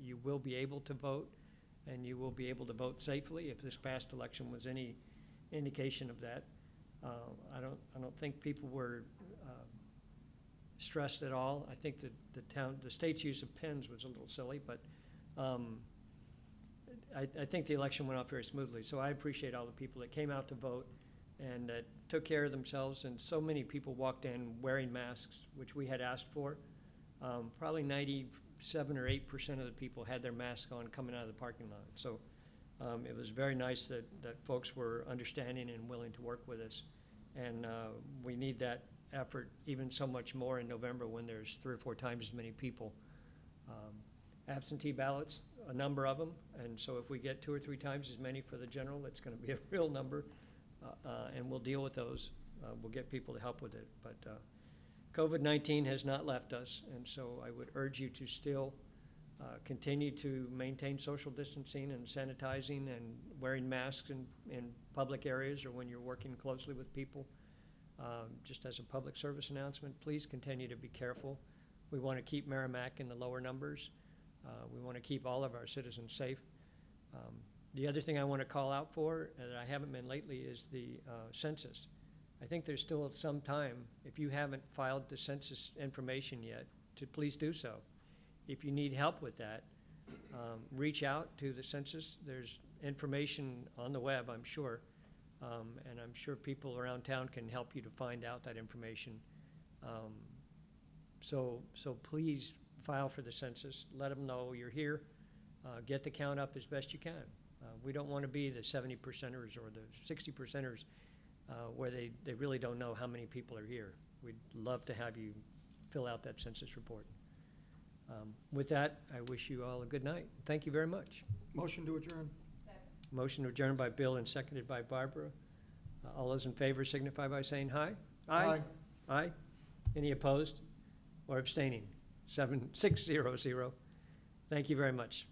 you will be able to vote, and you will be able to vote safely. If this past election was any indication of that, I don't think people were stressed at all. I think that the state's use of pens was a little silly, but I think the election went off very smoothly. So I appreciate all the people that came out to vote and that took care of themselves. And so many people walked in wearing masks, which we had asked for. Probably 97 or 8% of the people had their mask on coming out of the parking lot. So it was very nice that folks were understanding and willing to work with us. And we need that effort even so much more in November when there's 3 or 4 times as many people. Absentee ballots, a number of them, and so if we get 2 or 3 times as many for the general, it's going to be a real number, and we'll deal with those. We'll get people to help with it. But COVID-19 has not left us, and so I would urge you to still continue to maintain social distancing and sanitizing and wearing masks in public areas or when you're working closely with people. Just as a public service announcement, please continue to be careful. We want to keep Merrimack in the lower numbers. We want to keep all of our citizens safe. The other thing I want to call out for, and I haven't been lately, is the census. I think there's still some time, if you haven't filed the census information yet, to please do so. If you need help with that, reach out to the census. There's information on the web, I'm sure, and I'm sure people around town can help you to find out that information. So please file for the census. Let them know you're here. Get the count up as best you can. We don't want to be the 70%ers or the 60%ers where they really don't know how many people are here. We'd love to have you fill out that census report. With that, I wish you all a good night. Thank you very much. Motion to adjourn. Motion to adjourn by Bill and seconded by Barbara. All those in favor signify by saying aye. Aye. Aye. Any opposed or abstaining? 600. Thank you very much.